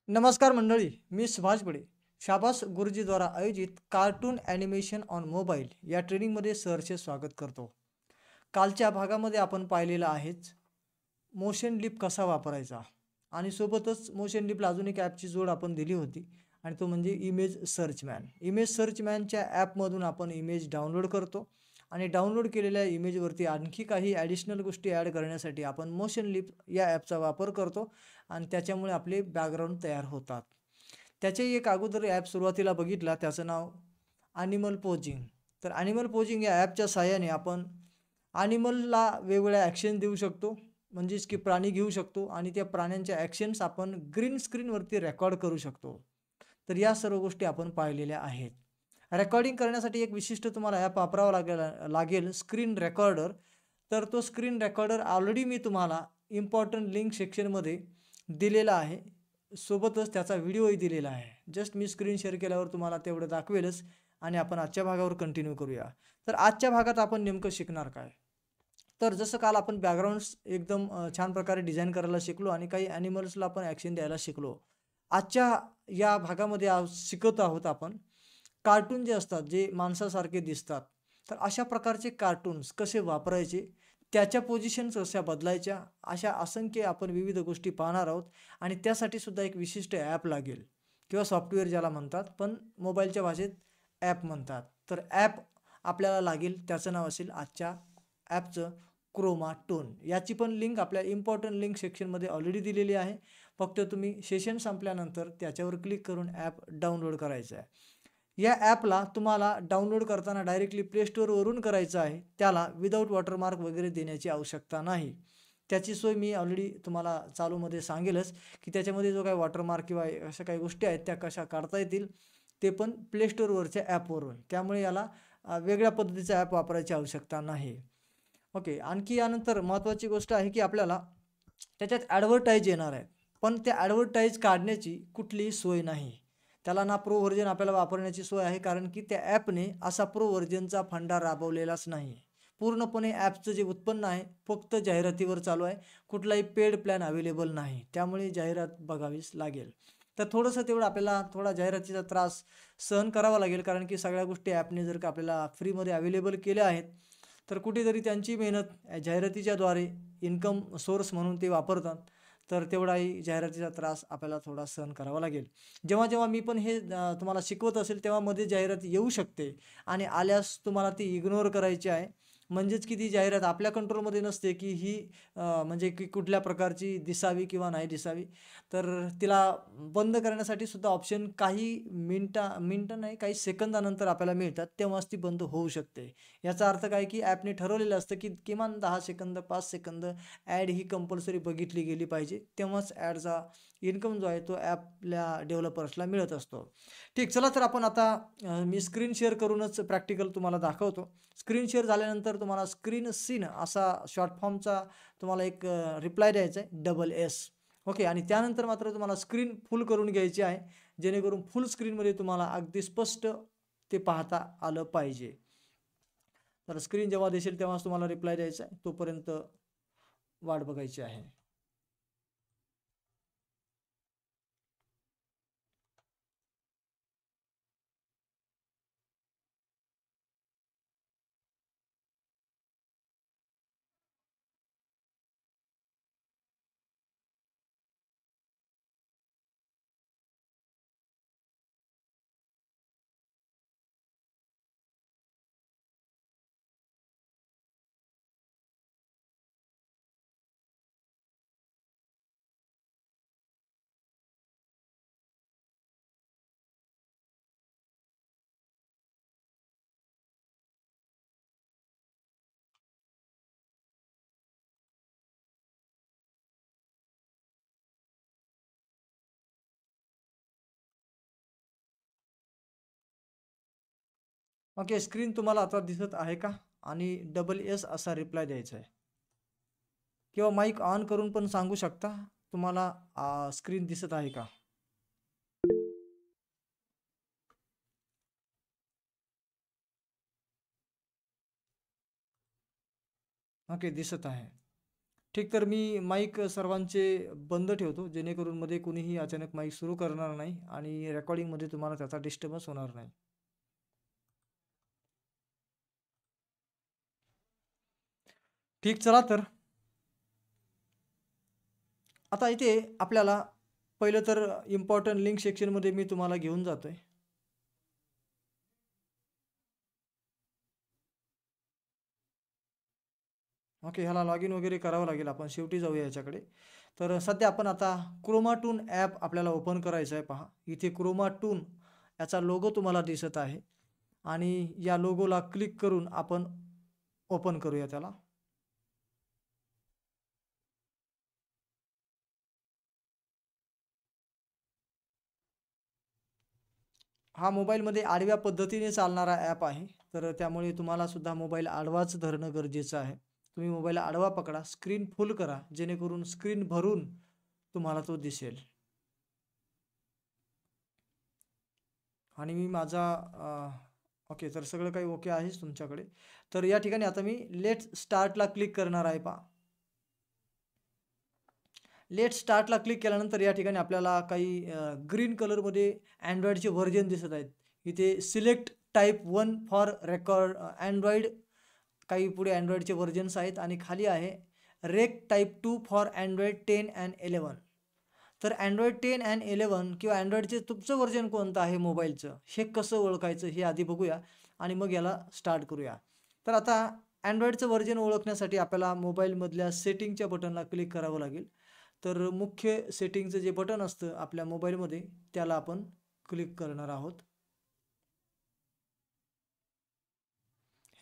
नमस्कार मंडळी, मी सुभाष बडे. शाबास गुरुजीद्वारा आयोजित कार्टून ॲनिमेशन ऑन मोबाईल या ट्रेनिंगमध्ये सहर्ष स्वागत करतो. कालच्या भागामध्ये आपण पाहिलेलं आहेच मोशन लिप कसा वापरायचा आणि सोबतच मोशन लिपला अजून एक ॲपची जोड आपण दिली होती आणि तो म्हणजे image search man. Image search मॅनच्या ॲपमधून आपण इमेज डाउनलोड करतो आणि डाउनलोड केलेल्या इमेजवरती आणखी काही ॲडिशनल गोष्टी ॲड करण्यासाठी आपण मोशन लिप या ॲपचा वापर करतो आणि त्याच्यामुळे आपले बॅकग्राऊंड तयार होतात. त्याचे एक अगोदर ॲप सुरुवातीला बघितला, त्याचं नाव ॲनिमल पोजिंग. तर ॲनिमल पोजिंग या ॲपच्या साहाय्याने आपण ॲनिमलला वेगवेगळ्या ॲक्शन देऊ शकतो, म्हणजेच की प्राणी घेऊ शकतो आणि त्या प्राण्यांच्या ॲक्शन्स आपण ग्रीन स्क्रीनवरती रेकॉर्ड करू शकतो. तर या सर्व गोष्टी आपण पाहिलेल्या आहेत. रेकॉर्डिंग करण्यासाठी एक विशिष्ट तुम्हाला ॲप वापरावा लागेल स्क्रीन रेकॉर्डर. तर तो स्क्रीन रेकॉर्डर ऑलरेडी मी तुम्हाला इम्पॉर्टंट लिंक सेक्शनमध्ये दिलेला आहे. सोबतच त्याचा व्हिडिओही दिलेला आहे. जस्ट मी स्क्रीन शेअर केल्यावर तुम्हाला तेवढं दाखवेलच आणि आपण आजच्या भागावर कंटिन्यू करूया. तर आजच्या भागात आपण नेमकं शिकणार काय? तर जसं काल आपण बॅकग्राऊंड्स एकदम छान प्रकारे डिझाईन करायला शिकलो आणि काही ॲनिमल्सला आपण ॲक्शन द्यायला शिकलो. आजच्या या भागामध्ये शिकत आहोत आपण कार्टून जे असतात, जे माणसासारखे दिसतात. तर अशा प्रकारचे कार्टून्स कसे वापरायचे, त्याच्या पोझिशन्स कशा बदलायच्या, अशा असंख्य आपण विविध गोष्टी पाहणार आहोत आणि त्यासाठी सुद्धा एक विशिष्ट ॲप लागेल किंवा सॉफ्टवेअर ज्याला म्हणतात, पण मोबाईलच्या भाषेत ॲप म्हणतात. तर ॲप आपल्याला लागेल, त्याचं नाव असेल आजच्या ॲपचं क्रोमा टोन. याची पण लिंक आपल्या इम्पॉर्टंट लिंक सेक्शनमध्ये ऑलरेडी दिलेली आहे. फक्त तुम्ही सेशन संपल्यानंतर त्याच्यावर क्लिक करून ॲप डाउनलोड करायचं आहे. या ॲपला तुम्हाला डाउनलोड करताना डायरेक्टली प्ले स्टोअरवरून करायचं आहे. त्याला विदाऊट वॉटरमार्क वगैरे देण्याची आवश्यकता नाही. त्याची सोय मी ऑलरेडी तुम्हाला चालूमध्ये सांगेलच, की त्याच्यामध्ये जो काही वॉटरमार्क किंवा अशा काही गोष्टी आहेत त्या कशा काढता येतील, ते पण प्ले स्टोअरवरच्या ॲपवरून. त्यामुळे याला वेगळ्या पद्धतीचा ॲप वापरायची आवश्यकता नाही. ओके. आणखी यानंतर महत्त्वाची गोष्ट आहे, की आपल्याला त्याच्यात ॲडव्हर्टाईज येणार आहे. पण त्या ॲडव्हर्टाईज काढण्याची कुठलीही सोय नाही. त्याला ना प्रो व्हर्जन आपल्याला वापरण्याची सोय आहे, कारण की त्या ॲपने असा प्रो व्हर्जनचा फंडा राबवलेलाच नाही. पूर्णपणे ॲपचं जे उत्पन्न आहे फक्त जाहिरातीवर चालू आहे. कुठलाही पेड प्लॅन अवेलेबल नाही. त्यामुळे जाहिरात बघावीच लागेल. तर थोडंसं तेवढं आपल्याला थोडा जाहिरातीचा त्रास सहन करावा लागेल, कारण की सगळ्या गोष्टी ॲपने जर का आपल्याला फ्रीमध्ये अवेलेबल केल्या आहेत, तर कुठेतरी त्यांची मेहनत जाहिरातीच्याद्वारे इन्कम सोर्स म्हणून ते वापरतात. तर तेवढाही जाहिरातीचा त्रास आपल्याला थोडा सहन करावा लागेल. जेव्हा जेव्हा मी पण हे तुम्हाला शिकवत असेल तेव्हा मध्ये जाहिरात येऊ शकते आणि आल्यास तुम्हाला ती इग्नोर करायची आहे. म्हणजेच की ती जाहिरात आपल्या कंट्रोलमध्ये नसते, की ही म्हणजे की कुठल्या प्रकारची दिसावी किंवा नाही दिसावी. तर तिला बंद करण्यासाठी सुद्धा ऑप्शन काही मिनटं नाही, काही सेकंदानंतर आपल्याला मिळतात. तेव्हाच ती बंद होऊ शकते. याचा अर्थ काय, की ॲपने ठरवलेलं असतं, की किमान 10 सेकंद, 5 सेकंद ॲड ही कंपल्सरी बघितली गेली पाहिजे. तेव्हाच ॲडचा इन्कम जो आहे तो ॲपल्या डेव्हलपर्सला मिळत असतो. ठीक, चला तर आपण आता मी स्क्रीन शेअर करूनच प्रॅक्टिकल तुम्हाला दाखवतो. स्क्रीन शेअर झाल्यानंतर तुम्हाला स्क्रीन सीन असा शॉर्ट फॉर्मचा तुम्हाला एक रिप्लाय द्यायचा आहे, डबल एस. ओके. आणि त्यानंतर मात्र तुम्हाला स्क्रीन फुल करून घ्यायची आहे, जेणेकरून फुल स्क्रीनमध्ये तुम्हाला अगदी स्पष्ट ते पाहता आलं पाहिजे. तर स्क्रीन जेव्हा दिसेल तेव्हाच तुम्हाला रिप्लाय द्यायचा आहे, तोपर्यंत वाट बघायची आहे. ओके. स्क्रीन तुम्हाला आता दिसत आहे का? आणि डबल एस असा रिप्लाय द्यायचा आहे. किंवा माईक ऑन करून पण सांगू शकता, तुम्हाला स्क्रीन दिसत आहे का? ओके, दिसत आहे. ठीक, तर मी माईक सर्वांचे बंद ठेवतो, जेणेकरून मध्ये कुणीही अचानक माईक सुरू करणार नाही आणि रेकॉर्डिंगमध्ये तुम्हाला त्याचा डिस्टर्बन्स होणार नाही. ठीक, चला तर आता इथे आपल्याला पहिलं तर इम्पॉर्टंट लिंक सेक्शनमध्ये मी तुम्हाला घेऊन जातोय. ओके, ह्याला लॉग इन वगैरे करावं लागेल. आपण शेवटी जाऊया याच्याकडे. तर सध्या आपण आता क्रोमाटून ॲप आपल्याला ओपन करायचं आहे. पहा, इथे क्रोमाटून याचा लोगो तुम्हाला दिसत आहे आणि या लोगोला क्लिक करून आपण ओपन करूया त्याला. हा मोबाईलमध्ये आडव्या पद्धतीने चालणारा ॲप आहे. तर त्यामुळे तुम्हाला सुद्धा मोबाईल आडवाच धरणं गरजेचं आहे. तुम्ही मोबाईल आडवा पकडा, स्क्रीन फुल करा, जेणेकरून स्क्रीन भरून तुम्हाला तो दिसेल. आणि मी माझा ओके, तर सगळं काही ओके आहेच तुमच्याकडे. तर या ठिकाणी आता मी लेट्स स्टार्टला क्लिक करणार आहे. पहा, लेट स्टार्टला क्लिक केल्यानंतर या ठिकाणी आपल्याला काही ग्रीन कलरमध्ये अँड्रॉइडचे व्हर्जन दिसत आहेत. इथे select type 1 for record Android, काही पुढे अँड्रॉइडचे व्हर्जन्स आहेत आणि खाली आहे रेक टाईप 2 फॉर अँड्रॉइड 10 अँड 11. तर अँड्रॉइड 10 अँड 11 किंवा अँड्रॉइडचे तुमचं व्हर्जन कोणतं आहे मोबाईलचं, हे कसं ओळखायचं हे आधी बघूया आणि मग याला स्टार्ट करूया. तर आता अँड्रॉइडचं व्हर्जन ओळखण्यासाठी आपल्याला मोबाईलमधल्या सेटिंगच्या बटनला क्लिक करावं लागेल. तर मुख्य सेटिंगचं जे बटन असतं आपल्या मोबाईलमध्ये, त्याला आपण क्लिक करणार आहोत.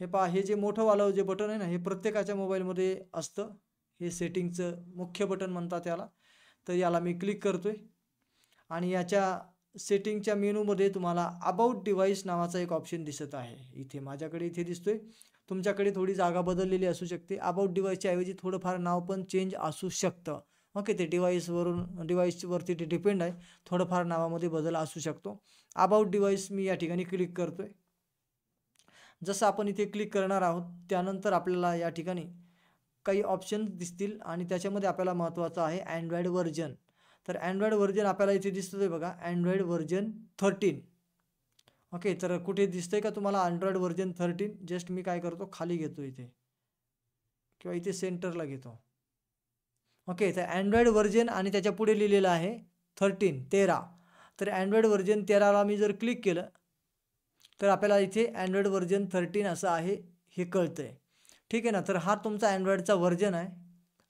हे पहा, हे जे मोठंवालं जे बटन आहे ना, हे प्रत्येकाच्या मोबाईलमध्ये असतं. हे सेटिंगचं मुख्य बटन म्हणतात याला. तर याला मी क्लिक करतोय आणि याच्या सेटिंगच्या मेनूमध्ये तुम्हाला अबाउट डिव्हाइस नावाचा एक ऑप्शन दिसत आहे. इथे माझ्याकडे इथे दिसतोय. तुमच्याकडे थोडी जागा बदललेली असू शकते. अबाउट डिव्हाइसच्या ऐवजी थोडंफार नाव पण चेंज असू शकतं. ओके, ते डिव्हाइसवरती ते डिपेंड आहे. थोडंफार नावामध्ये बदल असू शकतो. अबाउट डिव्हाइस मी या ठिकाणी क्लिक करतोय. जसं आपण इथे क्लिक करणार आहोत, त्यानंतर आपल्याला या ठिकाणी काही ऑप्शन्स दिसतील आणि त्याच्यामध्ये आपल्याला महत्त्वाचं आहे अँड्रॉइड व्हर्जन. तर अँड्रॉइड व्हर्जन आपल्याला इथे दिसतोय बघा, अँड्रॉइड व्हर्जन 13. ओके, तर कुठे दिसतंय का तुम्हाला अँड्रॉइड व्हर्जन 13? जस्ट मी काय करतो, खाली घेतो इथे किंवा इथे सेंटरला घेतो. ओके, तर अँड्रॉइड व्हर्जन आणि त्याच्या पुढे लिहिलेलं आहे 13. तर अँड्रॉइड व्हर्जन 13ला मी जर क्लिक केलं तर आपल्याला इथे अँड्रॉइड व्हर्जन 13 असं आहे हे कळतंय. ठीक आहे ना. तर हा तुमचा अँड्रॉइडचा व्हर्जन आहे.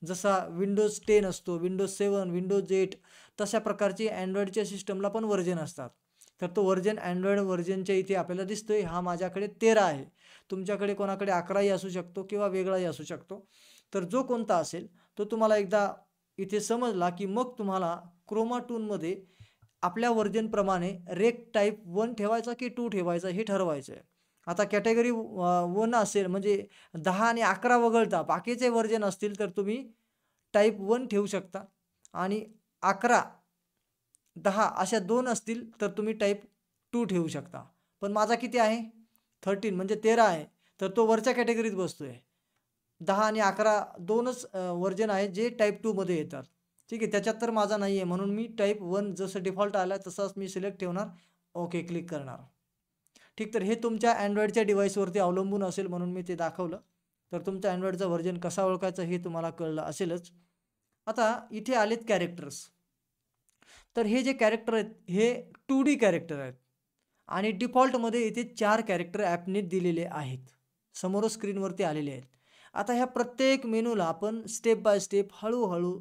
जसा विंडोज 10 असतो, विंडोज 7, विंडोज 8, तशा प्रकारचे अँड्रॉइडच्या सिस्टमला पण व्हर्जन असतात. तर तो व्हर्जन अँड्रॉइड व्हर्जनच्या इथे आपल्याला दिसतोय. हा माझ्याकडे 13 आहे. तुमच्याकडे कोणाकडे 11ही असू शकतो किंवा वेगळाही असू शकतो. तर जो कोणता असेल तो तुम्हाला एकदा इथे समजला की मग तुम्हाला क्रोमाटूनमध्ये आपल्या व्हर्जनप्रमाणे रेक टाईप 1 ठेवायचा की 2 ठेवायचा हे ठरवायचं आहे. आता कॅटेगरी 1 असेल म्हणजे 10 आणि 11 वगळता बाकीचे व्हर्जन असतील तर तुम्ही टाईप 1 ठेवू शकता आणि 11, 10 अशा 2 असतील तर तुम्ही टाईप 2 ठेवू शकता. पण माझा किती आहे? 13 म्हणजे 13 आहे. तर तो वरच्या कॅटेगरीत बसतोय. 10 आणि 11 2च व्हर्जन आहेत जे टाईप 2 मध्ये येतात. ठीक आहे, त्याच्यात तर माझा नाही आहे म्हणून मी टाईप 1 जसं डिफॉल्ट आला तसाच मी सिलेक्ट ठेवणार. ओके क्लिक करणार. ठीक, तर हे तुमच्या अँड्रॉइडच्या डिव्हाइसवरती अवलंबून असेल म्हणून मी ते दाखवलं. तर तुमचा अँड्रॉइडचा व्हर्जन कसा ओळखायचा हे तुम्हाला कळलं असेलच. आता इथे आलेत कॅरेक्टर्स. तर हे जे कॅरेक्टर आहेत हे 2D कॅरेक्टर आहेत आणि डिफॉल्टमध्ये इथे 4 कॅरेक्टर ॲपने दिलेले आहेत. समोर स्क्रीनवरती आलेले आहेत. आता ह्या प्रत्येक मेनूला आपण स्टेप बाय स्टेप हळूहळू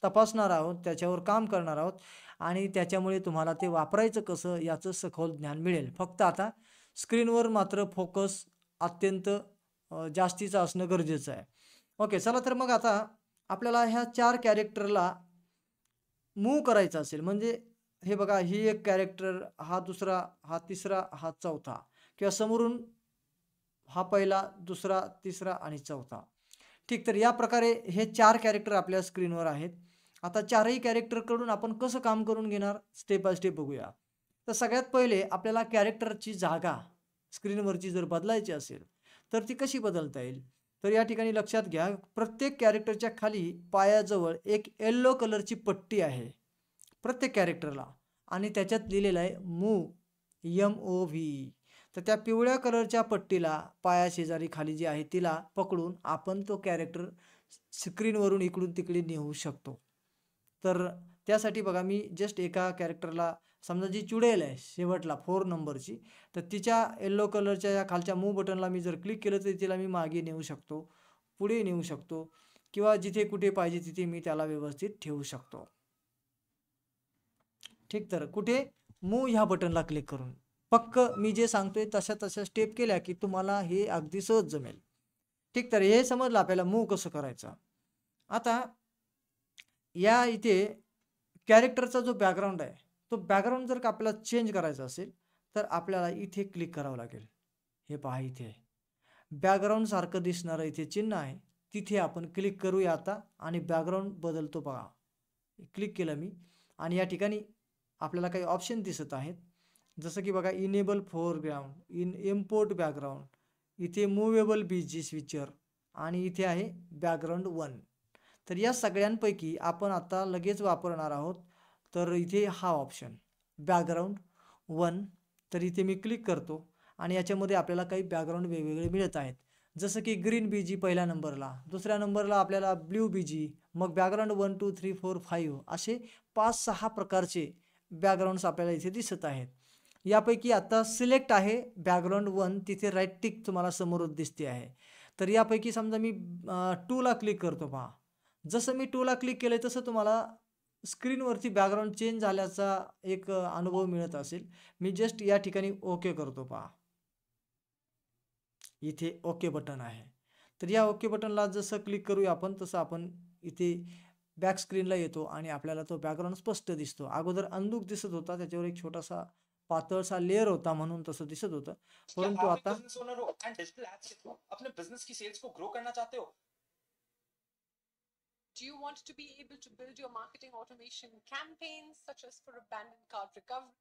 तपासणार आहोत, त्याच्यावर काम करणार आहोत आणि त्याच्यामुळे तुम्हाला ते वापरायचं कसं याचं सखोल ज्ञान मिळेल. फक्त आता स्क्रीनवर मात्र फोकस अत्यंत जास्तीचं असणं गरजेचं आहे. ओके, चला तर मग आता आपल्याला ह्या 4 कॅरेक्टरला मूव्ह करायचं असेल म्हणजे हे बघा, ही एक कॅरेक्टर, हा दुसरा, हा तिसरा, हा चौथा किंवा समोरून हा पहिला, दुसरा, तिसरा आणि चौथा. ठीक, तर या प्रकारे हे 4 कॅरेक्टर आपल्या स्क्रीनवर आहेत. आता 4ही कॅरेक्टरकडून आपण कसं काम करून घेणार स्टेप बाय स्टेप बघूया. तर सगळ्यात पहिले आपल्याला कॅरेक्टरची जागा स्क्रीनवरची जर बदलायची असेल तर ती कशी बदलता येईल. तर या ठिकाणी लक्षात घ्या, प्रत्येक कॅरेक्टरच्या खाली पायाजवळ एक येलो कलरची पट्टी आहे प्रत्येक कॅरेक्टरला, आणि त्याच्यात लिहिलेलं आहे MOV. तर त्या पिवळ्या कलरच्या पट्टीला पायाशेजारी खाली जी आहे तिला पकडून आपण तो कॅरेक्टर स्क्रीनवरून इकडून तिकडे नेऊ शकतो. तर त्यासाठी बघा, मी जस्ट एका कॅरेक्टरला, समजा जी चुडेल आहे शेवटला 4 नंबरची, तर तिच्या येलो कलरच्या या खालच्या मूव्ह बटनला मी जर क्लिक केलं तर तिला मी मागे नेऊ शकतो, पुढे नेऊ शकतो, किंवा जिथे कुठे पाहिजे तिथे मी त्याला व्यवस्थित ठेवू शकतो. ठीक, तर कुठे मूव्ह ह्या बटनला क्लिक करून पक्क मी जे सांगतोय तशा स्टेप केल्या की तुम्हाला हे अगदी सहज जमेल. ठीक, तर हे समजलं आपल्याला मूव्ह कसं करायचं. आता या इथे कॅरेक्टरचा जो बॅकग्राऊंड आहे, तो बॅकग्राऊंड जर का आपल्याला चेंज करायचा असेल तर आपल्याला इथे क्लिक करावं लागेल. हे पहा, इथे बॅकग्राऊंड सारखं दिसणारं इथे चिन्ह आहे, तिथे आपण क्लिक करूया आता आणि बॅकग्राऊंड बदलतो बघा. क्लिक केलं मी आणि या ठिकाणी आपल्याला काही ऑप्शन दिसत आहेत, जसं की बघा, इनेबल फोरग्राऊंड, इम्पोर्ट बॅकग्राऊंड, इथे मूवेबल बीजी स्विचर, आणि इथे आहे बॅकग्राऊंड 1. तर या सगळ्यांपैकी आपण आता लगेच वापरणार आहोत. तर इथे हा ऑप्शन बॅकग्राऊंड 1, तर इथे मी क्लिक करतो आणि याच्यामध्ये आपल्याला काही बॅकग्राऊंड वेगवेगळे मिळत आहेत, जसं की ग्रीन बीजी पहिल्या नंबरला, दुसऱ्या नंबरला आपल्याला ब्ल्यू बीजी, मग बॅकग्राऊंड 1 2 3 4 5 असे 5-6 प्रकारचे बॅकग्राऊंड्स आपल्याला इथे दिसत आहेत. यापैकी आता सिलेक्ट आहे बॅकग्राऊंड 1, तिथे राईट टिक तुम्हाला समोरच दिसते आहे. तर यापैकी समजा मी 2ला क्लिक करतो पहा. जसं मी 2ला क्लिक केलं तसं तुम्हाला स्क्रीनवरती बॅकग्राऊंड चेंज झाल्याचा एक अनुभव मिळत असेल. मी जस्ट या ठिकाणी ओके करतो पहा. इथे ओके बटन आहे. तर या ओके बटनला जसं क्लिक करूया आपण तसं आपण इथे बॅक स्क्रीनला येतो आणि आपल्याला तो बॅकग्राऊंड स्पष्ट दिसतो. अगोदर अंदूक दिसत होता, त्याच्यावर एक छोटासा पातळसा लेयर होता म्हणून तसं दिसत होतं, परंतु आता बिजनेस ओनर हो एंड डिजिटल एड्स के थ्रू अपने बिजनेस की सेल्स को ग्रो करना चाहते हो? Do you want to be able to build your marketing automation campaigns such as for abandoned cart recovery?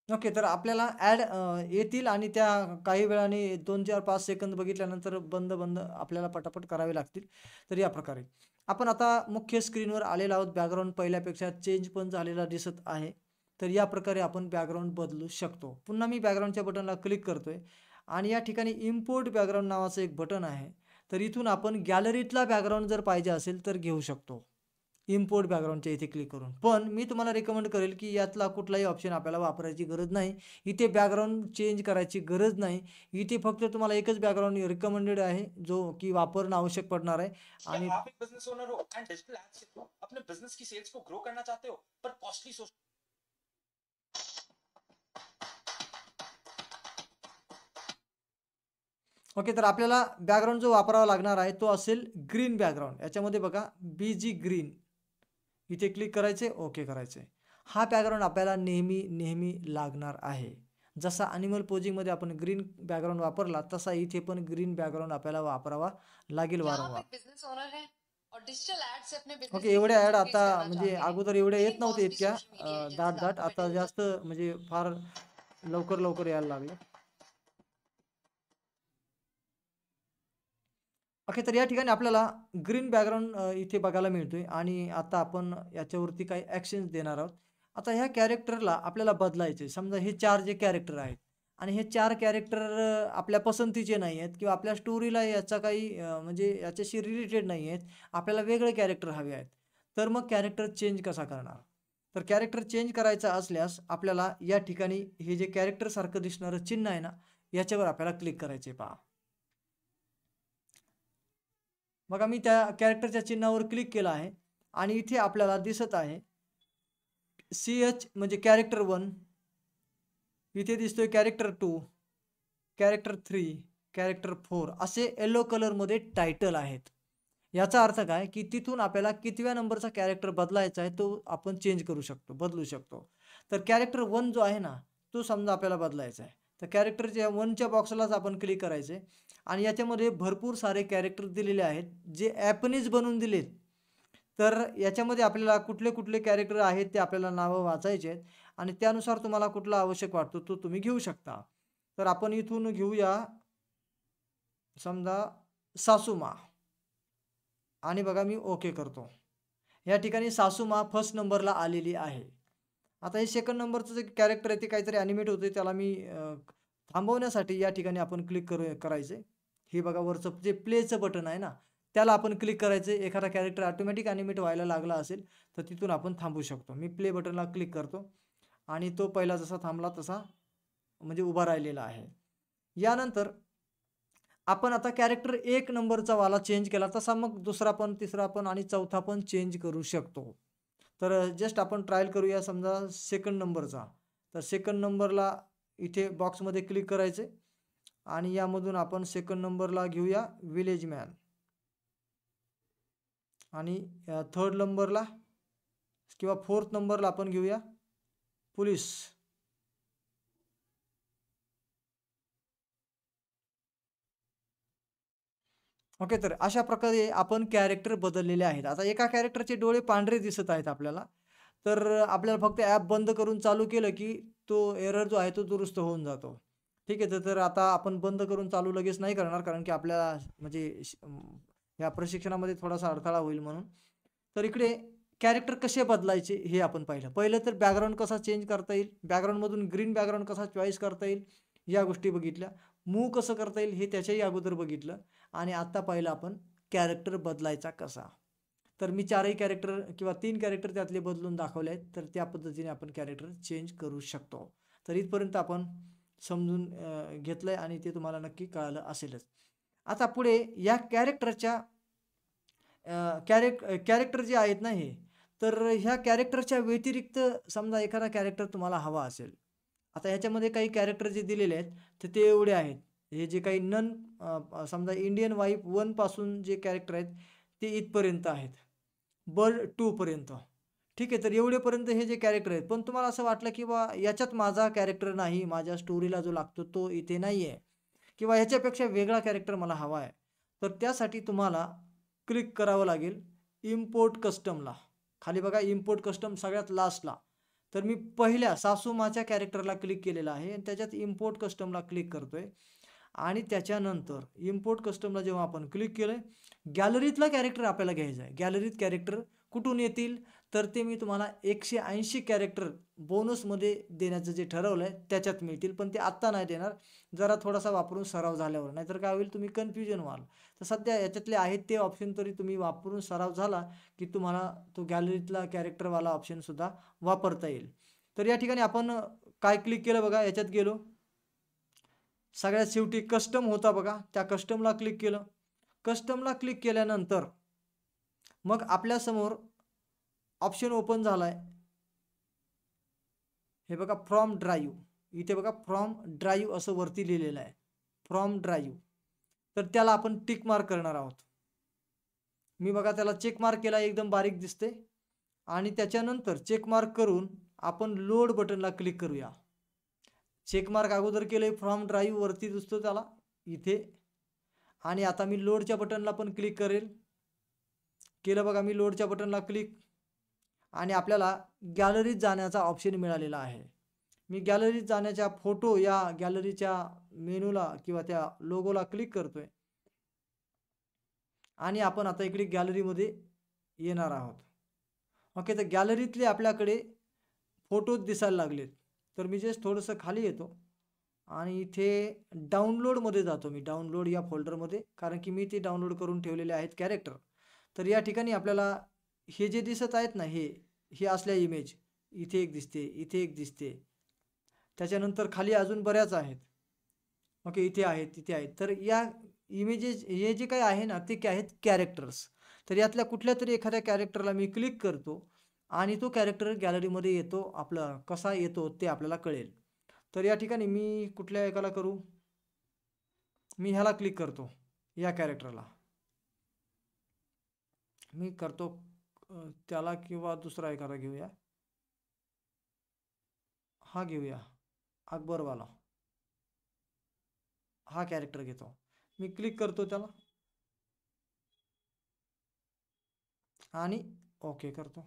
Okay, तर आपल्याला ॲड येतील आणि त्या काही वेळाने 2, 4, 5 सेकंद बघितल्यानंतर बंद आपल्याला पटापट करावे लागतील. तर या प्रकारे आपण आता मुख्य स्क्रीनवर आलेलो आहोत. बॅकग्राऊंड पहिल्यापेक्षा चेंज पण झालेला दिसत आहे. तर या प्रकारे आपण बॅकग्राऊंड बदलू शकतो. पुन्हा मी बॅकग्राऊंडच्या बटनला क्लिक करतोय आणि या ठिकाणी इम्पोर्ट बॅकग्राऊंड नावाचं एक बटन आहे. तर इथून आपण गॅलरीतला बॅकग्राऊंड जर पाहिजे असेल तर घेऊ शकतो, इम्पोर्ट बॅकग्राऊंडच्या इथे क्लिक करून. पण मी तुम्हाला रिकमेंड करेल की यातला कुठलाही ऑप्शन आपल्याला वापरायची गरज नाही. इथे बॅकग्राऊंड चेंज करायची गरज नाही. इथे फक्त तुम्हाला एकच बॅकग्राऊंड रिकमेंडेड आहे, जो की वापरणं आवश्यक पडणार आहे. क्या आणि आप एक बिजनेस ओनर हो एंड डिजिटल एड्स के थ्रू अपने बिजनेस की सेल्स को ग्रो करना चाहते हो पर कॉस्टली सोच ओके, तर आपल्याला बॅकग्राऊंड जो वापरावा लागणार आहे तो असेल ग्रीन बॅकग्राऊंड. याच्यामध्ये बघा BG ग्रीन, इथे क्लिक करायचे, ओके करायचे. हा बॅकग्राऊंड आपल्याला नेहमी लागणार आहे. जसा ॲनिमल पोजिंगमध्ये आपण ग्रीन बॅकग्राऊंड वापरला तसा इथे पण ग्रीन बॅकग्राऊंड आपल्याला वापरावा लागेल क्या आप वारंवार. एक बिजनेस ओनर हैं और डिजिटल एड से अपने बिजनेस ओके, की एवढ्या ॲड सेल्स आता इंक्रीज करना म्हणजे चाहते हैं अगोदर एवढ्या येत लेकिन नव्हते कॉस्टली इतक्या सोशल मीडिया एजेंट्स दाट आपको आता मिल जास्त म्हणजे फार लवकर यायला लागले. ओके, तर या ठिकाणी आपल्याला ग्रीन बॅकग्राऊंड इथे बघायला मिळतोय आणि आता आपण याच्यावरती काही ॲक्शन्स देणार आहोत. आता ह्या कॅरेक्टरला आपल्याला बदलायचे. समजा हे 4 जे कॅरेक्टर आहेत आणि हे 4 कॅरेक्टर आपल्या पसंतीचे नाही आहेत किंवा आपल्या स्टोरीला याचा काही म्हणजे याच्याशी रिलेटेड नाही आहेत. आपल्याला वेगळे कॅरेक्टर हवे आहेत. तर मग कॅरेक्टर चेंज कसा करणार? तर कॅरेक्टर चेंज करायचा असल्यास आपल्याला या ठिकाणी हे जे कॅरेक्टरसारखं दिसणारं चिन्ह आहे ना, याच्यावर आपल्याला क्लिक करायचे पहा. बघा, मी त्या कॅरेक्टरच्या चिन्हावर क्लिक केलं आहे आणि इथे आपल्याला दिसत आहे CH म्हणजे कॅरेक्टर 1, इथे दिसतोय कॅरेक्टर 2, कॅरेक्टर 3, कॅरेक्टर 4 असे येलो कलरमध्ये टायटल आहेत. याचा अर्थ काय की तिथून आपल्याला कितव्या नंबरचा कॅरेक्टर बदलायचा आहे तो आपण चेंज करू शकतो, बदलू शकतो. तर कॅरेक्टर 1 जो आहे ना, तो समजा आपल्याला बदलायचा आहे. तर कॅरेक्टरच्या 1च्या बॉक्सलाच आपण क्लिक करायचे आणि याच्यामध्ये भरपूर सारे कॅरेक्टर दिलेले आहेत जे ॲपनीच बनवून दिलेत. तर याच्यामध्ये आपल्याला कुठले कॅरेक्टर आहेत ते आपल्याला नावं वाचायचे आहेत आणि त्यानुसार तुम्हाला कुठला आवश्यक वाटतो तो तुम्ही घेऊ शकता. तर आपण इथून घेऊया, समजा सासूमा आणि बघा मी ओके करतो. या ठिकाणी सासूमा फर्स्ट नंबरला आलेली आहे. आता हे सेकंड नंबरचं जे कॅरेक्टर आहे ते काहीतरी ॲनिमेट होते, त्याला मी थांबवण्यासाठी या ठिकाणी आपण क्लिक करायचं आहे. हे बघा वरचं जे प्लेचं बटन आहे ना, त्याला आपण क्लिक करायचं आहे. एखादा कॅरेक्टर ऑटोमॅटिक ॲनिमेट व्हायला लागला असेल तर तिथून आपण थांबवू शकतो. मी प्ले बटनला क्लिक करतो आणि तो पहिला जसा थांबला तसा म्हणजे उभा राहिलेला आहे. यानंतर आपण आता कॅरेक्टर 1 नंबरचा वाला चेंज केला, तसा मग दुसरा पण, तिसरा पण आणि चौथा पण चेंज करू शकतो. तर जस्ट आपण ट्रायल करूया समजा सेकंड नंबरचा. तर सेकंड नंबरला इथे बॉक्समध्ये क्लिक करायचं आहे आणि यामधून आपण सेकंड नंबरला घेऊया विलेज मॅन आणि थर्ड नंबरला किंवा फोर्थ नंबरला आपण घेऊया पोलीस. ओके, तर अशा प्रकारे आपण कॅरेक्टर बदललेले आहेत. आता एका कॅरेक्टरचे डोळे पांढरे दिसत आहेत आपल्याला, तर आपल्याला फक्त ॲप बंद करून चालू केलं की तो एरर जो आहे तो दुरुस्त होऊन जातो. ठीक आहे, तर आता आपण बंद करून चालू लगेच नाही करणार, कारण की आपल्याला म्हणजे या प्रशिक्षणामध्ये थोडासा अडथळा होईल म्हणून. तर इकडे कॅरेक्टर कसे बदलायचे हे आपण पाहिलं. पहिलं तर बॅकग्राऊंड कसा चेंज करता येईल, बॅकग्राऊंडमधून ग्रीन बॅकग्राऊंड कसा चॉईस करता येईल या गोष्टी बघितल्या. मूव्ह कसं करता येईल हे त्याच्याही अगोदर बघितलं आणि आत्ता पाहिलं आपण कॅरेक्टर बदलायचा कसा. तर मी 4ही कॅरेक्टर किंवा 3 कॅरेक्टर त्यातले बदलून दाखवले आहेत. तर त्या पद्धतीने आपण कॅरेक्टर चेंज करू शकतो. तर इथपर्यंत आपण समजून घेतलंय आणि ते तुम्हाला नक्की कळालं असेलच. आता पुढे या कॅरेक्टरच्या कॅरेक्टर जे आहेत ना हे, तर ह्या कॅरेक्टरच्या व्यतिरिक्त समजा एखादा कॅरेक्टर तुम्हाला हवा असेल. आता ह्याच्यामध्ये काही कॅरेक्टर जे दिलेले आहेत तर ते एवढे आहेत. हे जे काही समजा इंडियन वाईफ 1 पासून जे कॅरेक्टर आहेत ते इथपर्यंत आहेत. बर्ड 2 पर्यंत. ठीक आहे, तर एवढेपर्यंत हे जे कॅरेक्टर आहेत. पण तुम्हाला असं वाटलं की बा याच्यात माझा कॅरेक्टर नाही, माझ्या स्टोरीला जो लागतो तो इथे नाही आहे किंवा ह्याच्यापेक्षा वेगळा कॅरेक्टर मला हवा आहे. तर त्यासाठी तुम्हाला क्लिक करावं लागेल इम्पोर्ट कस्टमला. खाली बघा इम्पोर्ट कस्टम सगळ्यात लास्टला. तर मी पहिल्या सासूमाच्या कॅरेक्टरला क्लिक केलेलं आहे आणि त्याच्यात इम्पोर्ट कस्टमला क्लिक करतोय आणि त्याच्यानंतर इम्पोर्ट कस्टमला जेव्हा आपण क्लिक केलं, गॅलरीतला कॅरेक्टर आपल्याला घ्यायचा आहे. गॅलरीत कॅरेक्टर कुठून येतील, तर ते मी तुम्हाला 180 कॅरेक्टर बोनसमध्ये देण्याचं जे ठरवलं आहे त्याच्यात मिळतील. पण ते आत्ता नाही देणार, जरा थोडासा वापरून सराव झाल्यावर. नाहीतर काय होईल, तुम्ही कन्फ्युजन व्हाल. तर सध्या याच्यातले आहेत ते ऑप्शन तरी तुम्ही वापरून सराव झाला की तुम्हाला तो गॅलरीतला कॅरेक्टरवाला ऑप्शनसुद्धा वापरता येईल. तर या ठिकाणी आपण काय क्लिक केलं बघा, याच्यात गेलो. सगळ्यात शेवटी कस्टम होता बघा, त्या कस्टमला क्लिक केलं. कस्टमला क्लिक केल्यानंतर मग आपल्यासमोर ऑप्शन ओपन झालाय. हे बघा फ्रॉम ड्राईव्ह. इथे बघा फ्रॉम ड्राईव्ह असं वरती लिहिलेलं आहे, फ्रॉम ड्राईव्ह. तर त्याला आपण टिक मार्क करणार आहोत. मी बघा त्याला चेक मार्क केला, एकदम बारीक दिसते. आणि त्याच्यानंतर चेक मार्क करून आपण लोड बटनला क्लिक करूया. चेक मार्क अगोदर केलंय, फ्रॉम ड्राईव्ह वरती दिसतो त्याला इथे. आणि आता मी लोडच्या बटनला पण क्लिक करेल. केलं बघा मी लोडच्या बटनला क्लिक आणि आपल्याला गॅलरीत जाण्याचा ऑप्शन मिळालेला आहे. मी गॅलरीत जाण्याच्या फोटो या गॅलरीच्या मेनूला किंवा त्या लोगोला क्लिक करतोय आणि आपण आता इकडे गॅलरीमध्ये येणार आहोत. ओके, तर गॅलरीतले आपल्याकडे फोटोज दिसायला लागलेत. तर मी जस्ट थोडंसं खाली येतो आणि इथे डाउनलोडमध्ये जातो. मी डाउनलोड या फोल्डरमध्ये, कारण की मी ते डाउनलोड करून ठेवलेले आहेत कॅरेक्टर. तर या ठिकाणी आपल्याला हे जे दिसत आहेत ना, हे असल्या इमेज इथे एक दिसते, इथे एक दिसते. त्याच्यानंतर खाली अजून बऱ्याच आहेत. ओके, इथे आहेत, तिथे आहेत. तर या इमेजेस हे जे काही आहे ना ते काय आहेत, कॅरेक्टर्स. तर यातल्या कुठल्या तरी एखाद्या कॅरेक्टरला मी क्लिक करतो आणि तो कॅरेक्टर गॅलरीमध्ये येतो. आपला कसा येतो ते आपल्याला कळेल. तर या ठिकाणी मी कुठल्या एकाला करू, मी ह्याला क्लिक करतो, या कॅरेक्टरला मी करतो त्याला, किंवा दुसरा एखादा घेऊया, हा घेऊया अकबरवाला, हा कॅरेक्टर घेतो. मी क्लिक करतो त्याला आणि ओके करतो.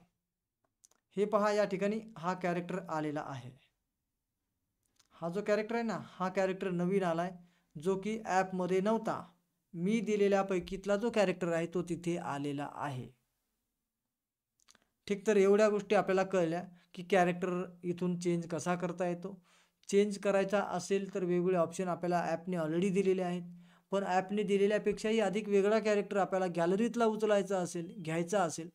हे पहा या ठिकाणी हा कॅरेक्टर आलेला आहे. हा जो कॅरेक्टर आहे ना, हा कॅरेक्टर नवीन आलाय जो की ॲपमध्ये नव्हता. मी दिलेल्यापैकीतला जो कॅरेक्टर आहे तो तिथे आलेला आहे. ठीक, तर एवढ्या गोष्टी आपल्याला कळल्या की कॅरेक्टर इथून चेंज कसा करता येतो. चेंज करायचा असेल तर वेगवेगळे ऑप्शन आपल्याला ॲपने ऑलरेडी दिलेले आहेत. पण ॲपने दिलेल्यापेक्षाही अधिक वेगळा कॅरेक्टर आपल्याला गॅलरीतला उचलायचा असेल, घ्यायचा असेल,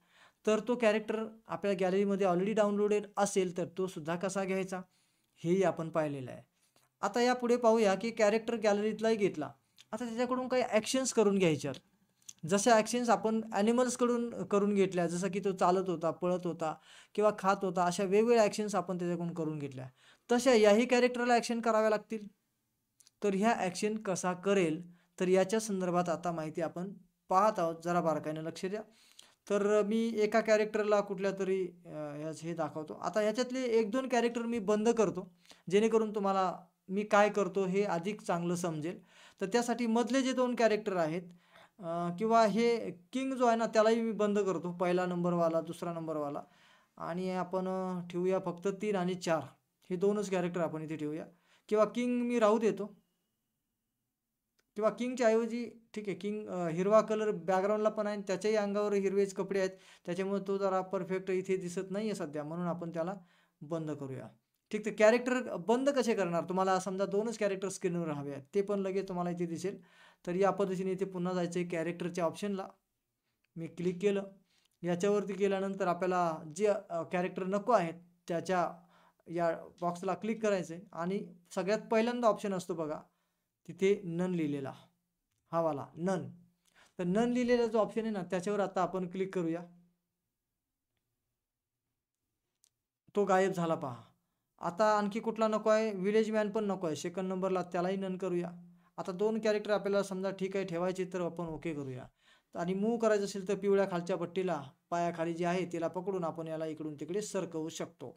तर तो कॅरेक्टर आपल्या गॅलरीमध्ये ऑलरेडी डाउनलोडेड असेल तर तो सुद्धा कसा घ्यायचा हेही आपण पाहिलेलं आहे. आता यापुढे पाहूया की कॅरेक्टर गॅलरीतलाही घेतला. आता त्याच्याकडून काही ॲक्शन्स करून घ्यायच्यात. जशा ॲक्शन्स आपण ॲनिमल्सकडून करून घेतल्या, जसं की तो चालत होता, पळत होता किंवा खात होता, अशा वेगवेगळ्या ॲक्शन्स आपण त्याच्याकडून करून घेतल्या. तशा याही कॅरेक्टरला ॲक्शन कराव्या लागतील. तर ह्या ॲक्शन कसा करेल तर याच्या संदर्भात आता माहिती आपण पाहत आहोत. जरा बारकाईने लक्ष द्या. तर मी एका कॅरेक्टरला कुठल्यातरी हे दाखवतो. आता ह्याच्यातले 1-2 कॅरेक्टर मी बंद करतो, जेणेकरून तुम्हाला मी काय करतो हे अधिक चांगलं समजेल. तर त्यासाठी मधले जे 2 कॅरेक्टर आहेत किंवा हे किंग जो आहे ना त्यालाही मी बंद करतो. पहिला नंबरवाला, दुसरा नंबरवाला आणि आपण ठेवूया फक्त 3 आणि 4 हे 2च कॅरेक्टर आपण इथे ठेवूया. किंवा किंग मी राहू देतो. किंवा किंगच्या ऐवजी ठीक आहे, किंग हिरवा कलर बॅकग्राऊंडला पण आहे, त्याच्याही अंगावर हिरवेच कपडे आहेत, त्याच्यामुळे तो जरा परफेक्ट इथे दिसत नाही आहे सध्या, म्हणून आपण त्याला बंद करूया. ठीक, तर कॅरेक्टर बंद कसे करणार? तुम्हाला समजा 2च कॅरेक्टर स्क्रीनवर हवे आहेत, ते पण लगेच तुम्हाला इथे दिसेल. तर या पद्धतीने इथे पुन्हा जायचं आहे कॅरेक्टरच्या ऑप्शनला. मी क्लिक केलं. याच्यावरती केल्यानंतर आपल्याला जे कॅरेक्टर नको आहेत त्याच्या या बॉक्सला क्लिक करायचं आहे आणि सगळ्यात पहिल्यांदा ऑप्शन असतो बघा, तिथे नन लिहिलेला, हा वाला नन. तर नन लिहिलेला जो ऑप्शन आहे ना त्याच्यावर आता आपण क्लिक करूया. तो गायब झाला पहा. आता आणखी कुठला नको आहे? विलेज मॅन पण नको आहे. सेकंड नंबरला त्यालाही नन करूया. आता 2 कॅरेक्टर आपल्याला समजा ठीक आहे ठेवायचे तर आपण ओके करूया. आणि मूव्ह करायचं असेल तर पिवळ्या खालच्या पट्टीला पायाखाली जी आहे तिला पकडून आपण याला इकडून तिकडे सरकवू शकतो.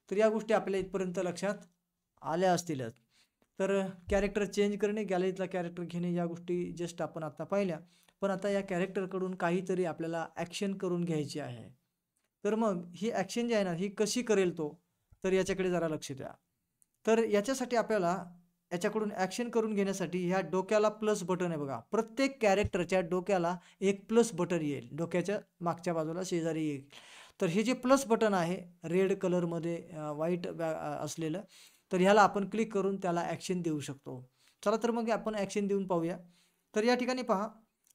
तर या गोष्टी आपल्याला इथपर्यंत लक्षात आल्या असतीलच. तर कॅरेक्टर चेंज करणे, गॅलरीतला कॅरेक्टर घेणे या गोष्टी जस्ट आपण आता पाहिल्या. पण आता या कॅरेक्टरकडून काहीतरी आपल्याला ॲक्शन करून घ्यायची आहे. तर मग ही ॲक्शन जी आहे ना ही कशी करेल तो? तर याच्याकडे जरा लक्ष द्या. तर याच्यासाठी आपल्याला याच्याकडून ॲक्शन करून घेण्यासाठी ह्या डोक्याला प्लस बटन आहे बघा. प्रत्येक कॅरेक्टरच्या डोक्याला एक प्लस बटन येईल. डोक्याच्या मागच्या बाजूला शेजारी येईल. तर हे जे प्लस बटन आहे रेड कलरमध्ये व्हाईट असलेलं, तर ह्याला आपण क्लिक करून त्याला ॲक्शन देऊ शकतो. चला तर मग आपण ॲक्शन देऊन पाहूया. तर या ठिकाणी पहा,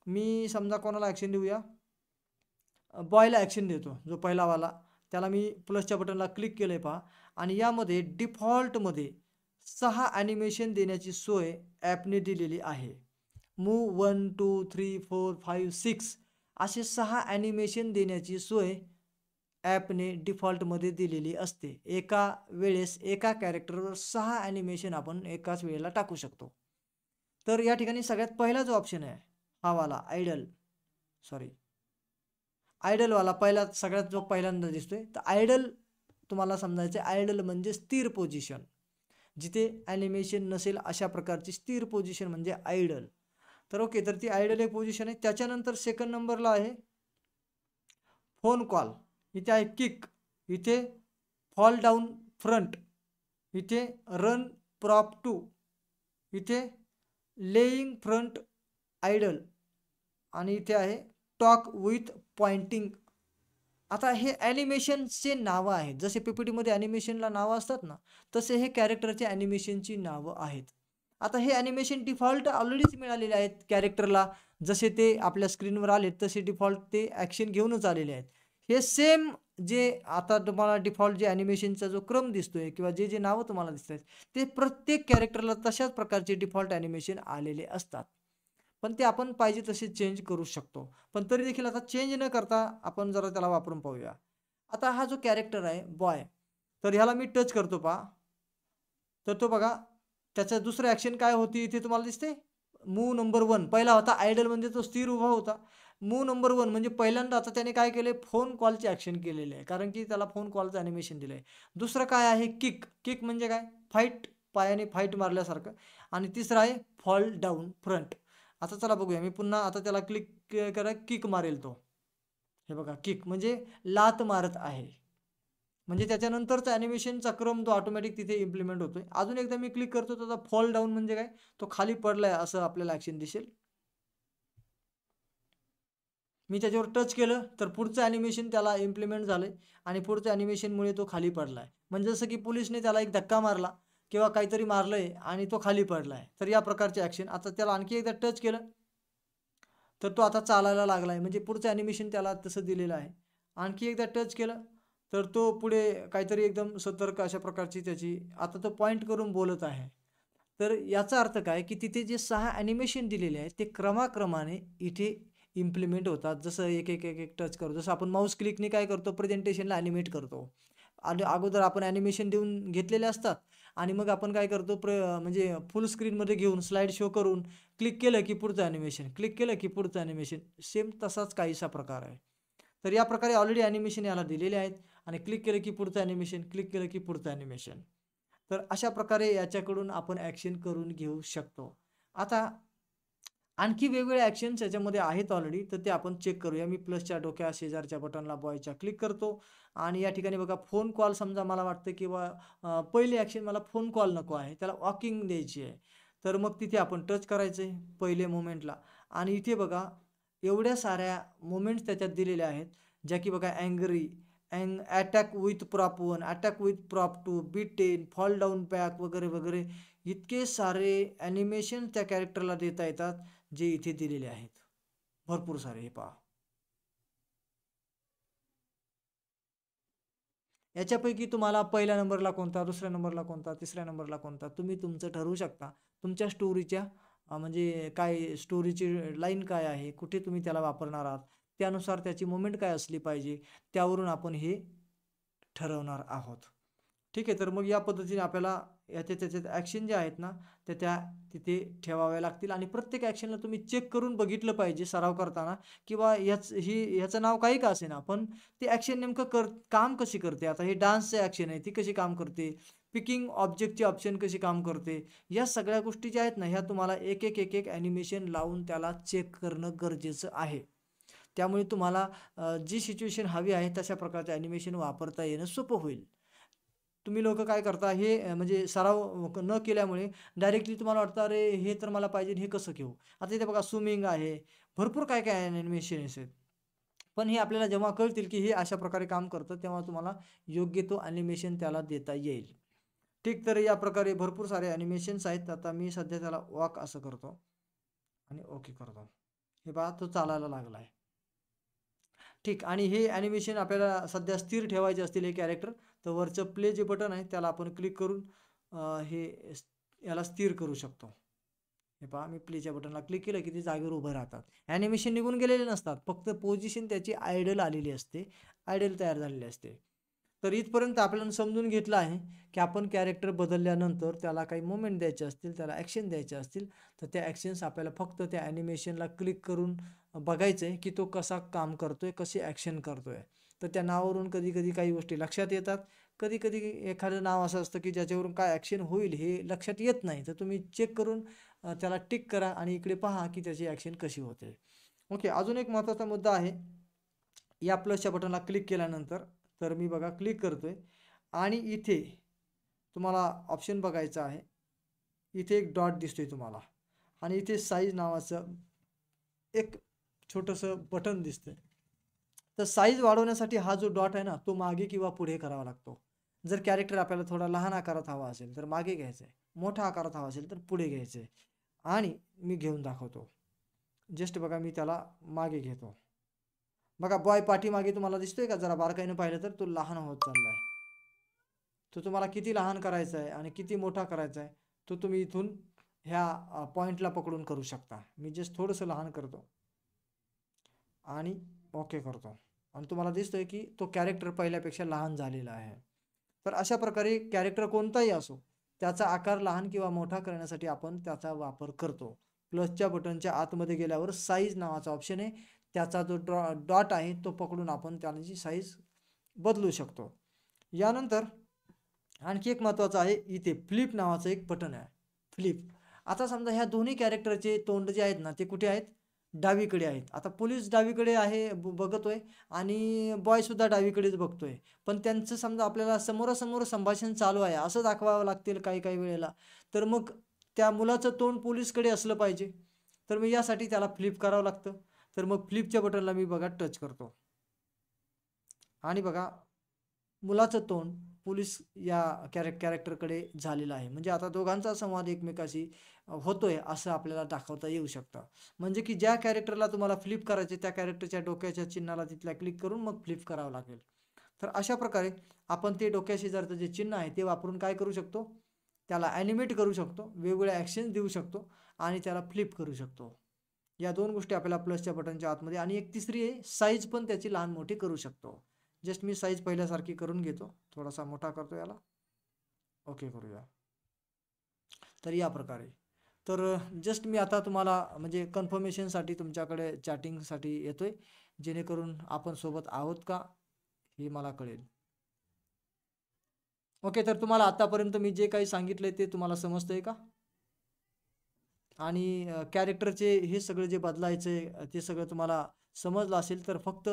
मी समजा कोणाला ॲक्शन देऊया, बॉयला ॲक्शन देतो. जो पहिलावाला त्याला मी प्लसच्या बटनला क्लिक केलं आहे पहा. आणि यामध्ये डिफॉल्टमध्ये 6 ॲनिमेशन देण्याची सोय ॲपने दिलेली आहे. मूव्ह 1, 2, 3, 4, 5, 6 असे 6 ॲनिमेशन देण्याची सोय ॲपने डिफॉल्टमध्ये दिलेली असते. एका वेळेस एका कॅरेक्टरवर 6 ॲनिमेशन आपण एकाच वेळेला टाकू शकतो. तर या ठिकाणी सगळ्यात पहिला जो ऑप्शन आहे हा वाला आयडलवाला पहिला सगळ्यात जो पहिल्यांदा दिसतोय. तर आयडल तुम्हाला समजायचं आहे, आयडल म्हणजे स्थिर पोझिशन. जिथे ॲनिमेशन नसेल अशा प्रकारची स्थिर पोझिशन म्हणजे आयडल. तर ओके, तर ती आयडल एक पोझिशन आहे. त्याच्यानंतर सेकंड नंबरला आहे फोन कॉल. इथे आहे किक, इथे फॉल डाऊन फ्रंट, इथे रन प्रॉप टू, इथे लेईंग फ्रंट आयडल आणि इथे आहे टॉक विथ पॉइंटिंग. आता हे ॲनिमेशनचे नावं आहेत. जसे PPTमध्ये ॲनिमेशनला नावं असतात ना, तसे हे कॅरेक्टरचे ॲनिमेशनची नावं आहेत. आता हे ॲनिमेशन डिफॉल्ट ऑलरेडीच मिळालेले आहेत कॅरेक्टरला. जसे ते आपल्या स्क्रीनवर आले तसे डिफॉल्ट ते ॲक्शन घेऊनच आलेले आहेत. हे सेम जे आता तुम्हाला डिफॉल्ट जे ॲनिमेशनचा जो क्रम दिसतोय किंवा जे जे नावं तुम्हाला दिसत आहेत ते प्रत्येक कॅरेक्टरला तशाच प्रकारचे डिफॉल्ट ॲनिमेशन आलेले असतात. पण ते आपण पाहिजे तसे चेंज करू शकतो. पण तरी देखील आता चेंज न करता आपण जरा त्याला वापरून पाहूया. आता हा जो कॅरेक्टर आहे बॉय, तर ह्याला मी टच करतो पहा. तर तो बघा त्याचं दुसरं ॲक्शन काय होती इथे तुम्हाला दिसते. मूव्ह नंबर 1 पहिला होता आयडल म्हणजे तो स्थिर उभा होता. मूव्ह नंबर 1 म्हणजे पहिल्यांदा आता त्याने काय केले, फोन कॉलचे ॲक्शन केलेले आहे, कारण की त्याला फोन कॉलचं ॲनिमेशन दिलं आहे. दुसरं काय आहे किक. किक म्हणजे काय, फाईट, पायाने फाईट मारल्यासारखं. आणि तिसरं आहे फॉल डाऊन फ्रंट. आता चला बघूया, मी पुन्हा आता त्याला क्लिक करा, किक मारेल तो. हे बघा किक म्हणजे लात मारत आहे. म्हणजे त्याच्यानंतरचा ॲनिमेशनचा क्रम तो ऑटोमॅटिक तिथे इम्प्लिमेंट होतोय. अजून एकदा मी क्लिक करतो, त्याचा फॉल डाऊन म्हणजे काय, तो खाली पडलाय असं आपल्याला ॲक्शन दिसेल. मी त्याच्यावर टच केलं तर पुढचं ॲनिमेशन त्याला इम्प्लिमेंट झालंय आणि पुढच्या ॲनिमेशनमुळे तो खाली पडलाय. म्हणजे जसं की पोलिसने त्याला एक धक्का मारला किंवा काहीतरी मारलंय आणि तो खाली पडलाय. तर या प्रकारचे ॲक्शन. आता त्याला आणखी एकदा टच केलं तर तो आता चालायला लागलाय. म्हणजे पुढचं ॲनिमेशन त्याला तसं दिलेलं आहे. आणखी एकदा टच केलं तर तो पुढे काहीतरी एकदम सतर्क अशा प्रकारची त्याची आता तो पॉइंट करून बोलत आहे. तर याचा अर्थ काय, की तिथे जे 6 ॲनिमेशन दिलेले आहेत ते क्रमाक्रमाने इथे इम्प्लिमेंट होतात. जसं एक टच करतो. जसं आपण माऊस क्लिकने काय करतो, प्रेझेंटेशनला ॲनिमेट करतो. आणि अगोदर आपण ॲनिमेशन देऊन घेतलेले असतात आणि मग आपण काय करतो म्हणजे फुल स्क्रीनमध्ये घेऊन स्लाईड शो करून क्लिक केलं की पुढचं ॲनिमेशन, क्लिक केलं की पुढचं ॲनिमेशन. सेम तसाच काहीसा प्रकार आहे. तर या प्रकारे ऑलरेडी ॲनिमेशन याला दिलेले आहेत आणि क्लिक केलं की पुढचं ॲनिमेशन, क्लिक केलं की पुढचं ॲनिमेशन. तर अशा प्रकारे याच्याकडून आपण ॲक्शन करून घेऊ शकतो. आता आणखी वेगवेगळे ॲक्शन्स याच्यामध्ये आहेत ऑलरेडी, तर ते आपण चेक करूया. मी प्लसच्या डोक्या शेजारच्या बटनला बॉयच्या क्लिक करतो आणि या ठिकाणी बघा फोन कॉल समजा मला वाटतं किंवा पहिली ॲक्शन मला फोन कॉल नको आहे, त्याला वॉकिंग द्यायची आहे. तर मग तिथे आपण टच करायचं आहे पहिले मोमेंटला आणि इथे बघा एवढ्या साऱ्या मोमेंट्स त्याच्यात दिलेल्या आहेत, ज्या की बघा angry, attack with prop 1, attack with prop 2, beaten, fall down back वगैरे, वगैरे. इतके सारे ॲनिमेशन त्या कॅरेक्टरला देता येतात, जे इथे दिलेले आहेत. भरपूर सारे हे पहा. याच्यापैकी तुम्हाला पहिल्या नंबरला कोणता, दुसऱ्या नंबरला कोणता, तिसऱ्या नंबरला कोणता तुम्ही तुमचं ठरवू शकता. तुमच्या स्टोरीच्या म्हणजे काय स्टोरीची लाईन काय आहे, कुठे तुम्ही त्याला वापरणार आहात, त्यानुसार त्याची मोमेंट काय असली पाहिजे, त्यावरून आपण हे ठरवणार आहोत. ठीक आहे. तर मग या पद्धतीने आपल्याला त्याच्यात ॲक्शन जे आहेत ना, त्या तिथे ठेवाव्या लागतील आणि प्रत्येक ॲक्शनला तुम्ही चेक करून बघितलं पाहिजे सराव करताना किंवा ह्याचं नाव काही का असेना, पण ते ॲक्शन नेमकं काम कशी करते. आता हे डान्सचं ॲक्शन आहे, ती कशी काम करते, पिकिंग ऑब्जेक्टची ऑप्शन कशी काम करते, या सगळ्या गोष्टी ज्या आहेत ना, ह्या तुम्हाला एक ॲनिमेशन लावून त्याला चेक करणं गरजेचं आहे. त्यामुळे तुम्हाला जी सिच्युएशन हवी आहे तशा प्रकारचं ॲनिमेशन वापरता येणं सोपं होईल. तुम्ही लोकं काय करता हे म्हणजे सराव न केल्यामुळे डायरेक्टली तुम्हाला वाटतं, "अरे, हे तर मला पाहिजे, हे कसं घेऊ?" आता इथे बघा स्विमिंग आहे, भरपूर काय-काय ॲनिमेशन्स आहेत. पण हे आपल्याला जेव्हा कळतील, की हे अशा प्रकारे काम करतं, तेव्हा तुम्हाला योग्य तो ॲनिमेशन त्याला देता येईल. ठीक, तर या प्रकारे भरपूर सारे ॲनिमेशन्स आहेत. आता मी सध्या त्याला वॉक असं करतो आणि ओके करतो. हे पहा तो चालायला लागला आहे. ठीक आणि हे ॲनिमेशन आपल्याला सध्या स्थिर ठेवायचे असतील हे कॅरेक्टर, तर वरचं प्ले जे बटन आहे त्याला आपण क्लिक करून याला स्थिर करू शकतो. हे पहा मी प्लेच्या बटनला क्लिक केलं की ते जागेवर उभं राहतात. ॲनिमेशन निघून गेलेले नसतात, फक्त पोझिशन त्याची आयडल आलेली असते, आयडल तयार झालेली असते. तर इथपर्यंत आपल्याला समजून घेतलं आहे की आपण कॅरेक्टर बदलल्यानंतर त्याला काही मोमेंट द्यायचे असतील, त्याला ॲक्शन द्यायचे असतील, तर त्या ॲक्शन्स आपल्याला फक्त त्या ॲनिमेशनला क्लिक करून बघायचं आहे की तो कसा काम करतोय, कशी ॲक्शन करतोय. तर त्या नावावरून कधी-कधी काही गोष्टी लक्षात येतात. कधी-कधी एखादं नाव असं असतं की ज्याच्यावरून काय ॲक्शन होईल हे लक्षात येत नाही. तर तुम्ही चेक करून त्याला टिक करा आणि इकडे पहा की त्याची ॲक्शन कशी होते. ओके. अजून एक महत्त्वाचा मुद्दा आहे. या प्लसच्या बटनला क्लिक केल्यानंतर तर मी बघा क्लिक करतोय आणि इथे तुम्हाला ऑप्शन बघायचा आहे. इथे एक डॉट दिसतोय तुम्हाला आणि इथे साईज नावाचं एक छोटंसं बटन दिसतंय. तर साईज वाढवण्यासाठी हा जो डॉट आहे ना, तो मागे किंवा पुढे करावा लागतो. जर कॅरेक्टर आपल्याला थोडा लहान आकारात हवा असेल तर मागे घ्यायचं आहे. मोठा आकारात हवा असेल तर पुढे घ्यायचं आहे आणि मी घेऊन दाखवतो. जस्ट बघा मी त्याला मागे घेतो. बघा बॉय पाठीमागे तुम्हाला दिसतोय का? जरा बारकाईनं पाहिलं तर तो लहान होत चाललाय. तो तुम्हाला किती लहान करायचा आहे आणि किती मोठा करायचा आहे, तो तुम्ही इथून ह्या पॉइंटला पकडून करू शकता. मी जस्ट थोडंसं लहान करतो आणि ओके करतो आणि तुम्हाला दिसतंय की तो कॅरेक्टर पहिल्यापेक्षा लहान झालेला आहे. तर अशा प्रकारे कॅरेक्टर कोणताही असो, त्याचा आकार लहान किंवा मोठा करण्यासाठी आपण त्याचा वापर करतो. प्लसच्या बटनच्या आतमध्ये गेल्यावर साईज नावाचा ऑप्शन आहे. त्याचा जो डॉट आहे तो पकडून आपण त्याची साईज बदलू शकतो. यानंतर आणखी एक महत्त्वाचं आहे, इथे फ्लिप नावाचं एक बटन आहे. फ्लिप. आता समजा ह्या दोन्ही कॅरेक्टरचे तोंड जे आहेत ना, ते कुठे आहेत? डावीकडे आहेत. आता पोलीस डावीकडे आहे बघतोय आणि बॉय सुद्धा डावीकडेच बघतोय. पण त्यांचं समजा आपल्याला समोरासमोर संभाषण चालू आहे असं दाखवावं लागतील काही काही वेळेला. तर मग त्या मुलाचं तोंड पोलीसकडे असलं पाहिजे. तर मग यासाठी त्याला फ्लिप करावं लागतं. तर मग फ्लिपच्या बटनला मी बघा टच करतो. आणि बघा मुलाचं तोंड पोलीस या कॅरेक्टरकडे झालेलं आहे. म्हणजे आता दोघांचा संवाद एकमेकाशी होतोय असं आपल्याला दाखवता येऊ शकतं. म्हणजे की ज्या कॅरेक्टरला तुम्हाला फ्लिप करायचे त्या कॅरेक्टरच्या डोक्याच्या चिन्हाला तिथल्या क्लिक करून मग फ्लिप करावं लागेल. तर अशा प्रकारे आपण ते डोक्या शेजारचं जे चिन्ह आहे ते वापरून काय करू शकतो, त्याला ॲनिमेट करू शकतो, वेगवेगळ्या ॲक्शन्स देऊ शकतो आणि त्याला फ्लिप करू शकतो. या दोन गोष्टी आपल्याला प्लसच्या बटनच्या आतमध्ये आणि एक तिसरी आहे साईज पण त्याची लहान मोठी करू शकतो. जस्ट मी साईज पहिल्यासारखी करून घेतो, थोडासा मोठा करतो याला, ओके करूया. तर या प्रकारे तर जस्ट मी आता तुम्हाला म्हणजे कन्फर्मेशनसाठी तुमच्याकडे चॅटिंगसाठी येतोय, जेणेकरून आपण सोबत आहोत का हे मला कळेल. ओके, तर तुम्हाला आतापर्यंत मी जे काही सांगितलंय ते तुम्हाला समजतंय का? आणि कॅरेक्टरचे हे सगळं जे बदलायचंय ते सगळं तुम्हाला समजलं असेल तर फक्त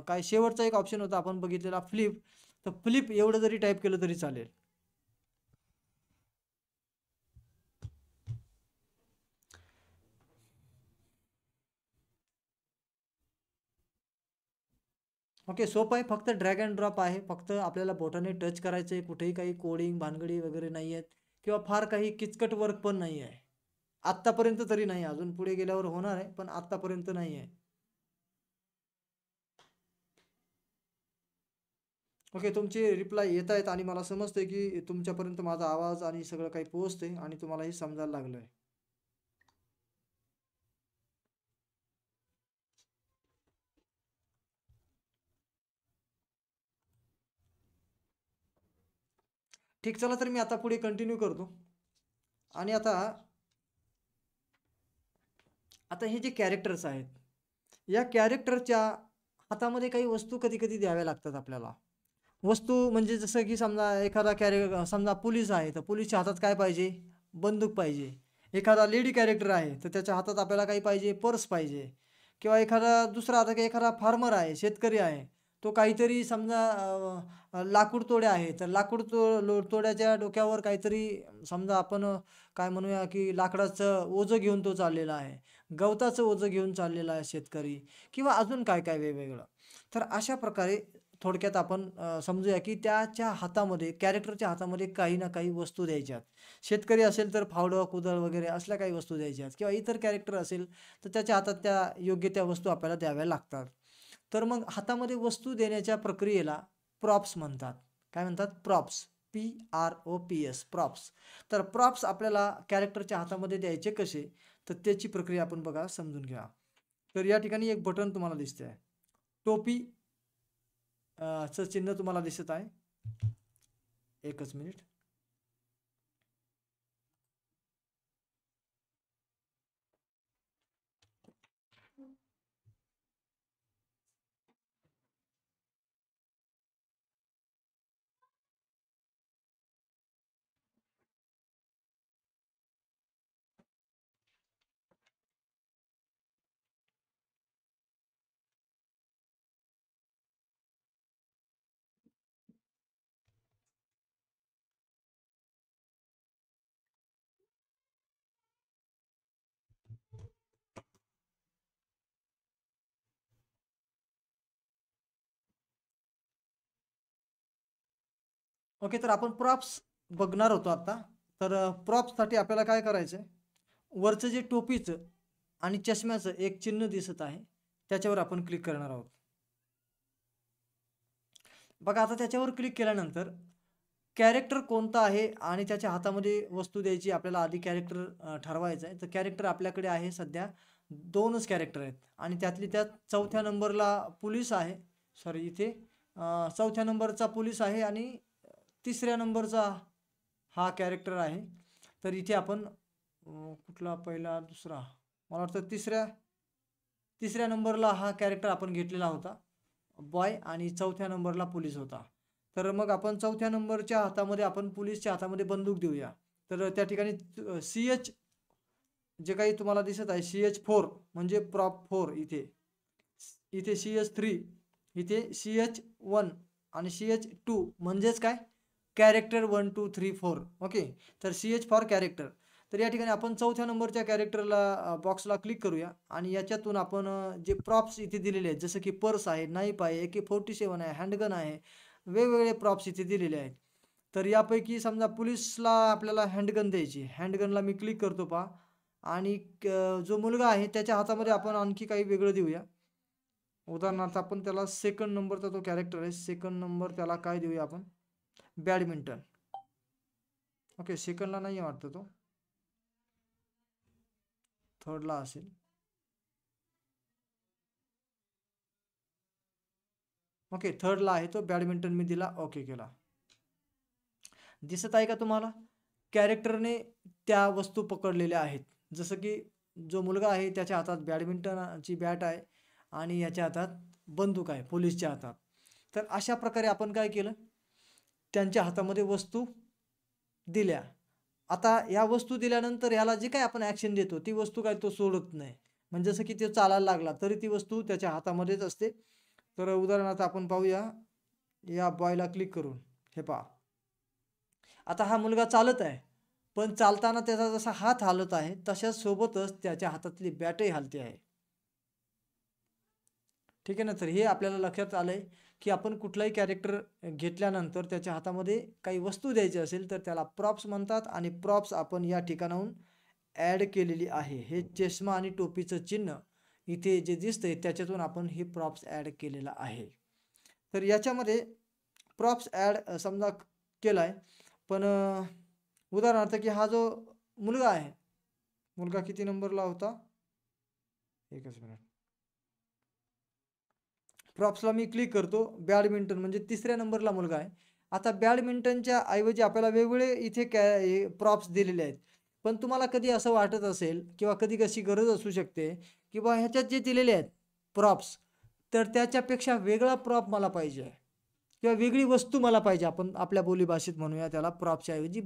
काय शेवटचा एक ऑप्शन होता आपण बघितलेला फ्लिप. तर फ्लिप एवढं जरी टाईप केलं तरी चालेल. ओके, सोपं आहे. फक्त ड्रॅग अँड ड्रॉप आहे. फक्त आपल्याला बोटाने टच करायचं आहे. कुठेही काही कोडिंग भानगडी वगैरे नाही आहेत किंवा फार काही किचकट वर्क पण नाही आहे. आत्तापर्यंत तरी नाही. अजून पुढे गेल्यावर होणार आहे, पण आत्तापर्यंत नाही आहे. ओके, तुमचे रिप्लाय येत आहेत आणि मला समजतंय की तुमच्यापर्यंत माझा आवाज आणि सगळं काही पोहोचतंय आणि तुम्हालाही समजायला लागलंय. ठीक, चला तर मी आता पुढे कंटिन्यू करतो. आणि आता आता हे जे कॅरेक्टर्स आहेत, या कॅरेक्टरच्या हातामध्ये काही वस्तू कधी-कधी द्याव्या लागतात आपल्याला. वस्तू म्हणजे जसं की समजा एखादा समजा पोलीस आहे, तर पोलिसच्या हातात काय पाहिजे? बंदूक पाहिजे. एखादा लेडी कॅरेक्टर आहे, तर त्याच्या हातात आपल्याला काय पाहिजे? पर्स पाहिजे. किंवा एखादा दुसरा आता काही एखादा फार्मर आहे, शेतकरी आहे. तो काहीतरी समजा लाकूड तोड्या आहे, तर लाकूड तोड्याच्या डोक्यावर काहीतरी समजा आपण काय म्हणूया की लाकडाचं ओझं घेऊन तो चाललेला आहे. गवताचं ओझं घेऊन चाललेला आहे शेतकरी किंवा अजून काय-काय वेगवेगळं. तर अशा प्रकारे थोडक्यात आपण समजूया की त्याच्या हातामध्ये कॅरेक्टरच्या हातामध्ये काही ना काही वस्तू द्यायच्यात. शेतकरी असेल तर फावडं, कुदळ वगैरे असल्या काही वस्तू द्यायच्यात किंवा इतर कॅरेक्टर असेल तर त्याच्या हातात त्या योग्य त्या वस्तू आपल्याला द्याव्या लागतात. तर मग हातामध्ये वस्तू देण्याच्या प्रक्रियेला प्रॉप्स म्हणतात. काय म्हणतात? प्रॉप्स. PROPS props. तर प्रॉप्स आपल्याला कॅरेक्टरच्या हातामध्ये द्यायचे कसे? तर त्याची प्रक्रिया आपण बघा समजून घ्या. तर या ठिकाणी एक बटन तुम्हाला दिसतंय. टोपी चं चिन्ह तुम्हाला दिसत आहे. एकच मिनिट. ओके, तर आपण प्रॉप्स बघणार होतो आता. तर प्रॉप्ससाठी आपल्याला काय करायचंय? वरचं जे टोपीचं आणि चष्म्याचं एक चिन्ह दिसत आहे, त्याच्यावर आपण क्लिक करणार आहोत. बघा आता त्याच्यावर क्लिक केल्यानंतर कॅरेक्टर कोणता आहे आणि त्याच्या हातामध्ये वस्तू द्यायची आपल्याला आधी कॅरेक्टर ठरवायचं आहे. तर कॅरेक्टर आपल्याकडे आहे सध्या 2च कॅरेक्टर आहेत आणि त्यातली त्यात 4थ्या नंबरला पोलीस आहे. सॉरी इथे 4थ्या नंबरचा पोलीस आहे आणि 3ऱ्या नंबरचा हा कॅरेक्टर आहे. तर इथे आपण कुठला पहिला, दुसरा मला वाटतं 3ऱ्या नंबरला हा कॅरेक्टर आपण घेतलेला होता बॉय आणि 4थ्या नंबरला पोलीस होता. तर मग आपण 4थ्या नंबरच्या हातामध्ये आपण पोलीसच्या हातामध्ये बंदूक देऊया. तर त्या ठिकाणी CH जे काही तुम्हाला दिसत आहे CH4 म्हणजे प्रॉप 4, इथे CH3, इथे CH1 आणि CH2 म्हणजेच काय कॅरेक्टर 1 2 3 4. ओके, तर CH फॉर कॅरेक्टर. तर या ठिकाणी आपण चौथ्या नंबरच्या कॅरेक्टरला बॉक्सला क्लिक करूया आणि याच्यातून आपण जे प्रॉप्स इथे दिलेले आहेत जसं की पर्स आहे, नाईफ आहे, AK-47 आहे, हँडगन आहे, वेगवेगळे प्रॉप्स इथे दिलेले आहेत. तर यापैकी समजा पोलिसला आपल्याला हँडगन द्यायची, हँडगनला मी क्लिक करतो पहा आणि जो मुलगा आहे त्याच्या हातामध्ये आपण आणखी काही वेगळं देऊया. उदाहरणार्थ आपण त्याला सेकंड नंबरचा तो कॅरेक्टर आहे, सेकंड नंबर त्याला काय देऊया आपण, बॅडमिंटन. ओके, सेकंडला नाही वाटतं तो, थर्डला असेल. ओके, थर्डला आहे तो बॅडमिंटन, मी दिला, ओके केला. दिसत आहे का तुम्हाला कॅरेक्टरने त्या वस्तू पकडलेल्या आहेत. जसं की जो मुलगा आहे त्याच्या हातात बॅडमिंटनची बॅट आहे आणि याच्या हातात बंदूक आहे पोलिसच्या हातात. तर अशा प्रकारे आपण काय केलं, त्यांच्या हातामध्ये वस्तू दिल्या. आता या वस्तू दिल्यानंतर याला जे काय आपण ॲक्शन देतो ती वस्तू काय तो सोडत नाही. म्हणजे जसं की तो चालायला लागला तरी ती वस्तू त्याच्या हातामध्येच असते. तर उदाहरणार्थ आपण पाहूया या बॉयला क्लिक करून, हे पहा आता हा मुलगा चालत आहे, पण चालताना त्याचा जसा हात हालत आहे तशाच सोबतच त्याच्या हातातली बॅटही हालते आहे. ठीक आहे ना. तर हे आपल्याला लक्षात आलंय की आपण कुठलाही कॅरेक्टर घेतल्यानंतर त्याच्या हातामध्ये काही वस्तू द्यायची असेल तर त्याला प्रॉप्स म्हणतात आणि प्रॉप्स आपण या ठिकाणाहून ॲड केलेली आहे. हे चष्मा आणि टोपीचं चिन्ह इथे जे दिसतंय त्याच्यातून आपण हे प्रॉप्स ॲड केलेलं आहे. तर याच्यामध्ये प्रॉप्स ॲड समजा केलाय, पण उदाहरणार्थ की हा जो मुलगा आहे, मुलगा किती नंबरला होता, एकच मिनिट, प्रॉप्सला मी क्लिक करतो, बॅडमिंटन म्हणजे तिसऱ्या नंबरला मुलगा आहे. आता बॅडमिंटनच्या ऐवजी आपल्याला वेगवेगळे इथे प्रॉप्स दिलेले आहेत. पण तुम्हाला कधी असं वाटत असेल किंवा कधी कशी गरज असू शकते की बा ह्याच्यात जे दिलेले आहेत प्रॉप्स, तर त्याच्यापेक्षा वेगळा प्रॉप मला पाहिजे किंवा वेगळी वस्तू मला पाहिजे, आपण आपल्या बोलीभाषेत म्हणूया त्याला, प्रॉप्सच्या ऐवजी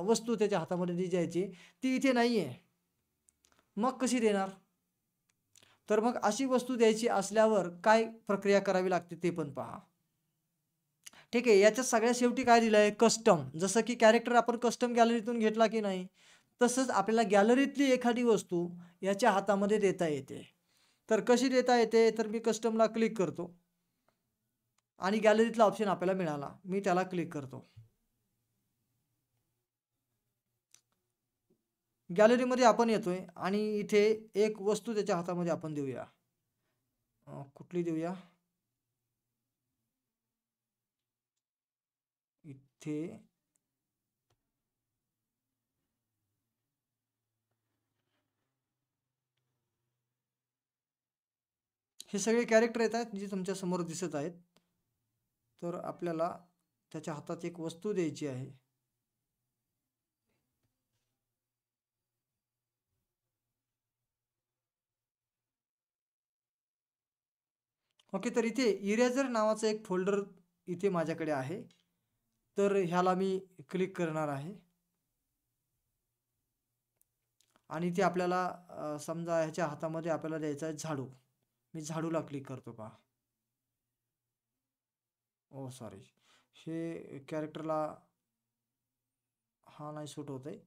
वस्तू त्याच्या हातामध्ये द्यायची, ती इथे नाही आहे. मग कशी देणार? तर मग अशी वस्तू द्यायची असल्यावर काय प्रक्रिया करावी लागते ते पण पहा. ठीक आहे, याच्यात सगळ्यात शेवटी काय दिलं आहे, कस्टम. जसं की कॅरेक्टर आपण कस्टम गॅलरीतून घेतला की नाही, तसंच आपल्याला गॅलरीतली एखादी वस्तू याच्या हातामध्ये देता येते. तर कशी देता येते, तर मी कस्टमला क्लिक करतो आणि गॅलरीतला ऑप्शन आपल्याला मिळाला, मी त्याला क्लिक करतो. गॅलरीमध्ये आपण येतोय आणि इथे एक वस्तू त्याच्या हातामध्ये आपण देऊया. कुठली देऊया, इथे हे सगळे कॅरेक्टर येत आहेत जे तुमच्या समोर दिसत आहेत. तर आपल्याला त्याच्या हातात एक वस्तू द्यायची आहे. ओके, तर इथे इरेजर नावाचं एक फोल्डर इथे माझ्याकडे आहे. तर ह्याला मी क्लिक करणार आहे आणि इथे आपल्याला समजा ह्याच्या हातामध्ये आपल्याला द्यायचा आहे झाडू. मी झाडूला क्लिक करतो पहा. ओ सॉरी, हे कॅरेक्टरला हा नाही सूट होत आहे.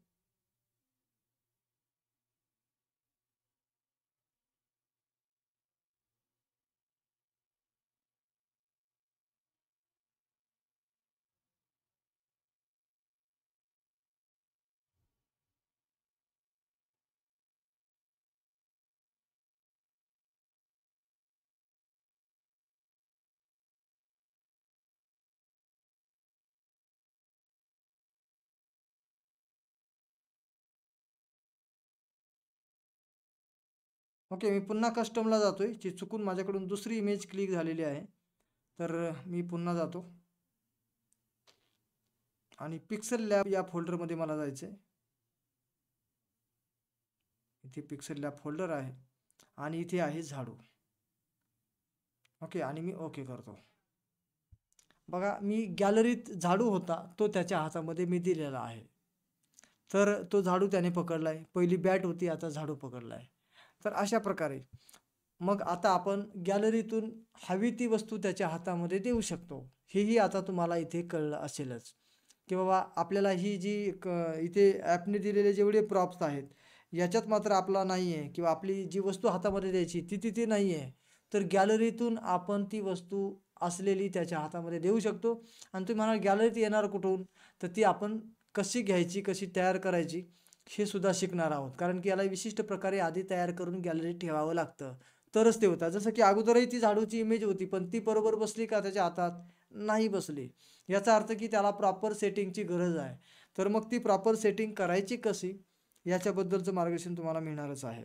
ओके, मी पुन्हा कस्टमला जातोय, जी चुकून माझ्याकडून दुसरी इमेज क्लिक झालेली आहे. तर मी पुन्हा जातो आणि पिक्सल लॅब या फोल्डरमध्ये मला जायचं आहे. इथे पिक्सल लॅब फोल्डर आहे आणि इथे आहे झाडू. ओके, आणि मी ओके करतो. बघा, मी गॅलरीत झाडू होता तो त्याच्या हातामध्ये मी दिलेला आहे. तर तो झाडू त्याने पकडला आहे. पहिली बॅट होती, आता झाडू पकडला आहे. तर अशा प्रकारे मग आता आपण गॅलरीतून हवी ती वस्तू त्याच्या हातामध्ये देऊ शकतो. हेही आता तुम्हाला इथे कळलं असेलच, की बाबा आपल्याला ही जी इथे ॲपने दिलेले जेवढे प्रॉप्स आहेत, याच्यात मात्र आपला नाही आहे किंवा आपली जी वस्तू हातामध्ये द्यायची ती तिथे नाही आहे. तर गॅलरीतून आपण ती वस्तू असलेली त्याच्या हातामध्ये देऊ शकतो. आणि तुम्ही म्हणाल गॅलरीत येणार कुठून? तर ती आपण कशी घ्यायची, कशी तयार करायची हे सुद्धा शिकणार आहोत. कारण की याला विशिष्ट प्रकारे आधी तयार करून गॅलरीत ठेवावं लागतं. तरच ते होतं. जसं की अगोदरही ती झाडूची इमेज होती, पण ती बरोबर बसली का त्याच्या हातात? नाही बसली. याचा अर्थ की त्याला प्रॉपर सेटिंगची गरज आहे. तर मग ती प्रॉपर सेटिंग करायची कशी? याच्याबद्दलचं मार्गदर्शन तुम्हाला मिळणारच आहे.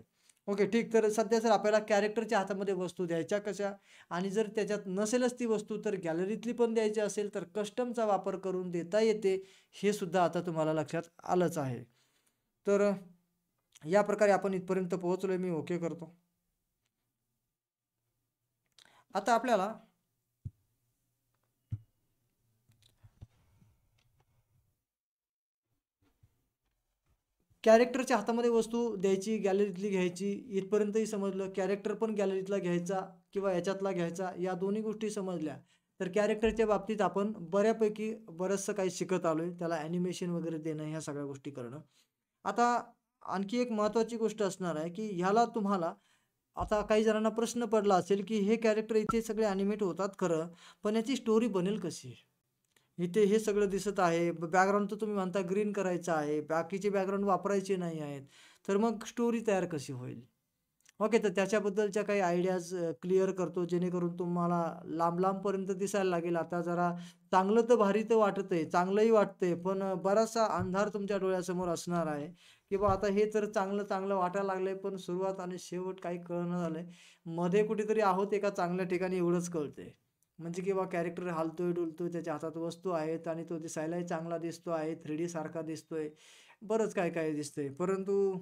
ओके, ठीक. तर सध्या जर आपल्याला कॅरेक्टरच्या हातामध्ये वस्तू द्यायच्या कशा? आणि जर त्याच्यात नसेलच ती वस्तू तर गॅलरीतली पण द्यायची असेल तर कस्टमचा वापर करून देता येते. हे सुद्धा आता तुम्हाला लक्षात आलंच आहे. तर या प्रकारे आपण इथपर्यंत पोहोचलोय. मी ओके करतो. आता आपल्याला कॅरेक्टरच्या हातामध्ये वस्तू द्यायची, गॅलरीतली घ्यायची इथपर्यंतही समजलं. कॅरेक्टर पण गॅलरीतला घ्यायचा किंवा याच्यातला घ्यायचा, या दोन्ही गोष्टी समजल्या. तर कॅरेक्टरच्या बाबतीत आपण बऱ्यापैकी बरंचसं काही शिकत आलोय. त्याला ॲनिमेशन वगैरे देणं, ह्या सगळ्या गोष्टी करणं. आता आणखी एक महत्त्वाची गोष्ट असणार आहे, की ह्याला तुम्हाला आता काही जणांना प्रश्न पडला असेल, की हे कॅरेक्टर इथे सगळे ॲनिमेट होतात खरं, पण याची स्टोरी बनेल कशी? इथे हे सगळं दिसत आहे. बॅकग्राऊंड तर तुम्ही म्हणता ग्रीन करायचं आहे. बाकीचे बॅकग्राऊंड वापरायचे नाही आहेत. तर मग स्टोरी तयार कशी होईल? ओके, तर त्याच्याबद्दलच्या काही आयडियाज क्लिअर करतो जेणेकरून तुम्हाला लांब-लांबपर्यंत दिसायला लागेल. आता जरा चांगलं तर भारी तर वाटतंय, चांगलंही वाटतंय, पण बराचसा अंधार तुमच्या डोळ्यासमोर असणार आहे, की बा आता हे तर चांगलं-चांगलं वाटायला लागलंय, पण सुरुवात आणि शेवट काही कळेना झालंय. मध्ये कुठेतरी आहोत एका चांगल्या ठिकाणी एवढंच कळतंय. म्हणजे की बा कॅरेक्टर हालतोय, डुलतोय, त्याच्या हातात वस्तू आहेत आणि तो दिसायलाही चांगला दिसतो आहे, 3D सारखा दिसतोय. बरंच काय-काय दिसतंय. परंतु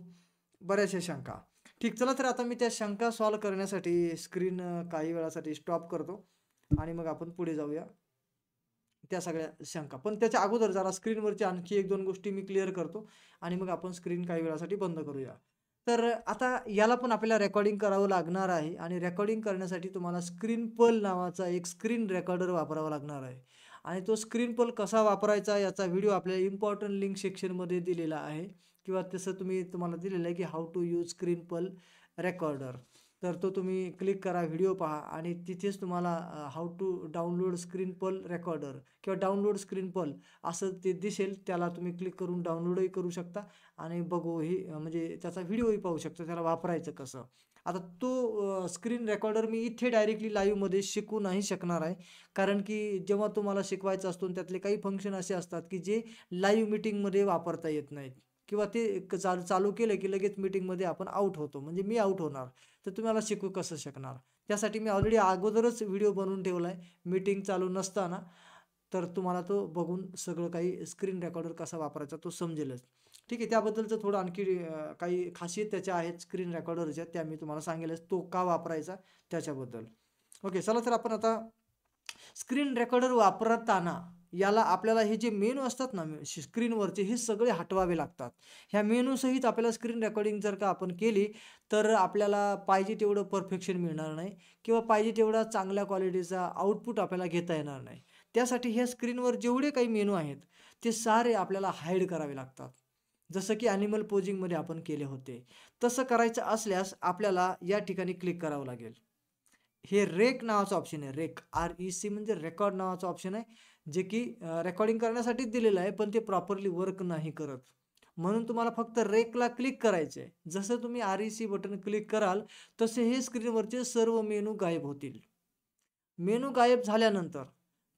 बऱ्याचशा शंका. ठीक, चला तर आता मी त्या शंका सॉल्व्ह करण्यासाठी स्क्रीन काही वेळासाठी स्टॉप करतो आणि मग आपण पुढे जाऊया त्या सगळ्या शंका. पण त्याच्या अगोदर जरा स्क्रीनवरची आणखी 1-2 गोष्टी मी क्लिअर करतो आणि मग आपण स्क्रीन काही वेळासाठी बंद करूया. तर आता याला पण आपल्याला रेकॉर्डिंग करावं लागणार आहे आणि रेकॉर्डिंग करण्यासाठी तुम्हाला स्क्रीनपल नावाचा एक स्क्रीन रेकॉर्डर वापरावा लागणार आहे. आणि तो स्क्रीनपल कसा वापरायचा याचा व्हिडिओ आपल्या इम्पॉर्टंट लिंक सेक्शनमध्ये दिलेला आहे किंवा तसं तुम्हाला दिलेलं आहे, की हाऊ टू यूज स्क्रीनपल रेकॉर्डर. तर तो तुम्ही क्लिक करा, व्हिडिओ पहा आणि तिथेच तुम्हाला हाऊ टू डाउनलोड स्क्रीनपल रेकॉर्डर किंवा डाउनलोड स्क्रीनपल असं ते दिसेल. त्याला तुम्ही क्लिक करून डाउनलोडही करू शकता आणि बघूही म्हणजे त्याचा व्हिडिओही पाहू शकता, त्याला वापरायचं कसं. आता तो स्क्रीन रेकॉर्डर मी इथे डायरेक्टली लाईव्हमध्ये शिकवू नाही शकणार आहे. कारण की जेव्हा तुम्हाला शिकवायचं असतो त्यातले काही फंक्शन असे असतात, की जे लाईव्ह मीटिंगमध्ये वापरता येत नाहीत किंवा ते चालू केलं की लगेच मीटिंगमध्ये आपण आउट होतो. म्हणजे मी आउट होणार. तर तुम्हाला शिकवू कसं शकणार? त्यासाठी मी ऑलरेडी अगोदरच व्हिडिओ बनवून ठेवला आहे मीटिंग चालू नसताना. तर तुम्हाला तो बघून सगळं काही स्क्रीन रेकॉर्डर कसा वापरायचा तो समजेलच. ठीक आहे. त्याबद्दलचं थोडं आणखी काही खासियत त्याच्या आहेत स्क्रीन रेकॉर्डरच्या, त्या मी तुम्हाला सांगेलच. तो का वापरायचा त्याच्याबद्दल. ओके, चला तर आपण आता स्क्रीन रेकॉर्डर वापरताना याला आपल्याला हे जे मेनू असतात ना स्क्रीनवरचे, हे सगळे हटवावे लागतात. ह्या मेनूसहित आपल्याला स्क्रीन रेकॉर्डिंग जर का आपण केली तर आपल्याला पाहिजे तेवढं परफेक्शन मिळणार नाही किंवा पाहिजे तेवढा चांगल्या क्वालिटीचा आउटपुट आपल्याला घेता येणार नाही. त्यासाठी ह्या स्क्रीनवर जेवढे काही मेनू आहेत ते सारे आपल्याला हाईड करावे लागतात. जसं की ॲनिमल पोजिंगमध्ये आपण केले होते. तसं करायचं असल्यास आपल्याला या ठिकाणी क्लिक करावं लागेल. हे रेक नावाचं ऑप्शन आहे. रेक, REC म्हणजे रेकॉर्ड नावाचं ऑप्शन आहे, जे की रेकॉर्डिंग करण्यासाठीच दिलेलं आहे, पण ते प्रॉपरली वर्क नाही करत. म्हणून तुम्हाला फक्त रेकला क्लिक करायचं आहे. जसं तुम्ही REC बटन क्लिक कराल तसे हे स्क्रीनवरचे सर्व मेनू गायब होतील. मेनू गायब झाल्यानंतर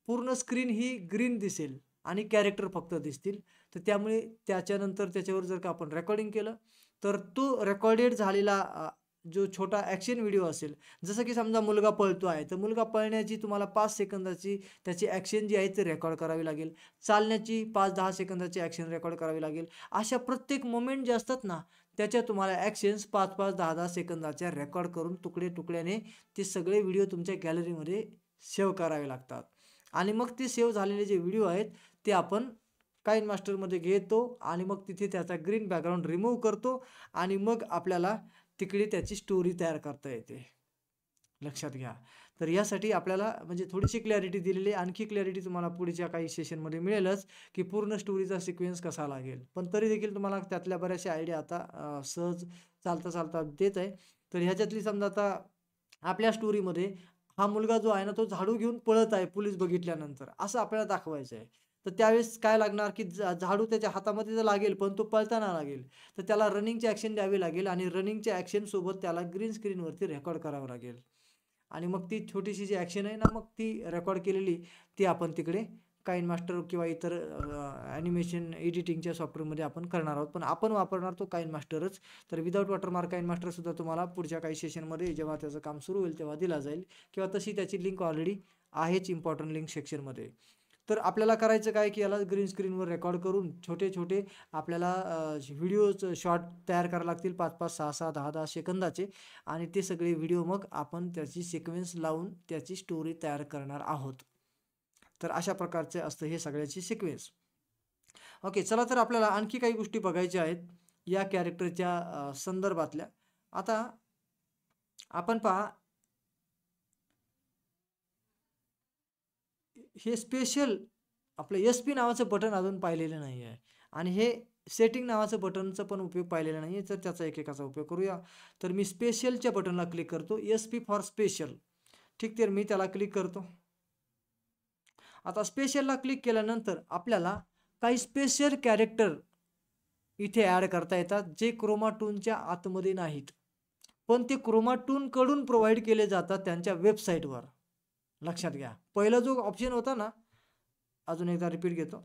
पूर्ण स्क्रीन ही ग्रीन दिसेल आणि कॅरेक्टर फक्त दिसतील. तर त्यामुळे त्याच्यानंतर त्याच्यावर जर का आपण रेकॉर्डिंग केलं तर तो रेकॉर्डेड झालेला जो छोटा ॲक्शन व्हिडिओ असेल, जसं की समजा मुलगा पळतो आहे, तर मुलगा पळण्याची तुम्हाला 5 सेकंदाची त्याची ॲक्शन जी आहे ती रेकॉर्ड करावी लागेल. चालण्याची 5-10 सेकंदाची ॲक्शन रेकॉर्ड करावी लागेल. अशा प्रत्येक मोमेंट जे असतात ना, त्याच्या तुम्हाला ॲक्शन्स 5-5, 10-10 सेकंदाच्या रेकॉर्ड करून तुकडे-तुकड्याने ते सगळे व्हिडिओ तुमच्या गॅलरीमध्ये सेव्ह करावे लागतात. आणि मग ते सेव्ह झालेले जे व्हिडिओ आहेत ते आपण काइन मास्टरमध्ये घेतो आणि मग तिथे त्याचा ग्रीन बॅकग्राऊंड रिमूव्ह करतो आणि मग आपल्याला तिकडे त्याची स्टोरी तयार करता येते. लक्षात घ्या. तर यासाठी आपल्याला म्हणजे थोडीशी क्लॅरिटी दिलेली आहे. आणखी क्लॅरिटी तुम्हाला पुढच्या काही सेशनमध्ये मिळेलच, की पूर्ण स्टोरीचा सिक्वेन्स कसा लागेल. पण तरी देखील तुम्हाला त्यातल्या बऱ्याचशा आयडिया आता सहज चालता देत आहे. तर ह्याच्यातली समजा आता आपल्या स्टोरीमध्ये हा मुलगा जो आहे ना, तो झाडू घेऊन पळत आहे पोलीस बघितल्यानंतर, असं आपल्याला दाखवायचं आहे. तर त्यावेळेस काय लागणार, की झाडू त्याच्या हातामध्ये तर लागेल, पण तो पळताना लागेल. तर त्याला रनिंगची ॲक्शन द्यावी लागेल आणि रनिंगच्या ॲक्शनसोबत त्याला ग्रीन स्क्रीनवरती रेकॉर्ड करावं लागेल. आणि मग ती छोटीशी जी ॲक्शन आहे ना, मग ती रेकॉर्ड केलेली ती आपण तिकडे काइन मास्टर किंवा इतर ॲनिमेशन एडिटिंगच्या सॉफ्टवेअरमध्ये आपण करणार आहोत. पण आपण वापरणार तो काइन मास्टरच. तर विदाऊट वॉटरमार्क काइन मास्टरसुद्धा तुम्हाला पुढच्या काही सेशनमध्ये जेव्हा त्याचं काम सुरू होईल तेव्हा दिला जाईल, किंवा तशी त्याची लिंक ऑलरेडी आहेच इम्पॉर्टंट लिंक सेक्शनमध्ये. तर आपल्याला करायचं काय, की याला ग्रीन स्क्रीनवर रेकॉर्ड करून छोटे आपल्याला व्हिडिओज शॉर्ट तयार करावे लागतील 5-5, 6-6, 10-10 सेकंदाचे. आणि ते सगळे व्हिडिओ मग आपण त्याची सिक्वेन्स लावून त्याची स्टोरी तयार करणार आहोत. तर अशा प्रकारचे असतं हे सगळ्याची सिक्वेन्स. ओके, चला तर आपल्याला आणखी काही गोष्टी बघायच्या आहेत या कॅरेक्टरच्या संदर्भातल्या. आता आपण पहा, हे स्पेशल आपलं SP नावाचं बटन अजून पाहिलेलं नाही आहे आणि हे सेटिंग नावाचं बटनचा पण उपयोग पाहिलेला नाही आहे. तर त्याचा एकेकाचा उपयोग करूया. तर मी स्पेशलच्या बटनला क्लिक करतो, SP फॉर स्पेशल. ठीक, तर मी त्याला क्लिक करतो. आता स्पेशलला क्लिक केल्यानंतर आपल्याला काही स्पेशल कॅरेक्टर इथे ॲड करता येतात, जे क्रोमाटूनच्या आतमध्ये नाहीत, पण ते क्रोमाटूनकडून प्रोव्हाइड केले जातात त्यांच्या वेबसाईटवर. लक्षात घ्या. पहिला जो ऑप्शन होता ना, अजून एकदा रिपीट घेतो.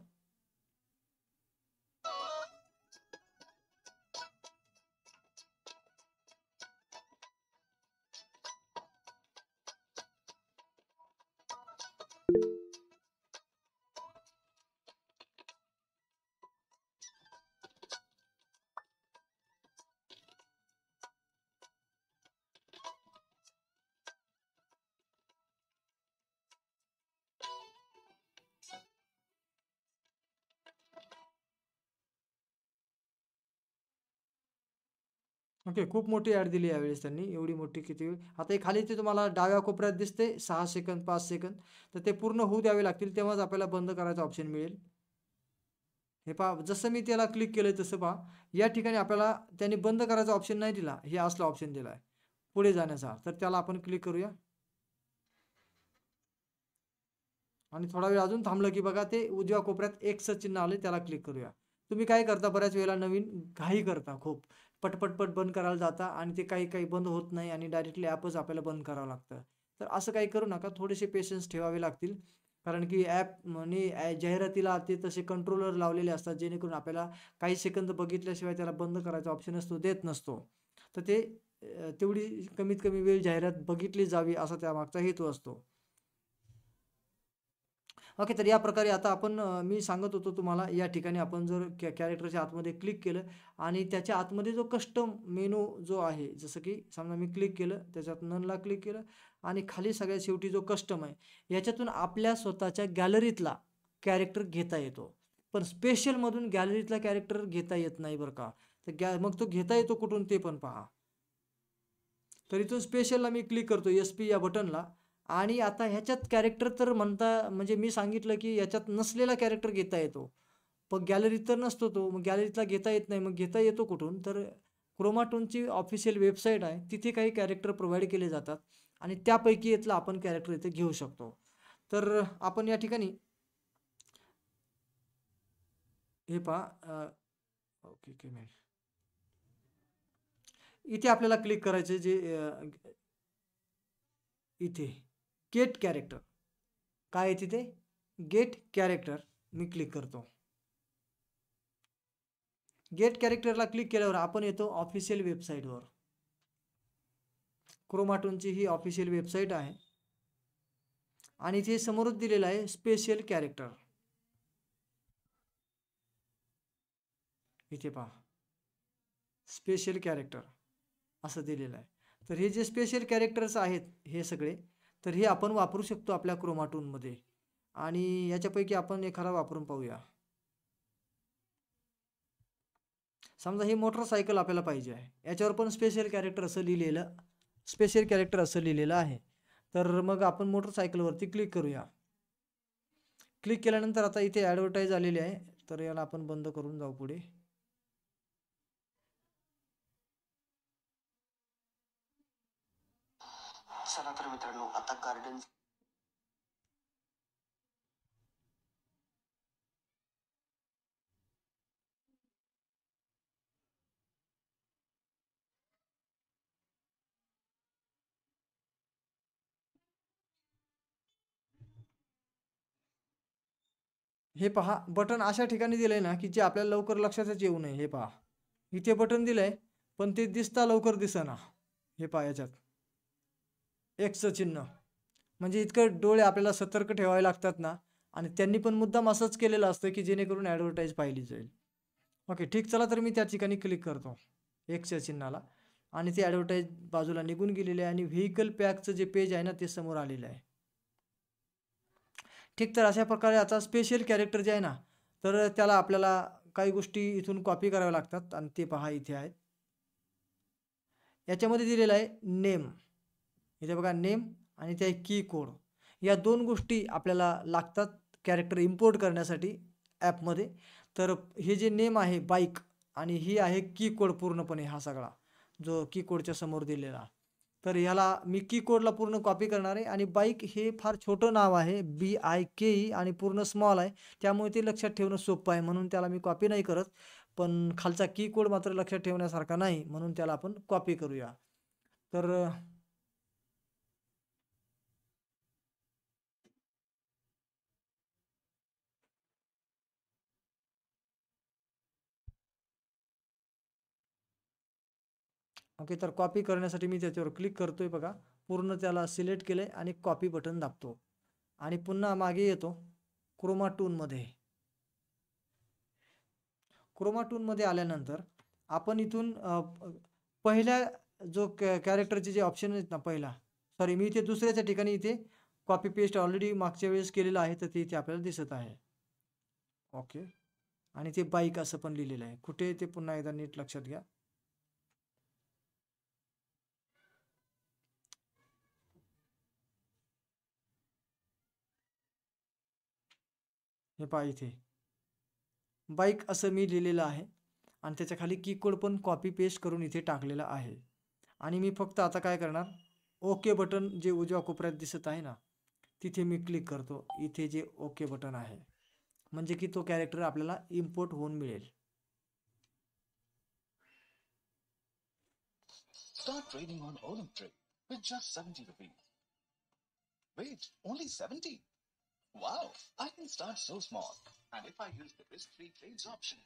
ओके, खूप मोठी ॲड दिली यावेळेस त्यांनी. एवढी मोठी किती वेळ? आता हे खाली ते तुम्हाला डाव्या कोपऱ्यात दिसते 6 सेकंद, 5 सेकंद. तर ते पूर्ण होऊ द्यावे लागतील, तेव्हाच आपल्याला बंद करायचा ऑप्शन मिळेल. हे पहा, जसं मी त्याला क्लिक केलं तसं पहा, या ठिकाणी आपल्याला त्यांनी बंद करायचा ऑप्शन नाही दिला, हे असला ऑप्शन दिला आहे पुढे जाण्याचा. तर त्याला आपण क्लिक करूया आणि थोडा वेळ अजून थांबलं की बघा ते उजव्या कोपऱ्यात Xचं चिन्ह आले, त्याला क्लिक करूया. तुम्ही काय करता, बऱ्याच वेळेला नवीन घाई करता खूप, पटपट बंद करायला जाता आणि ते काही बंद होत नाही आणि डायरेक्टली ॲपच आपल्याला बंद करावं लागतं. तर असं काही करू नका, थोडेसे पेशन्स ठेवावे लागतील. कारण की ॲपने जाहिरातीला ते तसे कंट्रोलर लावलेले असतात, जेणेकरून आपल्याला काही सेकंद बघितल्याशिवाय त्याला बंद करायचा ऑप्शनच तो देत नसतो. तर ते तेवढी कमीत कमी वेळ जाहिरात बघितली जावी असा त्यामागचा हेतू असतो. ओके, तर या प्रकारे आता आपण मी सांगत होतो तुम्हाला, या ठिकाणी आपण जर कॅरेक्टरच्या आतमध्ये क्लिक केलं आणि त्याच्या आतमध्ये जो कस्टम मेनू जो आहे, जसं की समजा मी क्लिक केलं, त्याच्यात ननला क्लिक केलं आणि खाली सगळ्यात शेवटी जो कस्टम आहे, याच्यातून आपल्या स्वतःच्या गॅलरीतला कॅरेक्टर घेता येतो. पण स्पेशलमधून गॅलरीतला कॅरेक्टर घेता येत नाही बरं का. तर मग तो घेता येतो कुठून ते पण पहा. तर इथून स्पेशलला मी क्लिक करतो, SP या बटनला. आणि आता ह्याच्यात कॅरेक्टर तर म्हणजे मी सांगितलं की याच्यात नसलेला कॅरेक्टर घेता येतो, पण गॅलरीत तर नसतो तो. मग गॅलरीतला घेता येत नाही, मग घेता येतो कुठून? तर क्रोमाटूनची ऑफिशियल वेबसाईट आहे, तिथे काही कॅरेक्टर प्रोव्हाइड केले जातात आणि त्यापैकी इथला आपण कॅरेक्टर इथे घेऊ शकतो. तर आपण या ठिकाणी हे पहा, ओके, इथे आपल्याला क्लिक करायचे जे इथे गेट कॅरेक्टर काय आहे, तिथे गेट कॅरेक्टर मी क्लिक करतो. गेट कॅरेक्टरला क्लिक केल्यावर आपण येतो ऑफिशियल वेबसाईटवर. क्रोमाटूनची ही ऑफिशियल वेबसाईट आहे आणि इथे समोरच दिलेलं आहे स्पेशल कॅरेक्टर. इथे पहा, स्पेशल कॅरेक्टर असं दिलेलं आहे. तर हे जे स्पेशल कॅरेक्टर्स आहेत हे सगळे, तर हे आपण वापरू शकतो आपल्या क्रोमाटूनमध्ये आणि याच्यापैकी आपण एखादा वापरून पाहूया. समजा ही मोटरसायकल आपल्याला पाहिजे आहे, याच्यावर पण स्पेशल कॅरेक्टर असं लिहिलेलं आहे. तर मग आपण मोटरसायकलवरती क्लिक करूया. क्लिक केल्यानंतर आता इथे ॲडव्हर्टाईज आलेली आहे, तर याला आपण बंद करून जाऊ पुढे. चला तर मित्रांनो, आता गार्डन हे पहा, बटन अशा ठिकाणी दिलंय ना, की जे आपल्याला लवकर लक्षातच येऊ नये. हे पहा, इथे बटन दिलंय, पण ते दिसता लवकर दिसेना. हे पहा याच्यात एक्सचं चिन्ह. म्हणजे इतकं डोळे आपल्याला सतर्क ठेवावे लागतात ना, आणि त्यांनी पण मुद्दाम असंच केलेलं असतं, की जेणेकरून ॲडव्हर्टाईज पाहिली जाईल. ओके, ठीक. चला तर मी त्या ठिकाणी क्लिक करतो एक्सच्या चिन्हाला, आणि ती ॲडव्हर्टाईज बाजूला निघून गेलेली आहे आणि व्हेइकल पॅकचं जे पेज आहे ना, ते समोर आलेलं आहे. ठीक, तर अशा प्रकारे आता स्पेशल कॅरेक्टर जे आहे ना, तर त्याला आपल्याला काही गोष्टी इथून कॉपी कराव्या लागतात आणि ते पहा इथे आहेत. याच्यामध्ये दिलेलं आहे नेम. इथे बघा नेम आणि ते की कोड. या 2 गोष्टी आपल्याला लागतात कॅरेक्टर इम्पोर्ट करण्यासाठी ॲपमध्ये. तर हे जे नेम आहे बाईक आणि ही आहे की कोड पूर्णपणे हा सगळा, जो की कोडच्या समोर दिलेला. तर ह्याला मी की कोडला पूर्ण कॉपी करणार आहे आणि बाईक हे फार छोटं नाव आहे, BIKE, आणि पूर्ण स्मॉल आहे. त्यामुळे ते लक्षात ठेवणं सोपं आहे, म्हणून त्याला मी कॉपी नाही करत. पण खालचा की कोड मात्र लक्षात ठेवण्यासारखा नाही, म्हणून त्याला आपण कॉपी करूया. तर ओके, तर कॉपी करण्यासाठी मी त्याच्यावर क्लिक करतोय बघा. पूर्ण त्याला सिलेक्ट केलंय आणि कॉपी बटन दाबतो आणि पुन्हा मागे येतो क्रोमा टूलमध्ये. क्रोमा टूलमध्ये आल्यानंतर आपण इथून पहिल्या जो कॅरेक्टरचे जे ऑप्शन आहेत ना, सॉरी, मी इथे दुसऱ्याच्या ठिकाणी इथे कॉपी पेस्ट ऑलरेडी मागच्या वेळेस केलेलं आहे, तर ते इथे आपल्याला दिसत आहे. ओके, आणि ते बाईक असं पण लिहिलेलं आहे. कुठे ते पुन्हा एकदा नीट लक्षात घ्या. हे पहा इथे बाईक असं मी लिहिलेलं आहे आणि त्याच्या खाली की कोड पण कॉपी पेस्ट करून इथे टाकलेला आहे. आणि मी फक्त आता काय करणार, ओके बटन जे उजव्या कोपऱ्यात दिसत आहे ना, तिथे मी क्लिक करतो. इथे जे ओके बटन आहे, म्हणजे की तो कॅरेक्टर आपल्याला इम्पोर्ट होऊन मिळेल. Start trading on Olymp Trade with just 70 rupees. Wait, only 70? Wow, I can start so small. And if I use the risk-free trades option,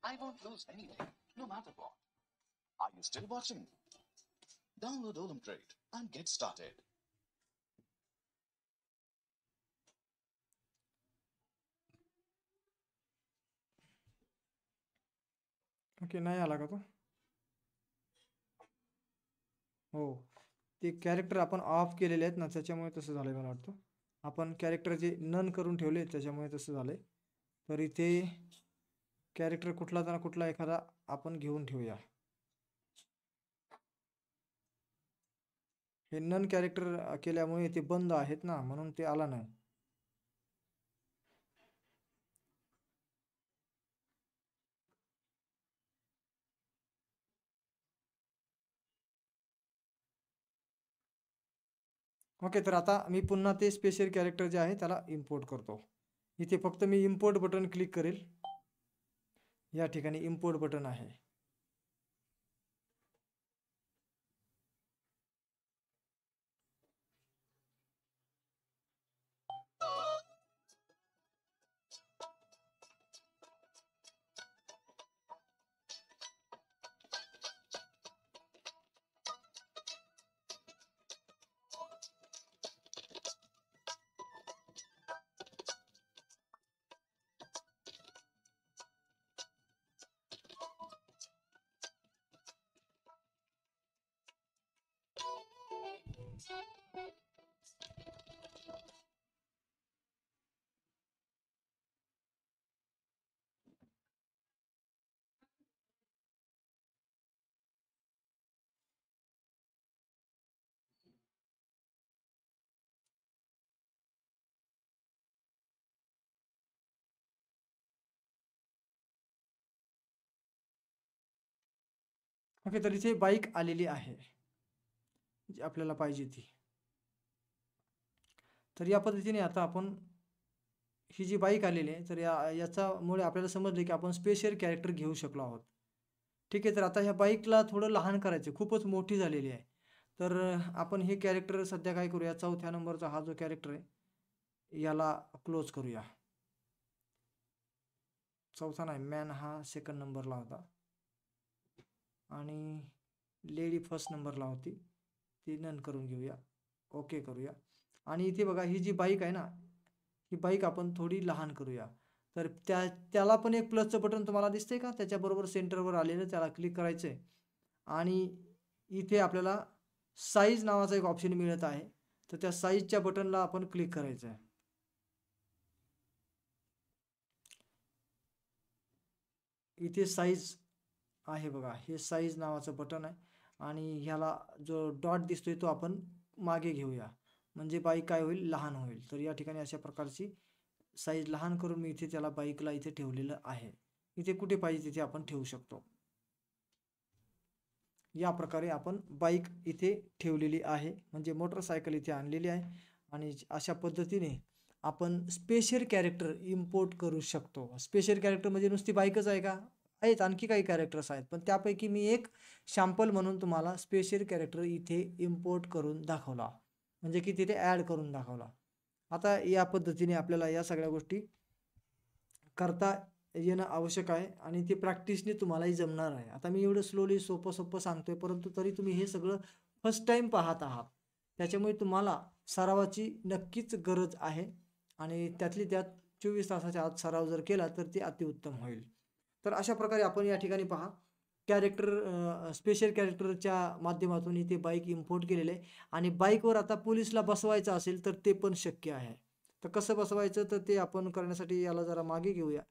I won't lose anything, no matter what. Are you still watching? Download Olymp Trade and get started. Okay, नाही आला का तो? हो, ते character आपण of केलेले आहेत ना, त्याच्यामुळे तसं झालंय मला वाटतं. आपण कॅरेक्टर जे नन करून ठेवले त्याच्यामुळे तसं झालंय. तर इथे कॅरेक्टर कुठला ना कुठला एखादा आपण घेऊन ठेवूया. हे नन कॅरेक्टर केल्यामुळे ते बंद आहेत ना, म्हणून ते आला नाही. ओके, तर आता मी पुन्हा ते स्पेशल कॅरेक्टर जे आहे त्याला इम्पोर्ट करतो. इथे फक्त मी इम्पोर्ट बटन क्लिक करेल. या ठिकाणी इम्पोर्ट बटन आहे. ओके, तर इथे बाईक आलेली आहे जी आपल्याला पाहिजे ती. तर या पद्धतीने आता आपण ही जी बाईक आलेली आहे, तर याच्यामुळे आपल्याला समजले की आपण स्पेशल कॅरेक्टर घेऊ शकलो आहोत. ठीक आहे, तर आता ह्या बाईकला थोडं लहान करायचं, खूपच मोठी झालेली आहे. तर आपण हे कॅरेक्टर सध्या काय करूया, 4थ्या नंबरचा हा जो कॅरेक्टर आहे याला क्लोज करूया. 4था नाही, मॅन हा 2nd नंबरला होता आणि लेडी 1st नंबरला होती, ती नन करून घेऊया. ओके करूया. आणि इथे बघा ही जी बाईक आहे ना, ही बाईक आपण थोडी लहान करूया. तर त्याला पण एक प्लसचं बटन तुम्हाला दिसतंय का, त्याच्याबरोबर सेंटरवर आलेलं, त्याला क्लिक करायचं आहे. आणि इथे आपल्याला साईज नावाचा एक ऑप्शन मिळत आहे, तर त्या साईजच्या बटनला आपण क्लिक करायचं आहे. इथे साईज आहे बघा, हे साईज नावाचं बटन आहे आणि ह्याला जो डॉट दिसतोय तो आपण मागे घेऊया, म्हणजे बाईक काय होईल, लहान होईल. तर या ठिकाणी अशा प्रकारची साईज लहान करून मी इथे त्याला बाईकला इथे ठेवलेलं आहे. इथे कुठे पाहिजे तिथे आपण ठेवू शकतो. या प्रकारे आपण बाईक इथे ठेवलेली आहे, म्हणजे मोटरसायकल इथे आणलेली आहे. आणि अशा पद्धतीने आपण स्पेशल कॅरेक्टर इम्पोर्ट करू शकतो. स्पेशल कॅरेक्टर म्हणजे नुसती बाईकच आहे का? आहेत, आणखी काही कॅरेक्टर्स आहेत, पण त्यापैकी मी एक सॅम्पल म्हणून तुम्हाला स्पेशल कॅरेक्टर इथे इम्पोर्ट करून दाखवला, म्हणजे की तिथे ॲड करून दाखवला. आता या पद्धतीने आपल्याला या सगळ्या गोष्टी करता येणं आवश्यक आहे आणि ते प्रॅक्टिसने तुम्हालाही जमणार आहे. आता मी एवढं स्लोली सोपं सांगतोय, परंतु तरी तुम्ही हे सगळं फर्स्ट टाईम पाहत आहात, त्याच्यामुळे तुम्हाला सरावाची नक्कीच गरज आहे आणि त्यातली त्यात 24 तासाच्या आत सराव जर केला तर ते अतिउत्तम होईल. तर अशा प्रकारे आपण या ठिकाणी पहा कॅरेक्टर स्पेशल कॅरेक्टरच्या माध्यमातून इथे बाईक इम्पोर्ट केलेले आहे आणि बाईकवर आता पोलिसला बसवायचं असेल तर ते पण शक्य आहे. तर कसं बसवायचं, तर ते आपण करण्यासाठी याला जरा मागे घेऊया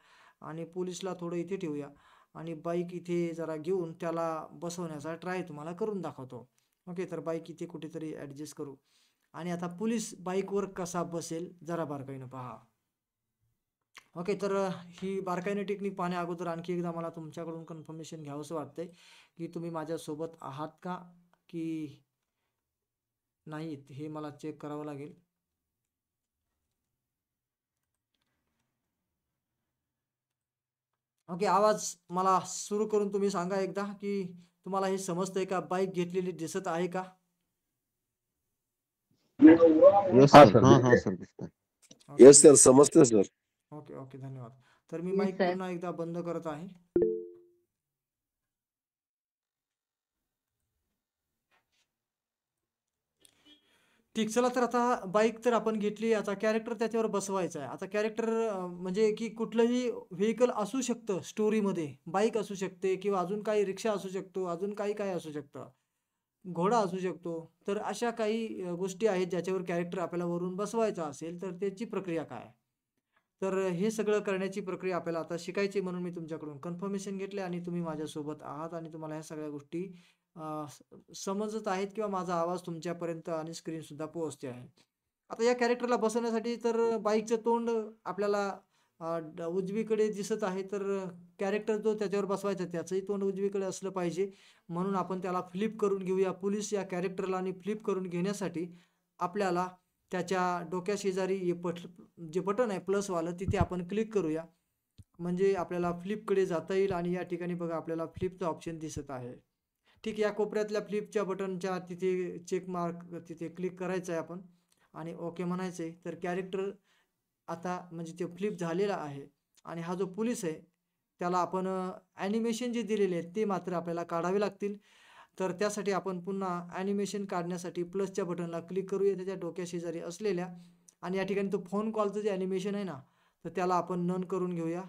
आणि पोलिसला थोडं इथे ठेवूया आणि बाईक इथे जरा घेऊन त्याला बसवण्याचा ट्राय तुम्हाला करून दाखवतो. ओके, तर बाईक इथे कुठेतरी ॲडजस्ट करू आणि आता पोलीस बाईकवर कसा बसेल जरा बारकाईनं पहा. ओके, तर ही बारकाईने टेक्निक पाहण्या अगोदर आणखी एकदा मला तुमच्याकडून कन्फर्मेशन घ्यावंसं वाटतंय की तुम्ही माझ्यासोबत आहात का की नाहीत, हे मला चेक करावं लागेल. ओके, आवाज मला सुरू करून तुम्ही सांगा एकदा की तुम्हाला हे समजतंय का, बाईक घेतलेली दिसत आहे का? येस हाँ सर, सर हाँ हाँ दिखे सर, दिसतंय. ओके, यस सर समझते सर ओके ओके, धन्यवाद. तर मी येस माईक सर. पुन्हा एकदा बंद करत आहे. ठीक, चला तर आता बाईक तर आपण घेतली, आता कॅरेक्टर त्याच्यावर बसवायचं आहे. आता कॅरेक्टर म्हणजे की कुठलंही व्हेइकल असू शकतं स्टोरीमध्ये, बाईक असू शकते किंवा अजून काही रिक्षा असू शकतो, अजून काही काय असू शकतं, घोडा असू शकतो. तर अशा काही गोष्टी आहेत ज्याच्यावर कॅरेक्टर आपल्याला वरून बसवायचा असेल तर त्याची प्रक्रिया काय? तर हे सगळं करण्याची प्रक्रिया आपल्याला आता शिकायची, म्हणून मी तुमच्याकडून कन्फर्मेशन घेतले आणि तुम्ही माझ्यासोबत आहात आणि तुम्हाला ह्या सगळ्या गोष्टी समजत आहेत किंवा माझा आवाज तुमच्यापर्यंत आणि स्क्रीनसुद्धा पोहोचते आहे. आता या कॅरेक्टरला बसवण्यासाठी तर बाईकचं तोंड आपल्याला उजवीकडे दिसत आहे, तर कॅरेक्टर जो त्याच्यावर बसवायचा त्याचंही तोंड उजवीकडे असलं पाहिजे, म्हणून आपण त्याला फ्लिप करून घेऊया. पोलीस या कॅरेक्टरला आणि फ्लिप करून घेण्यासाठी आपल्याला त्याच्या डोक्याशेजारी जे बटन आहे प्लसवालं, तिथे आपण क्लिक करूया, म्हणजे आपल्याला फ्लिपकडे जाता येईल. आणि या ठिकाणी बघा आपल्याला फ्लिपचा ऑप्शन दिसत आहे. ठीक, या कोपऱ्यातल्या फ्लिपच्या बटनच्या तिथे चेक मार्क तिथे क्लिक करायचं आहे आपण आणि ओके म्हणायचं आहे. तर कॅरेक्टर आता म्हणजे ते फ्लिप झालेला आहे आणि हा जो पोलीस आहे त्याला आपण ॲनिमेशन जे दिलेले आहेत ते मात्र आपल्याला काढावे लागतील. तर त्यासाठी आपण पुन्हा ॲनिमेशन काढण्यासाठी प्लसच्या बटनला क्लिक करूया त्याच्या डोक्याशेजारी असलेल्या, आणि या ठिकाणी तो फोन कॉलचं जे ॲनिमेशन आहे ना, तर त्याला आपण नन करून घेऊया.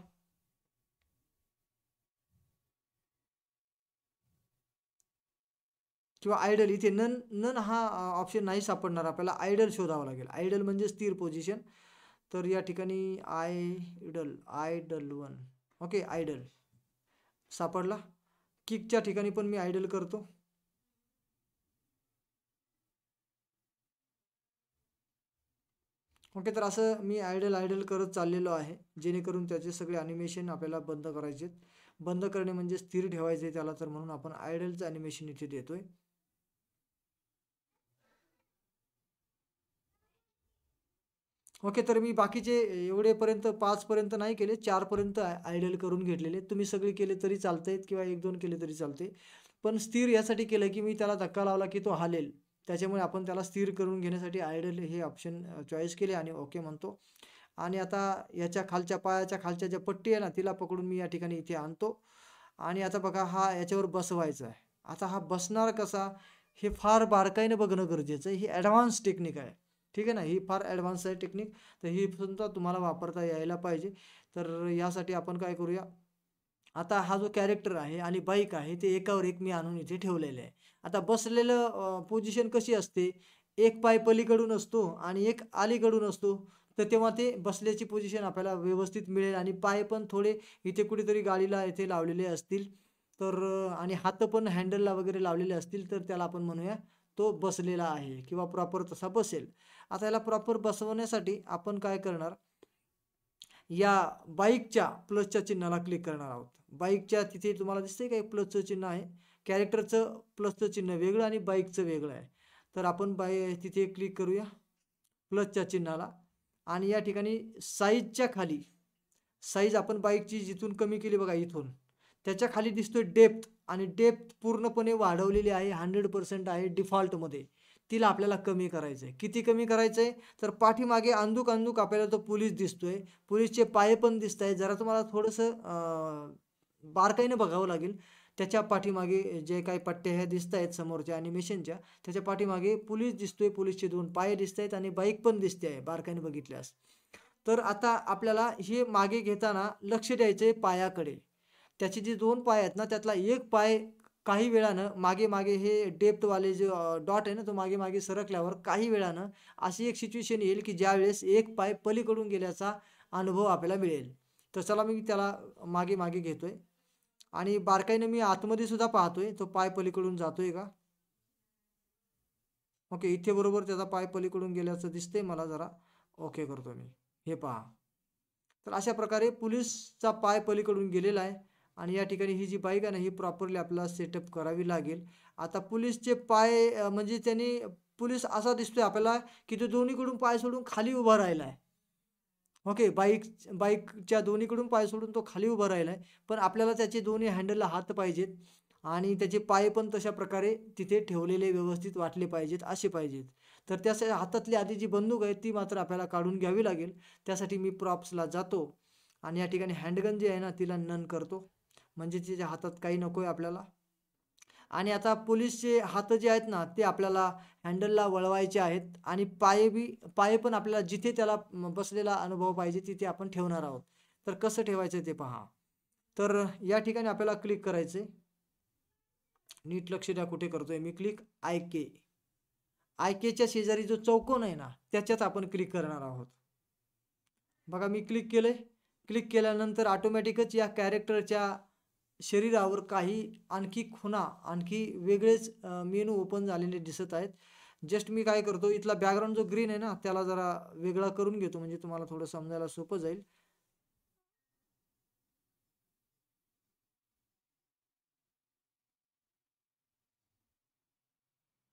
किंवा आयडल, इथे नन नन हा ऑप्शन नाही सापडणार आपल्याला, आयडल शोधावं लागेल. आयडल म्हणजे स्थिर पोझिशन. तर या ठिकाणी आयडल 1, ओके, आयडल सापडला. किकच्या ठिकाणी पण मी आयडल करतो. ओके, तर असं मी आयडल करत चाललेलो आहे, जेणेकरून त्याचे सगळे ॲनिमेशन आपल्याला बंद करायचे आहेत. बंद करणे म्हणजे स्थिर ठेवायचे त्याला, तर म्हणून आपण आयडलचं ॲनिमेशन इथे देतोय. ओके, तर मी बाकीचे एवढेपर्यंत 5 पर्यंत नाही केले, 4 पर्यंत आयडल करून घेतलेले. तुम्ही सगळे केले तरी चालतंय किंवा 1-2 केले तरी चालते. पण स्थिर यासाठी केलं की मी त्याला धक्का लावला की तो हालेल. त्याच्यामुळे आपण त्याला स्थिर करून घेण्यासाठी आयडल हे ऑप्शन चॉईस केले आणि ओके म्हणतो. आणि आता याच्या खालच्या पायाच्या खालच्या ज्या पट्टी आहे ना, तिला पकडून मी या ठिकाणी इथे आणतो. आणि आता बघा हा याच्यावर बसवायचा आहे. आता हा बसणार कसा, हे फार बारकाईने बघणं गरजेचं आहे. ही ॲडव्हान्स टेक्निक आहे. ठीक आहे ना, ही फार ॲडव्हान्स आहे टेक्निक. तर ही सुद्धा तुम्हाला वापरता यायला पाहिजे. तर यासाठी आपण काय करूया, आता हा जो कॅरेक्टर आहे आणि बाईक आहे ते एकावर एक मी आणून इथे ठेवलेले आहे. आता बसलेलं पोझिशन कशी असते, एक पाय पलीकडून असतो आणि एक अलीकडून असतो. तर तेव्हा ते बसल्याची पोझिशन आपल्याला व्यवस्थित मिळेल आणि पाय पण थोडे इथे कुठेतरी गाडीला इथे लावलेले असतील. तर आणि हात पण हँडलला वगैरे लावलेले असतील, तर त्याला आपण म्हणूया तो बसलेला आहे किंवा प्रॉपर तसा बसेल. आता याला प्रॉपर बसवण्यासाठी आपण काय करणार, या बाईकच्या प्लसच्या चिन्हाला क्लिक करणार आहोत. बाईकच्या तिथे तुम्हाला दिसतंय का एक प्लसचं चिन्ह आहे. कॅरेक्टरचं प्लसचं चिन्ह वेगळं आणि बाईकचं वेगळं आहे. तर आपण तिथे क्लिक करूया प्लसच्या चिन्हाला आणि या ठिकाणी साईजच्या खाली, साईज आपण बाईकची जिथून कमी केली बघा इथून, त्याच्या खाली दिसतोय डेप्थ आणि डेप्थ पूर्णपणे वाढवलेली आहे, 100% आहे डिफॉल्टमध्ये. तिला आपल्याला कमी करायचं आहे. किती कमी करायचं आहे, तर पाठीमागे अंदूक आपल्याला तो पोलीस दिसतोय. पोलीसचे पाय पण दिसत आहेत. जरा तुम्हाला थोडंसं बारकाईनं बघावं लागेल. त्याच्या पाठीमागे जे काही पट्ट्या ह्या दिसत आहेत समोरच्या ॲनिमेशनच्या, त्याच्या पाठीमागे पोलीस दिसतोय, पोलीसचे 2 पाय दिसत आहेत आणि बाईक पण दिसते आहे बारकाईने बघितल्यास. तर आता आपल्याला हे मागे घेताना लक्ष द्यायचं आहे पायाकडे. त्याचे जे 2 पाय आहेत ना, त्यातला एक पाय काही वेळानं मागे-मागे हे डेप्थवाले जे डॉट आहे ना, तो मागे-मागे सरकल्यावर काही वेळानं अशी एक सिच्युएशन येईल, की ज्यावेळेस एक पाय पलीकडून गेल्याचा अनुभव आपल्याला मिळेल. तर चला मी त्याला मागे-मागे घेतोय आणि बारकाईने मी आतमध्ये सुद्धा पाहतोय, तो पाय पलीकडून जातोय का? ओके, इथे बरोबर त्याचा पाय पलीकडून गेल्याचं दिसतंय मला जरा. ओके करतो मी. हे पहा. तर अशा प्रकारे पोलिसचा पाय पलीकडून गेलेला आहे आणि या ठिकाणी ही जी बाईक आहे ना, ही प्रॉपरली आपल्याला सेटअप करावी लागेल. आता पोलिसचे पाय म्हणजे त्यांनी पोलीस असा दिसतोय आपल्याला, की तो दोन्हीकडून पाय सोडून खाली उभा राहिला आहे. ओके, बाईकच्या दोन्हीकडून पाय सोडून तो खाली उभा राहिला आहे. पण आपल्याला त्याचे दोन्ही हँडलला हात पाहिजेत आणि त्याचे पाय पण तशा प्रकारे तिथे ठेवलेले व्यवस्थित वाटले पाहिजेत, असे पाहिजेत. तर त्याच्या हातातली आधी जी बंदूक आहे ती मात्र आपल्याला काढून घ्यावी लागेल. त्यासाठी मी प्रॉप्सला जातो आणि या ठिकाणी हँडगन जी आहे ना, तिला नन करतो. म्हणजे तिच्या हातात काही नको आहे आपल्याला. आणि आता पोलिसचे हात जे आहेत ना, ते आपल्याला हँडलला वळवायचे आहेत आणि पाय पण आपल्याला जिथे त्याला बसलेला अनुभव पाहिजे तिथे आपण ठेवणार आहोत. तर कसं ठेवायचं ते पहा. तर या ठिकाणी आपल्याला क्लिक करायचं आहे. नीट लक्ष द्या कुठे करतोय मी क्लिक, आय-के. आय-केच्या शेजारी जो चौकोन आहे ना, त्याच्यात आपण क्लिक करणार आहोत. बघा मी क्लिक केलंय. क्लिक केल्यानंतर ऑटोमॅटिकच या कॅरेक्टरच्या शरीरावर काही आणखी खुणा, आणखी वेगळेच मेनू ओपन झालेले दिसत आहेत. जस्ट मी काय करतो, इथला बॅकग्राऊंड जो ग्रीन आहे ना, त्याला जरा वेगळा करून घेतो म्हणजे तुम्हाला थोडं समजायला सोपं जाईल.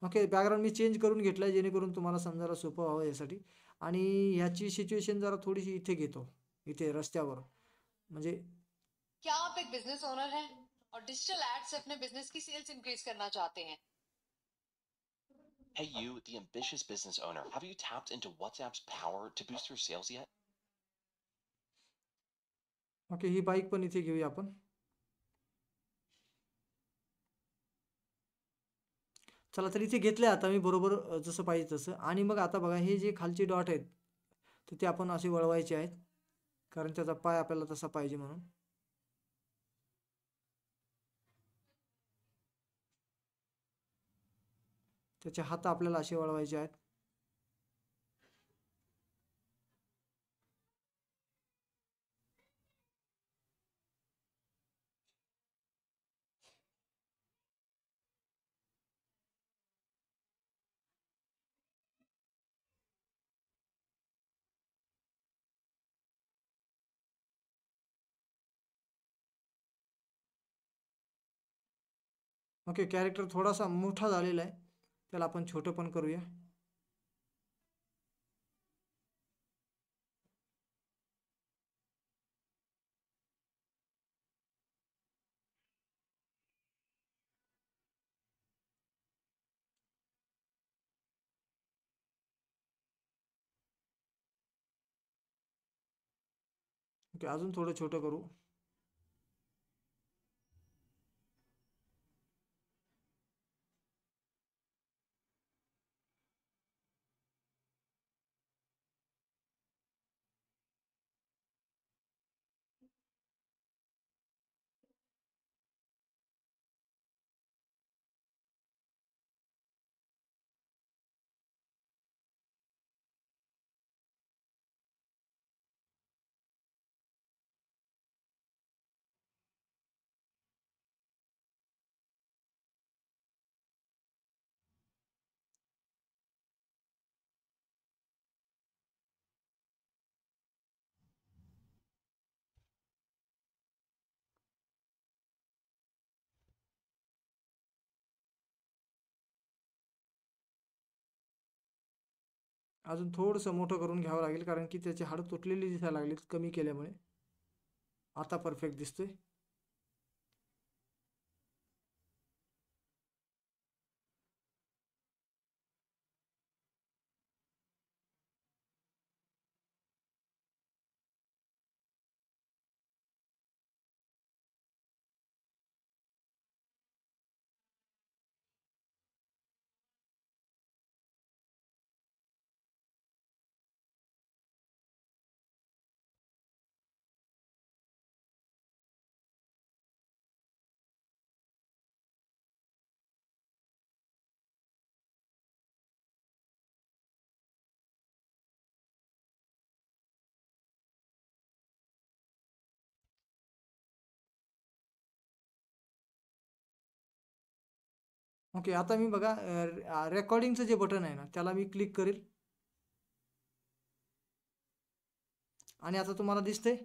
ओके, बॅकग्राऊंड मी चेंज करून घेतलाय जेणेकरून तुम्हाला समजायला सोपं व्हावं यासाठी. आणि ह्याची सिच्युएशन जरा थोडीशी इथे घेतो, इथे रस्त्यावर. म्हणजे क्या आप एक बिजनेस ओनर हैं और डिजिटल एड से अपने बिजनेस की सेल्स इंक्रीज करना चाहते हैं? Hey, you, the ambitious business owner, have you tapped into WhatsApp's power to boost your sales yet? Okay, he bike पण इथे घेऊया आपण. चला तर इथे घेतलंय आता मी बरोबर जसं पाहिजे तसं. आणि मग आता बघा हे जे खालचे डॉट आहेत, तर ते आपण असे वळवायचे आहेत. कारण त्याचा पाय आपल्याला तसा पाहिजे म्हणून. त्याचे हात आपल्याला असे वळवायचे आहेत. ओके, कॅरेक्टर थोडासा मोठा झालेला आहे, त्याला आपण छोटं पण करूया. ओके, अजून थोडं छोटं करू. अजून थोडंसं मोठं करून घ्यावं लागेल, कारण की त्याची हाडं तुटलेली दिसायला लागलीत कमी केल्यामुळे. आता परफेक्ट दिसतोय. ओके, आता मी बघा रेकॉर्डिंगचं जे बटन आहे ना, त्याला मी क्लिक करेल आणि आता तुम्हाला दिसतंय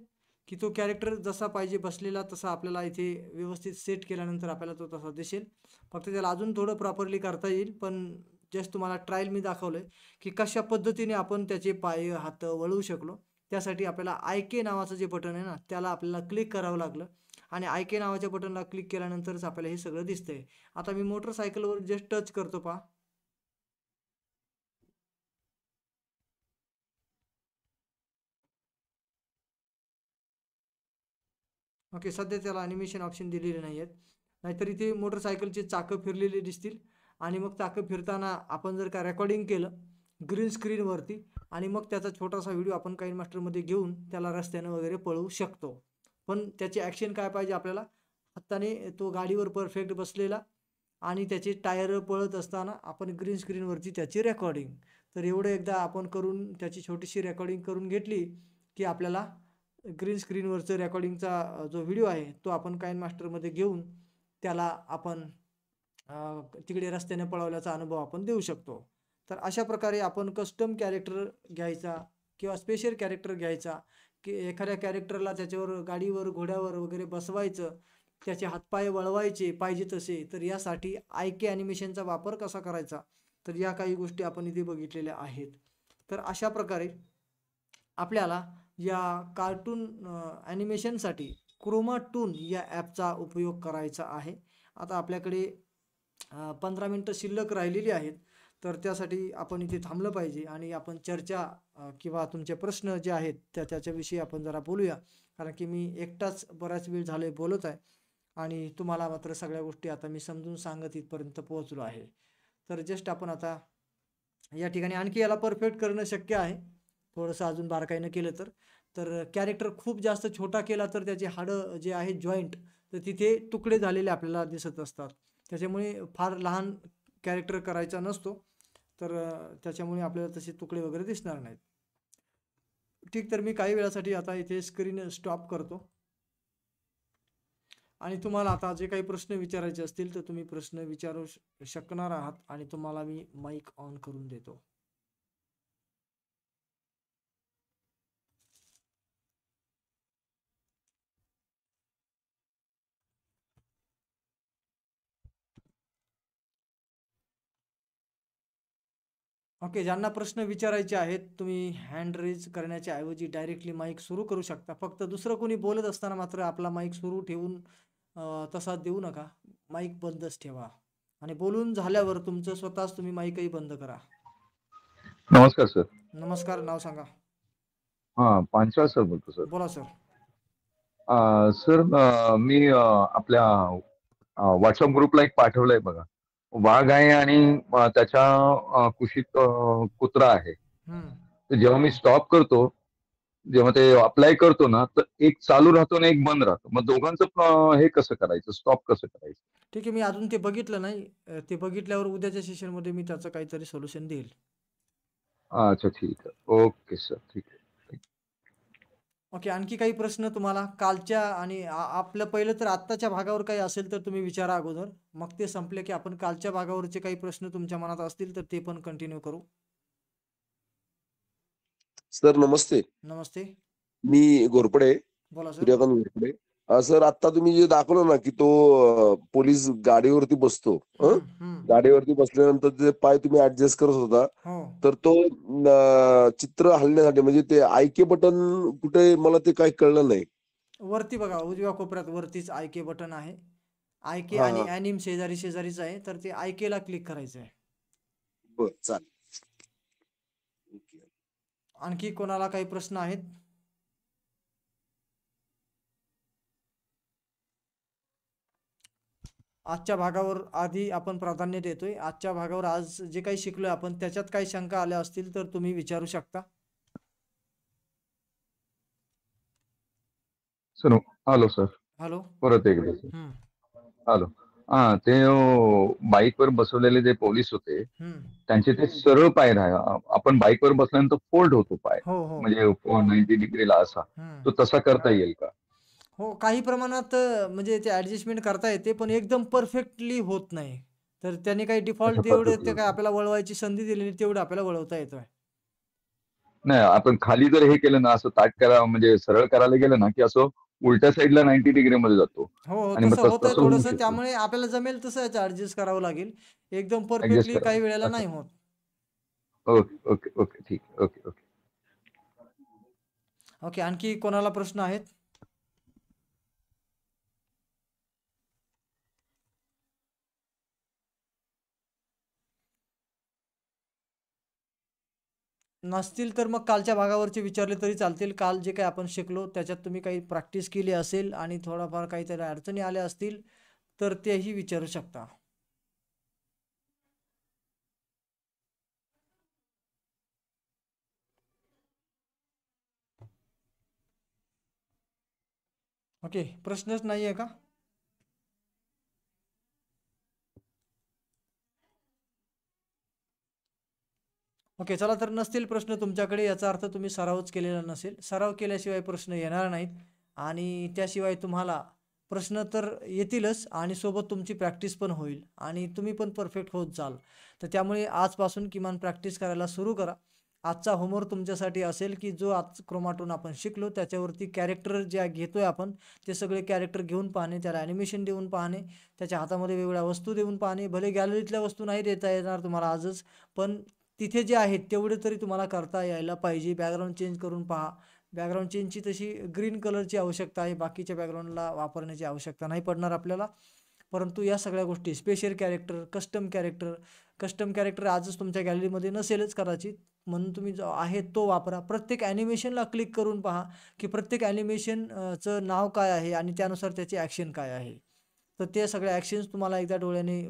की तो कॅरेक्टर जसा पाहिजे बसलेला तसा आपल्याला इथे व्यवस्थित सेट केल्यानंतर आपल्याला तो तसा दिसेल. फक्त त्याला अजून थोडं प्रॉपरली करता येईल, पण जस्ट तुम्हाला ट्रायल मी दाखवलंय की कशा पद्धतीने आपण त्याचे पाय हात वळवू शकलो. त्यासाठी आपल्याला आय के नावाचं जे बटन आहे ना, त्याला आपल्याला क्लिक करावं लागलं आणि आय के नावाच्या बटनला क्लिक केल्यानंतरच आपल्याला हे सगळं दिसतंय. आता मी मोटरसायकलवर जस्ट टच करतो पहा. ओके, सध्या त्याला ॲनिमेशन ऑप्शन दिलेले नाही आहेत. नाहीतर इथे मोटरसायकलची चाकं फिरलेली दिसतील आणि मग चाकं फिरताना आपण जर का रेकॉर्डिंग केलं ग्रीन स्क्रीनवरती आणि मग त्याचा छोटासा व्हिडिओ आपण काइनमास्टरमध्ये घेऊन त्याला रस्त्यानं वगैरे पळवू शकतो. पण त्याची ॲक्शन काय पाहिजे आपल्याला, हाताने तो गाडीवर परफेक्ट बसलेला आणि त्याचे टायर पळत असताना आपण ग्रीन स्क्रीनवरती त्याची रेकॉर्डिंग. तर एवढं एकदा आपण करून त्याची छोटीशी रेकॉर्डिंग करून घेतली की आपल्याला ग्रीन स्क्रीनवरचं रेकॉर्डिंगचा जो व्हिडिओ आहे तो आपण काइनमास्टरमध्ये घेऊन त्याला आपण तिकडे रस्त्याने पळवल्याचा अनुभव आपण देऊ शकतो. तर अशा प्रकारे आपण कस्टम कॅरेक्टर घ्यायचा किंवा स्पेशल कॅरेक्टर घ्यायचा, की एखाद्या कॅरेक्टरला त्याच्यावर गाडीवर घोड्यावर वगैरे बसवायचं, त्याचे हातपाय वळवायचे पाहिजे तसे. तर यासाठी आय के ॲनिमेशनचा वापर कसा करायचा, तर या काही गोष्टी आपण इथे बघितलेल्या आहेत. तर अशा प्रकारे आपल्याला या कार्टून ॲनिमेशनसाठी क्रोमाटून या ॲपचा उपयोग करायचा आहे. आता आपल्याकडे 15 मिनटं शिल्लक राहिलेली आहेत, तर त्यासाठी आपण इथे थांबलं पाहिजे आणि आपण चर्चा किंवा तुमचे प्रश्न जे आहेत त्याच्याविषयी आपण जरा बोलूया. कारण की मी एकटाच बराच वेळ झाले बोलत आहे आणि तुम्हाला मात्र सगळ्या गोष्टी आता मी समजून सांगत इथपर्यंत पोहोचलो आहे. तर जस्ट आपण आता या ठिकाणी आणखी याला परफेक्ट करणं शक्य आहे, थोडंसं अजून बारकाईनं केलं तर. तर कॅरेक्टर खूप जास्त छोटा केला तर त्याचे हाडं जे आहेत जॉईंट, तर तिथे तुकडे झालेले आपल्याला दिसत असतात. त्याच्यामुळे फार लहान कॅरेक्टर करायचा नसतो, तर त्याच्यामुळे आपल्याला तसे तुकडे वगैरे दिसणार नाहीत. ठीक, तर मी काही वेळासाठी आता इथे स्क्रीन स्टॉप करतो आणि तुम्हाला आता जे काही प्रश्न विचारायचे असतील तर तुम्ही प्रश्न विचारू शकणार आहात आणि तुम्हाला मी माईक ऑन करून देतो. ओके, ज्यांना प्रश्न विचारायचे आहेत तुम्ही हँड रेज करण्याच्या ऐवजी डायरेक्टली माईक सुरू करू शकता. फक्त दुसरं कोणी बोलत असताना मात्र आपला माईक सुरू ठेवून तसा देऊ नका. माईक बंदच ठेवा आणि बोलून झाल्यावर तुमचं स्वतःच तुम्ही माईकही बंद करा. नमस्कार सर. नमस्कार, नाव सांगा. हां, पांचाळ सर बोलतो सर. बोला सर. सर मी आपल्या WhatsApp ग्रुपला एक पाठवलंय बघा. वाघ आहे आणि त्याच्या कुशीत कुत्रा आहे. हम्म. तर जेव्हा मी स्टॉप करतो, जेव्हा ते अप्लाय करतो ना, तर एक चालू राहतो आणि एक बंद राहतो. मग दोघांचं हे कसं करायचं? स्टॉप कसं करायचं? ठीक आहे, मी अजून ते बघितलं नाही. ते बघितल्यावर उद्याच्या सेशनमध्ये मी त्याचं काहीतरी सोल्युशन देईल. अच्छा, ठीक आहे. ओके सर, ठीक आहे. ओके, आणखी काही प्रश्न तुम्हाला कालच्या आणि आपलं पहिलं तर आत्ताच्या भागावर काही असेल तर तुम्ही विचारा अगोदर. मग ते संपले की आपण कालच्या भागावरचे काही प्रश्न तुमच्या मनात असतील तर ते पण कंटिन्यू करू. सर नमस्ते. नमस्ते, मी घोरपडे, बोला सर. सूर्यकांत घोरपडे. सर आता तुम्ही जे दाखवलं ना की तो पोलीस गाडीवरती बसतो. हम्म, हम्म. गाडीवरती बसल्यानंतर ते पाय तुम्ही ऍडजस्ट करत होता. हो, तर तो चित्र हलण्यासाठी म्हणजे ते आयके बटन कुठे मला ते काही कळलं नाही. वरती बघा उजव्या कोपऱ्यात वरतीच आयके बटन आहे. आयके हा आणि हा ॲनिम शेजारी शेजारीच आहे, तर ते आयकेला क्लिक करायचं आहे. बर चालेल. ओके. आणखी कोणाला काही प्रश्न आहेत? आजच्या भागावर आधी आपण प्राधान्य देतोय. आजच्या भागावर आज जे काही शिकलोय आपण त्याच्यात काही शंका आल्या असतील तर तुम्ही विचारू शकता. Sir, hello sir. हॅलो. परत एकदा सर. हम्म, हॅलो. हां, ते बाईकवर बसवलेले जे पोलीस होते, हम्म. त्यांचे ते सरळ पाय आपण बाईकवर बसल्यानंतर फोल्ड होतो पाय. हो, हो. म्हणजे 90 डिग्रीला असा. हम्म. तो तसा करता येईल का? हो, काही प्रमाणात म्हणजे ते ॲडजस्टमेंट करता येते, पण एकदम परफेक्टली होत नाही. तर त्याने काही डिफॉल्ट अशा जेवढे ते पद्धतीने. काय आपल्याला वळवायची संधी दिलेली तेवढं आपल्याला वळवता येतोय. नाही, आपण खाली जर हे केलं ना, असं ताठ करा म्हणजे सरळ करायला गेलं ना, की असं उलट्या साईडला 90 डिग्रीमध्ये जातो हो, हो. आणि मग तसं होतंय तसं होऊ थोडंसं. शकतं. त्यामुळे आपल्याला जमेल तसं याचं ॲडजस्ट करावं लागेल. एकदम ॲडजस्ट परफेक्टली काही करावं. वेळेला अच्छा. नाही होत. Okay, okay, okay. ठीक आहे. Okay, okay. ओके, आणखी कोणाला प्रश्न आहेत? नसतील तर मग कालच्या भागावरचे विचारले तरी चालतील. काल जे काही आपण शिकलो त्याच्यात तुम्ही काही प्रॅक्टिस केली असेल आणि थोडाफार काहीतरी अडचणी आल्या असतील तर तेही विचारू शकता. ओके, प्रश्नच नाही आहे का? ओके, चला तर नसतील प्रश्न तुमच्याकडे याचा अर्थ तुम्ही सरावच केलेला नसेल. सराव केल्याशिवाय प्रश्न येणार नाहीत आणि त्याशिवाय तुम्हाला प्रश्न तर येतीलच आणि सोबत तुमची प्रॅक्टिस पण होईल आणि तुम्ही पण परफेक्ट होत जाल. तर त्यामुळे आजपासून किमान प्रॅक्टिस करायला सुरू करा. आजचा होमवर्क तुमच्यासाठी असेल की जो आज क्रोमाटून आपण शिकलो त्याच्यावरती कॅरेक्टर ज्या घेतोय आपण ते सगळे कॅरेक्टर घेऊन पाहणे, त्याला ॲनिमेशन देऊन पाहणे, त्याच्या हातामध्ये वेगवेगळ्या वस्तू देऊन पाहणे. भले गॅलरीतल्या वस्तू नाही देता येणार तुम्हाला आजच, पण तिथे जे आहेत तेवढे तरी तुम्हाला करता यायला पाहिजे. बॅकग्राऊंड चेंज करून पहा. बॅकग्राऊंड चेंजची तशी ग्रीन कलरची आवश्यकता आहे, बाकीच्या बॅकग्राऊंडला वापरण्याची आवश्यकता नाही पडणार आपल्याला. परंतु या सगळ्या गोष्टी स्पेशल कॅरेक्टर, कस्टम कॅरेक्टर आजच तुमच्या गॅलरीमध्ये नसेलच कदाचित, म्हणून तुम्ही जो आहे तो वापरा. प्रत्येक ॲनिमेशनला क्लिक करून पहा की प्रत्येक ॲनिमेशनचं नाव काय आहे आणि त्यानुसार त्याची ॲक्शन काय आहे. तर ते सगळ्या ॲक्शन्स तुम्हाला एकदा डोळ्याने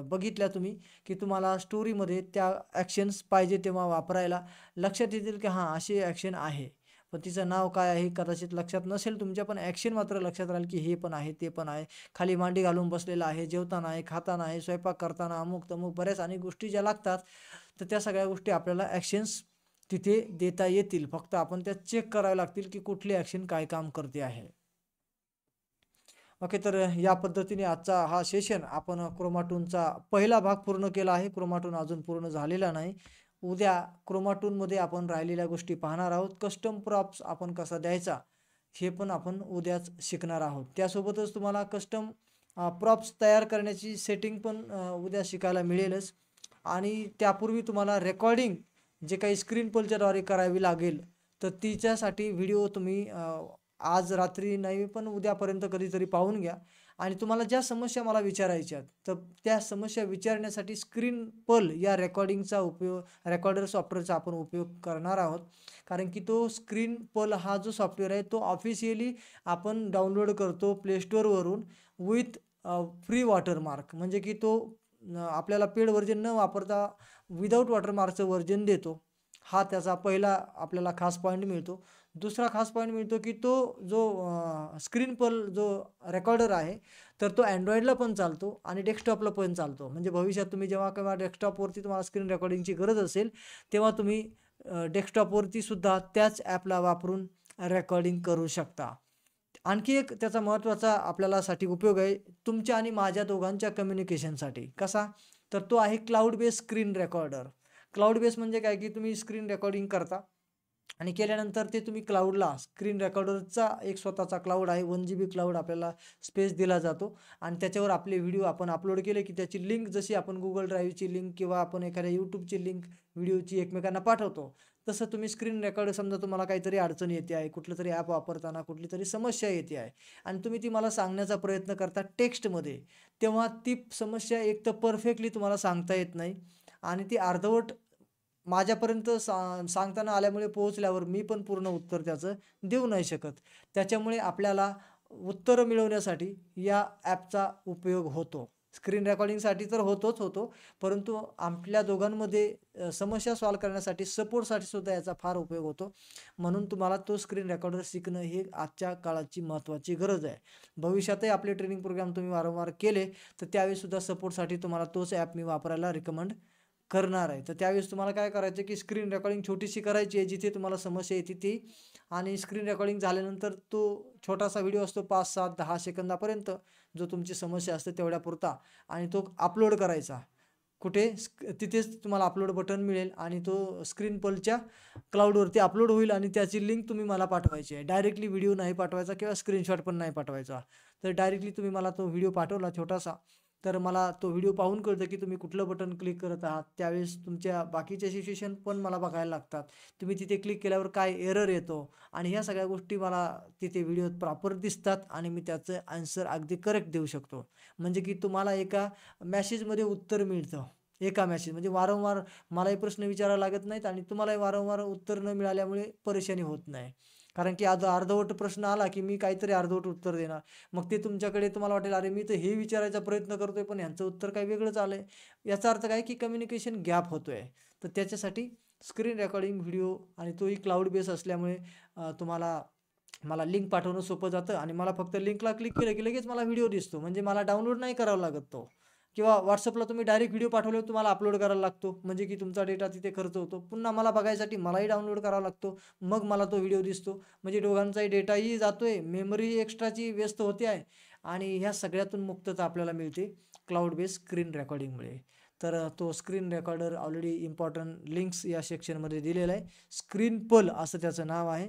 बघितल्या तुम्ही की तुम्हाला स्टोरीमध्ये त्या ॲक्शन्स पाहिजे तेव्हा वापरायला लक्षात येतील की हां अशी ॲक्शन आहे. पण तिचं नाव काय आहे कदाचित लक्षात नसेल तुमच्या, पण ॲक्शन मात्र लक्षात राहील की हे पण आहे, ते पण आहे. खाली मांडी घालून बसलेला आहे, जेवताना आहे, खाताना आहे, स्वयंपाक करताना अमुक-तमुक बऱ्याच अनेक गोष्टी ज्या लागतात, तर त्या सगळ्या गोष्टी आपल्याला ॲक्शन्स तिथे देता येतील. फक्त आपण त्या चेक कराव्या लागतील की कुठली ॲक्शन काय काम करते आहे. ओके, तर या पद्धतीने आजचा हा सेशन आपण क्रोमाटूनचा पहिला भाग पूर्ण केला आहे. क्रोमाटून अजून पूर्ण झालेला नाही. उद्या क्रोमाटूनमध्ये आपण राहिलेल्या गोष्टी पाहणार आहोत. कस्टम प्रॉप्स आपण कसा द्यायचा हे पण आपण उद्याच शिकणार आहोत. त्यासोबतच तुम्हाला कस्टम प्रॉप्स तयार करण्याची सेटिंग पण उद्या शिकायला मिळेलच. आणि त्यापूर्वी तुम्हाला रेकॉर्डिंग जे काही स्क्रीन पलच्याद्वारे करावी लागेल, तर तिच्यासाठी व्हिडिओ तुम्ही आज रात्री नाही पण उद्यापर्यंत कधीतरी पाहून घ्या. आणि तुम्हाला ज्या समस्या मला विचारायच्या आहेत, तर त्या समस्या विचारण्यासाठी स्क्रीन पल या रेकॉर्डर सॉफ्टवेअरचा आपण उपयोग करणार आहोत. कारण की तो स्क्रीन पल हा जो सॉफ्टवेअर आहे तो ऑफिशियली आपण डाउनलोड करतो प्ले स्टोअरवरून विथ फ्री वॉटरमार्क. म्हणजे की तो आपल्याला पेड व्हर्जन न वापरता विदाऊट वॉटरमार्कचं व्हर्जन देतो. हा त्याचा पहिला आपल्याला खास पॉईंट मिळतो. दुसरा खास पॉईंट मिळतो की तो जो स्क्रीन पल जो रेकॉर्डर आहे, तर तो अँड्रॉइडला पण चालतो आणि डेस्कटॉपला पण चालतो. म्हणजे भविष्यात तुम्ही जेव्हा केव्हा डेस्कटॉपवरती तुम्हाला स्क्रीन रेकॉर्डिंगची गरज असेल, तेव्हा तुम्ही डेस्कटॉपवरती सुद्धा त्याच ॲपला वापरून रेकॉर्डिंग करू शकता. आणखी एक त्याचा महत्त्वाचा आपल्याला उपयोग आहे तुमच्या आणि माझ्या दोघांच्या कम्युनिकेशनसाठी. कसा? तर तो आहे cloud base screen recorder. Cloud base म्हणजे काय की तुम्ही स्क्रीन रेकॉर्डिंग करता आणि केल्यानंतर ते तुम्ही क्लाउडला स्क्रीन रेकॉर्डरचा एक स्वतःचा क्लाउड आहे. 1 GB क्लाउड आपल्याला स्पेस दिला जातो आणि त्याच्यावर आपले व्हिडिओ आपण अपलोड केले की त्याची लिंक जशी आपण Google ड्राईव्हची लिंक किंवा आपण एखाद्या YouTubeची लिंक व्हिडिओची एकमेकांना पाठवतो, तसं तुम्ही स्क्रीन रेकॉर्ड समजा तुम्हाला काहीतरी अडचण येते आहे, कुठलं तरी ॲप वापरताना कुठली तरी समस्या येते आहे आणि तुम्ही ती मला सांगण्याचा प्रयत्न करता टेक्स्टमध्ये, तेव्हा ती समस्या एक तर परफेक्टली तुम्हाला सांगता येत नाही आणि ती अर्धवट माझ्यापर्यंत सांगताना आल्यामुळे पोहोचल्यावर मी पण पूर्ण उत्तर त्याचं देऊ नाही शकत. त्याच्यामुळे आपल्याला उत्तरं मिळवण्यासाठी या ॲपचा उपयोग होतो. स्क्रीन रेकॉर्डिंगसाठी तर होतो, परंतु आपल्या दोघांमध्ये समस्या सॉल्व्ह करण्यासाठी सपोर्टसाठी सुद्धा याचा फार उपयोग होतो. म्हणून तुम्हाला तो स्क्रीन रेकॉर्डर शिकणं ही आजच्या काळाची महत्त्वाची गरज आहे. भविष्यातही आपले ट्रेनिंग प्रोग्राम तुम्ही वारंवार केले, तर त्यावेळीसुद्धा सपोर्टसाठी तुम्हाला तोच ॲप मी वापरायला रिकमेंड करणार आहे. तर त्यावेळेस तुम्हाला काय करायचं की स्क्रीन रेकॉर्डिंग छोटीशी करायची आहे जिथे तुम्हाला समस्या येते ती, आणि स्क्रीन रेकॉर्डिंग झाल्यानंतर तो छोटासा व्हिडिओ असतो 5, 7, 10 सेकंदापर्यंत जो तुमची समस्या असते तेवढ्यापुरता, आणि तो अपलोड करायचा. कुठे? तिथेच तुम्हाला अपलोड बटन मिळेल आणि तो स्क्रीन पलच्या क्लाउडवरती अपलोड होईल आणि त्याची लिंक तुम्ही मला पाठवायची आहे. डायरेक्टली व्हिडिओ नाही पाठवायचा किंवा स्क्रीनशॉट पण नाही पाठवायचा. तर डायरेक्टली तुम्ही मला तो व्हिडिओ पाठवला छोटासा, तर मला तो व्हिडिओ पाहून कळतं की तुम्ही कुठलं बटन क्लिक करत आहात. त्यावेळेस तुमच्या बाकीच्या सिच्युएशन पण मला बघायला लागतात. तुम्ही तिथे क्लिक केल्यावर काय एरर येतो आणि ह्या सगळ्या गोष्टी मला तिथे व्हिडिओत प्रॉपर दिसतात आणि मी त्याचं आन्सर अगदी करेक्ट देऊ शकतो. म्हणजे की तुम्हाला एका मॅसेजमध्ये उत्तर मिळतं. एका मॅसेज म्हणजे वारंवार मलाही प्रश्न विचारायला लागत नाहीत आणि तुम्हालाही वारंवार उत्तर न मिळाल्यामुळे परेशानी होत नाही. कारण की आज अर्धवट प्रश्न आला की मी काहीतरी अर्धवट उत्तर देणार. मग ते तुमच्याकडे तुम्हाला वाटेल अरे मी तर हे विचारायचा प्रयत्न करतोय पण यांचं उत्तर काही वेगळंच आलंय. याचा अर्थ काय की कम्युनिकेशन गॅप होतोय. तर त्याच्यासाठी स्क्रीन रेकॉर्डिंग व्हिडिओ आणि तोही क्लाउड बेस असल्यामुळे मला लिंक पाठवणं सोपं जातं आणि मला फक्त लिंकला क्लिक केलं की लगेच मला व्हिडिओ दिसतो. म्हणजे मला डाउनलोड नाही करावा लागत तो. किंवा WhatsAppला तुम्ही डायरेक्ट व्हिडिओ पाठवल्यावर तुम्हाला अपलोड करायला लागतो. म्हणजे की तुमचा डेटा तिथे खर्च होतो. पुन्हा मला बघायसाठी मलाही डाउनलोड करावा लागतो. मग मला तो व्हिडिओ दिसतो. म्हणजे दोघांचाही डेटाही जातोय, मेमरी एक्स्ट्राची व्यस्त होते आहे आणि ह्या सगळ्यातून मुक्तता आपल्याला मिळते क्लाउड बेस स्क्रीन रेकॉर्डिंगमुळे. तर तो screen recorder already important links या सेक्शनमध्ये दिलेला आहे. स्क्रीन पल असं त्याचं नाव आहे.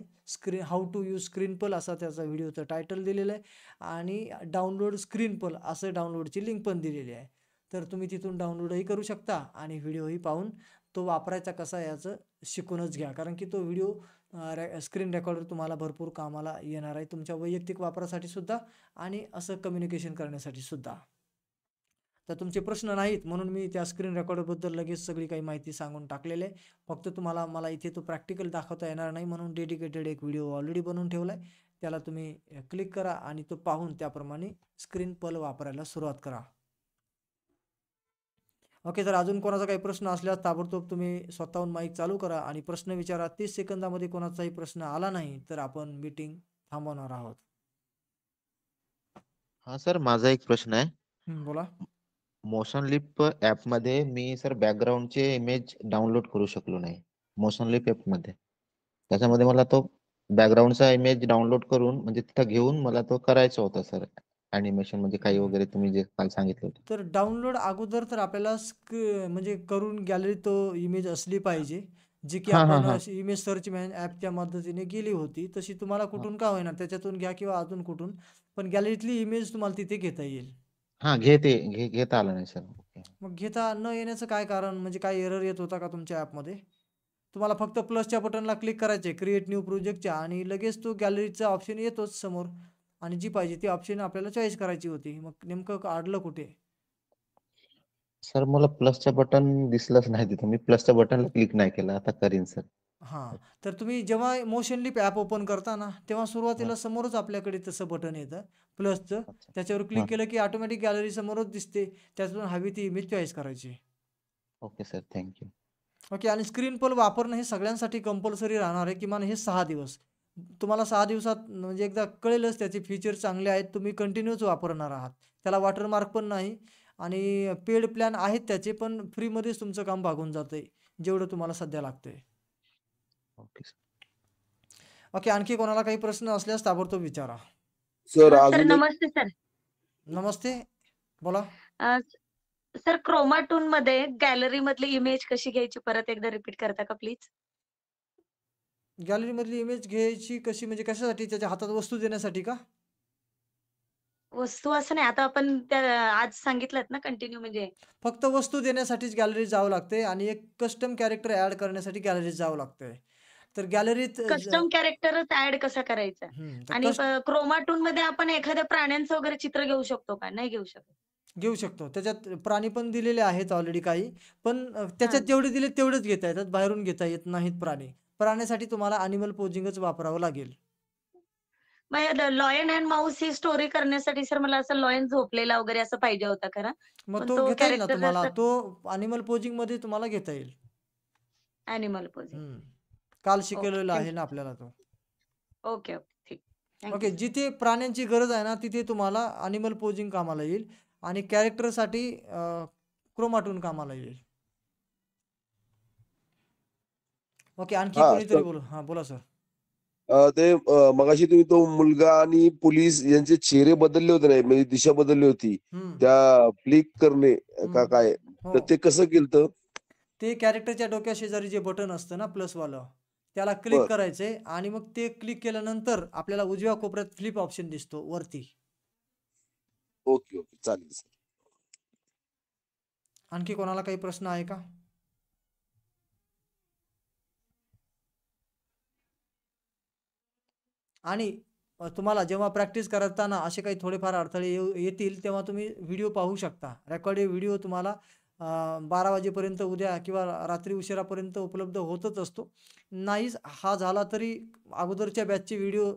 हाऊ टू यूज स्क्रीन पल असा त्याचा व्हिडिओचं टायटल दिलेलं आहे आणि डाउनलोड स्क्रीन पल असं डाउनलोडची लिंक पण दिलेली आहे. तर तुम्ही तिथून डाउनलोडही करू शकता आणि व्हिडिओही पाहून तो वापरायचा कसा याचं शिकूनच घ्या. कारण की तो व्हिडिओ स्क्रीन रेकॉर्डर तुम्हाला भरपूर कामाला येणार आहे तुमच्या वैयक्तिक वापरासाठी सुद्धा आणि असं कम्युनिकेशन करण्यासाठी सुद्धा. तर तुमचे प्रश्न नाहीत म्हणून मी त्या स्क्रीन रेकॉर्डरबद्दल लगेच सगळी काही माहिती सांगून टाकलेली आहे. फक्त मला इथे तो प्रॅक्टिकल दाखवता येणार नाही म्हणून डेडिकेटेड एक व्हिडिओ ऑलरेडी बनवून ठेवला आहे. त्याला तुम्ही क्लिक करा आणि तो पाहून त्याप्रमाणे स्क्रीन पल वापरायला सुरुवात करा. ओके, तर अजून कोणाचा काही प्रश्न असल्यास ताबडतोब तुम्ही स्वतःहून माईक चालू करा आणि प्रश्न विचारा. 30 सेकंदामध्ये कोणाचाही प्रश्न आला नाही तर आपण मीटिंग थांबवणार आहोत. हा सर, माझा एक प्रश्न आहे. बोला. मोशन लिप ऍप मध्ये मी सर बॅकग्राऊंडचे इमेज डाउनलोड करू शकलो नाही. मोशन लिप ऍप मध्ये त्याच्यामध्ये मला तो बॅकग्राऊंडचा इमेज डाउनलोड करून म्हणजे तिथं घेऊन मला तो करायचा होता सर. ॲनिमेशन म्हणजे काही वगैरे तुम्ही जे काल सांगितलं होतं. तर डाउनलोड अगोदर तर आपल्याला म्हणजे करून गॅलरीत तो इमेज असली पाहिजे, जी की आपण इमेज सर्च मॅन ॲपच्या मदतीने गेली होती. तशी तुम्हाला कुठून का होईना त्याच्यातून घ्या किंवा अजून कुठून, पण गॅलरीतली इमेज तुम्हाला तिथे घेता येईल. घेता आलं नाही सर. ओके. मग घेता न येण्याचं काय कारण, म्हणजे काय एरर येत होता का तुमच्या ॲपमध्ये? तुम्हाला फक्त प्लसच्या बटनला क्लिक करायचे क्रिएट न्यू प्रोजेक्टच्या आणि लगेच तो गॅलरीचा ऑप्शन येतोच समोर आणि जी पाहिजे ती ऑप्शन आपल्याला चॉईस करायची होती. मग नेमकं अडलं कुठे? सर मला प्लसचं बटन दिसलंच नाही तिथे. मी प्लसच्या बटनला क्लिक नाही केलं. आता करीन सर. हां, तर तुम्ही जेव्हा मोशन लिप ॲप ओपन करता ना, तेव्हा हां. सुरुवातीला समोरच आपल्याकडे तसं बटन येतं प्लसचं. अच्छा. त्याच्यावर हां. क्लिक केलं की ऑटोमॅटिक गॅलरी समोरच दिसते. त्यातून हवी ती इमेज चॉईस करायची. Okay sir. Thank you. Okay आणि स्क्रीन पल वापरणं हे सगळ्यांसाठी कंपल्सरी राहणार आहे, किमान हे 6 दिवस. तुम्हाला 6 दिवसात म्हणजे एकदा कळेलच त्याचे फीचर चांगले आहेत. तुम्ही कंटिन्यूच वापरणार आहात. त्याला वॉटरमार्क पण नाही आणि पेड प्लॅन आहेत त्याचे, पण फ्रीमध्येच तुमचं काम भागून जातंय, जेवढं तुम्हाला सध्या लागतंय. Okay sir. ओके, आणखी कोणाला काही प्रश्न असल्यास ताबडतोब विचारा. सर सर अजून एक नमस्ते सर. नमस्ते, बोला. अ, सर क्रोमाटून मध्ये गॅलरी मधली इमेज कशी घ्यायची परत एकदा रिपीट करता का प्लीज? गॅलरीमधली इमेज घ्यायची कशी, म्हणजे कशासाठी? त्याच्या हातात वस्तू देण्यासाठी का? वस्तू असं नाही, आता आपण त्या आज सांगितलंत ना कंटिन्यू म्हणजे फक्त वस्तू देण्यासाठीच गॅलरीत जावं लागते आणि एक कस्टम कॅरेक्टर ॲड करण्यासाठी गॅलरीत जावं लागतंय. तर गॅलरीत कस्टम कॅरेक्टरच ऍड कसा करायचा? तर आणि क्रोमाटून मध्ये आपण एखाद्या प्राण्यांचं वगैरे चित्र घेऊ शकतो का? नाही घेऊ शकत. घेऊ शकतो. त्याच्यात प्राणी पण दिलेले आहेत ऑलरेडी काही. पण त्याच्यात हां. जेवढे दिले तेवढेच घेता येतात. बाहेरून घेता येत नाहीत प्राणी. प्राण्यासाठी तुम्हाला ॲनिमल पोजिंगच वापरावं लागेल. मग lion and Mouse he story करण्यासाठी सर मला असं लॉयन झोपलेला वगैरे असं पाहिजे होता खरा. मग पण तो तो घेता येईल ना कॅरेक्टर तुम्हाला. असं तो ॲनिमल पोजिंगमध्ये तुम्हाला घेता येईल. Animal posing. हं. काल ओके. शिकवलेला आहे थँक ना आपल्याला तो. Okay, okay. ठीक. Thank okay. सर. जिथे प्राण्यांची गरज आहे ना, तिथे तुम्हाला ॲनिमल पोजिंग कामाला येईल आणि कॅरेक्टरसाठी क्रोमाटून कामाला येईल. ओके. आणखी हा कोणीतरी सर बोलू. हां, बोला सर. मगाशी तुम्ही तो मुलगा आणि पोलीस यांचे चेहरे बदलले होते नाही, म्हणजे दिशा बदलली होती. हं, त्या क्लिक करणे का हं. काय, हो. तर ते कसं केलं? ते कॅरेक्टरच्या डोक्याशेजारी जे बटन असतं ना प्लसवालं, त्याला क्लिक बर. करायचंय आणि मग ते क्लिक केल्यानंतर आपल्याला उजव्या कोपऱ्यात फ्लिप ऑप्शन दिसतो वरती. ओके ओके, चालेल सर. आणखी कोणाला काही प्रश्न आहे का? आणि तुम्हाला जेव्हा प्रॅक्टिस करताना असे काही थोडेफार अडथळे येतील, तेव्हा तुम्ही व्हिडिओ पाहू शकता. रेकॉर्डेड व्हिडिओ तुम्हाला 12 वाजेपर्यंत उद्या किंवा रात्री उशिरापर्यंत उपलब्ध होतच असतो. नाहीच हा झाला तरी अगोदरच्या बॅचचे व्हिडिओ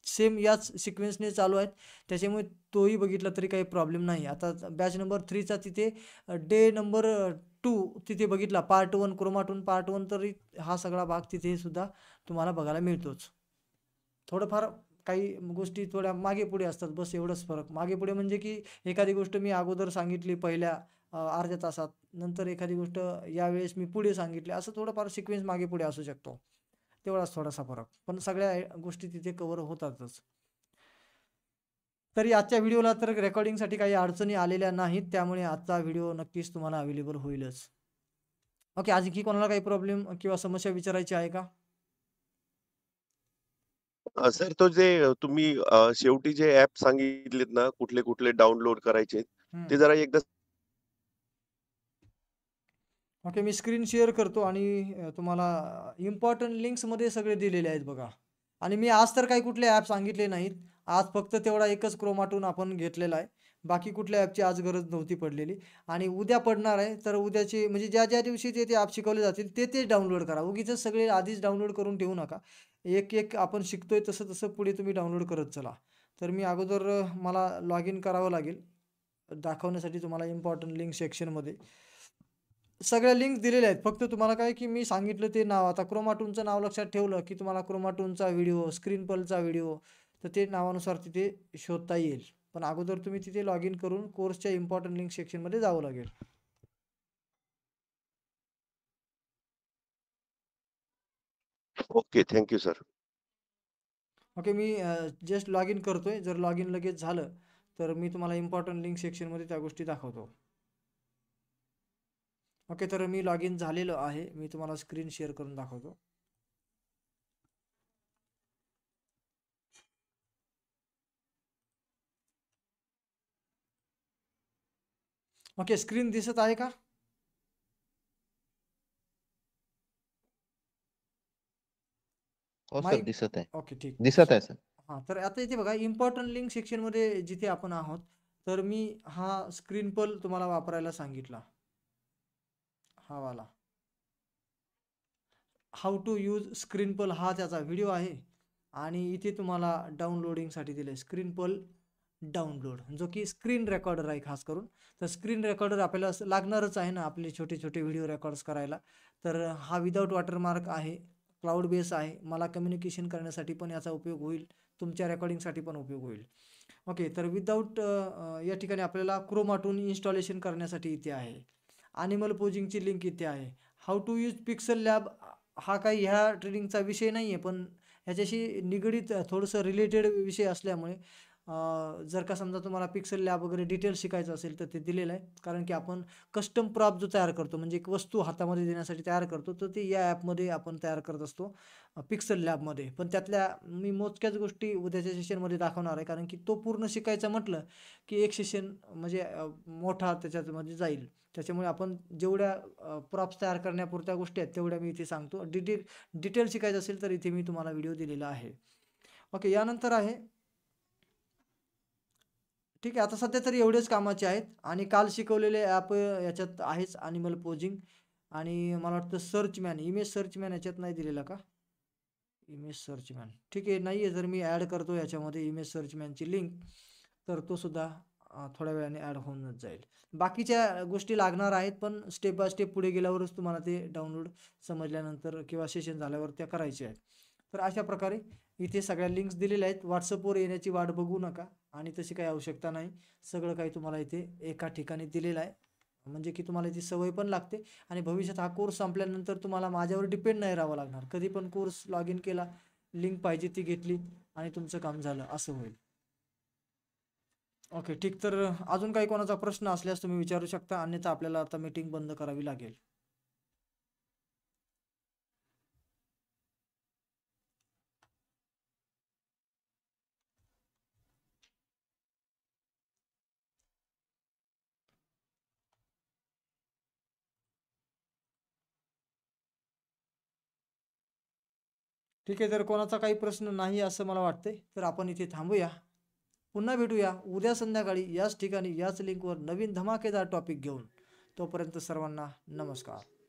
सेम याच सिक्वेन्सने चालू आहेत. त्याच्यामुळे तोही बघितला तरी काही प्रॉब्लेम नाही. आता बॅच नंबर 3चा तिथे डे नंबर 2 तिथे बघितला पार्ट 1 क्रोमाटून पार्ट 1, तरी हा सगळा भाग तिथे सुद्धा तुम्हाला बघायला मिळतोच. थोडंफार काही गोष्टी थोड्या मागे-पुढे असतात, बस एवढंच फरक. मागे-पुढे म्हणजे की एखादी गोष्ट मी अगोदर सांगितली पहिल्या अर्ध्या तासात, नंतर एखादी गोष्ट यावेळेस मी पुढे सांगितली, असं थोडंफार सिक्वेन्स मागे-पुढे असू शकतो. तेवढाच थोडासा फरक. पण सगळ्या गोष्टी तिथे कव्हर होतातच. तरी आजच्या व्हिडिओला तर रेकॉर्डिंगसाठी काही अडचणी आलेल्या नाहीत, त्यामुळे आजचा व्हिडिओ नक्कीच तुम्हाला अवेलेबल होईलच. ओके. आणखी कोणाला काही प्रॉब्लेम किंवा समस्या विचारायची आहे का? सर तो जे तुम्ही शेवटी जे ॲप सांगितलेत ना, कुठले-कुठले डाउनलोड करायचे, ते हं. जरा एकदा ओके. मी स्क्रीन शेअर करतो आणि तुम्हाला इम्पोर्टंट लिंक्समध्ये सगळे दिलेले आहेत बघा. आणि मी आज तर काही कुठले ॲप सांगितले नाहीत. आज फक्त तेवढा एकच क्रोमाटून आपण घेतलेला आहे. बाकी कुठल्या ॲपची आज गरज नव्हती पडलेली आणि उद्या पडणार आहे. तर उद्याची म्हणजे ज्या दिवशी ते ॲप शिकवले जातील ते डाउनलोड करा. उगीचच सगळे आधीच डाउनलोड करून ठेवू नका. एक आपण शिकतोय तसं पुढे तुम्ही डाउनलोड करत चला. तर मी अगोदर मला लॉग इन करावं लागेल दाखवण्यासाठी तुम्हाला इम्पोर्टंट लिंक सेक्शनमध्ये. सगळ्या लिंक्स दिलेल्या आहेत. फक्त तुम्हाला काय की मी सांगितलं ते नाव, आता क्रोमाटूनचं नाव लक्षात ठेवलं की तुम्हाला क्रोमाटूनचा व्हिडिओ, स्क्रीन पलचा व्हिडिओ, तर ते नावानुसार तिथे शोधता येईल. पण अगोदर तुम्ही तिथे लॉग इन करून कोर्सच्या इम्पोर्टंट लिंक सेक्शनमध्ये जावं लागेल. Okay. Thank you sir. Okay. Me just log in करतोय. जर लॉग इन लगेच झालं, तर मी तुम्हाला इम्पोर्टंट लिंक सेक्शनमध्ये त्या गोष्टी दाखवतो. ओके. तर मी लॉग इन झालेलो आहे. मी तुम्हाला स्क्रीन शेअर करून दाखवतो. ओके, स्क्रीन दिसत आहे का? हो सर, माईक दिसत आहे. ओके, ठीक. दिसत आहे सर. हां, तर आता इथे बघा इम्पॉर्टंट लिंक सेक्शनमध्ये जिथे आपण आहोत, तर मी हा स्क्रीन पल तुम्हाला वापरायला सांगितला. हा वाला. हाऊ टू यूज स्क्रीन पल हा त्याचा व्हिडिओ आहे आणि इथे तुम्हाला डाउनलोडिंगसाठी दिले स्क्रीन पल डाउनलोड, जो की स्क्रीन रेकॉर्डर आहे खास करून. तर स्क्रीन रेकॉर्डर आपल्याला लागणारच आहे ना आपले छोटे छोटे व्हिडिओ रेकॉर्ड्स करायला. तर हा विदाऊट वॉटरमार्क आहे, क्लाउड बेस आहे. मला कम्युनिकेशन करण्यासाठी पण याचा उपयोग होईल, तुमच्या रेकॉर्डिंगसाठी पण उपयोग होईल. ओके, तर विदाऊट या ठिकाणी आपल्याला क्रोमाटून इन्स्टॉलेशन करण्यासाठी इथे आहे. ॲनिमल पोजिंगची लिंक इथे आहे. How to use Pixel Lab हा काही ह्या ट्रेनिंगचा विषय नाही आहे, पण ह्याच्याशी निगडीत थोडंसं रिलेटेड विषय असल्यामुळे जर का समजा तुम्हाला पिक्सल लॅब वगैरे डिटेल शिकायचं असेल तर ते दिलेलं आहे. कारण की आपण कस्टम प्रॉप जो तयार करतो म्हणजे एक वस्तू हातामध्ये देण्यासाठी तयार करतो, तर ते या ॲपमध्ये आपण तयार करत असतो पिक्सल लॅबमध्ये. पण त्यातल्या मी मोजक्याच गोष्टी उद्याच्या सेशनमध्ये दाखवणार आहे, कारण की तो पूर्ण शिकायचं म्हटलं की एक सेशन म्हणजे मोठा त्याच्यामध्ये जाईल. त्याच्यामुळे आपण जेवढ्या प्रॉप्स तयार करण्यापुरत्या गोष्टी आहेत तेवढ्या मी इथे सांगतो. डिटेल शिकायचं असेल तर इथे मी तुम्हाला व्हिडिओ दिलेला आहे. ओके, यानंतर आहे ठीक आहे. आता सध्या तरी एवढेच कामाचे आहेत आणि काल शिकवलेले ॲप याच्यात आहेच ॲनिमल पोजिंग आणि मला वाटतं सर्चमॅन, इमेज सर्चमॅन याच्यात नाही दिलेला का? इमेज सर्चमॅन ठीक आहे, नाही आहे. जर मी ॲड करतो याच्यामध्ये इमेज सर्चमॅनची लिंक, तर तो सुद्धा थोड्या वेळाने ॲड होऊनच जाईल. बाकीच्या गोष्टी लागणार आहेत, पण स्टेप बाय स्टेप पुढे गेल्यावरच तुम्हाला ते डाउनलोड समजल्यानंतर किंवा सेशन झाल्यावर त्या करायच्या आहेत. तर अशा प्रकारे इथे सगळ्या लिंक्स दिलेल्या आहेत. व्हॉट्सअपवर येण्याची वाट बघू नका आणि तशी काही आवश्यकता नाही. सगळं काही तुम्हाला इथे एका ठिकाणी दिलेलं आहे, म्हणजे की तुम्हाला ती सवय पण लागते आणि भविष्यात हा कोर्स संपल्यानंतर तुम्हाला माझ्यावर डिपेंड नाही राहावं लागणार. कधी पण कोर्स लॉग इन केला, लिंक पाहिजे ती घेतली आणि तुमचं काम झालं, असं होईल. ओके, ठीक. तर अजून काही कोणाचा प्रश्न असल्यास तुम्ही विचारू शकता, अन्यथा आपल्याला आता मीटिंग बंद करावी लागेल. ठीक आहे, जर कोणाचा काही प्रश्न नाही असं मला वाटतंय, तर आपण इथे थांबूया. पुन्हा भेटूया उद्या संध्याकाळी याच ठिकाणी याच लिंकवर नवीन धमाकेदार टॉपिक घेऊन. तोपर्यंत सर्वांना नमस्कार.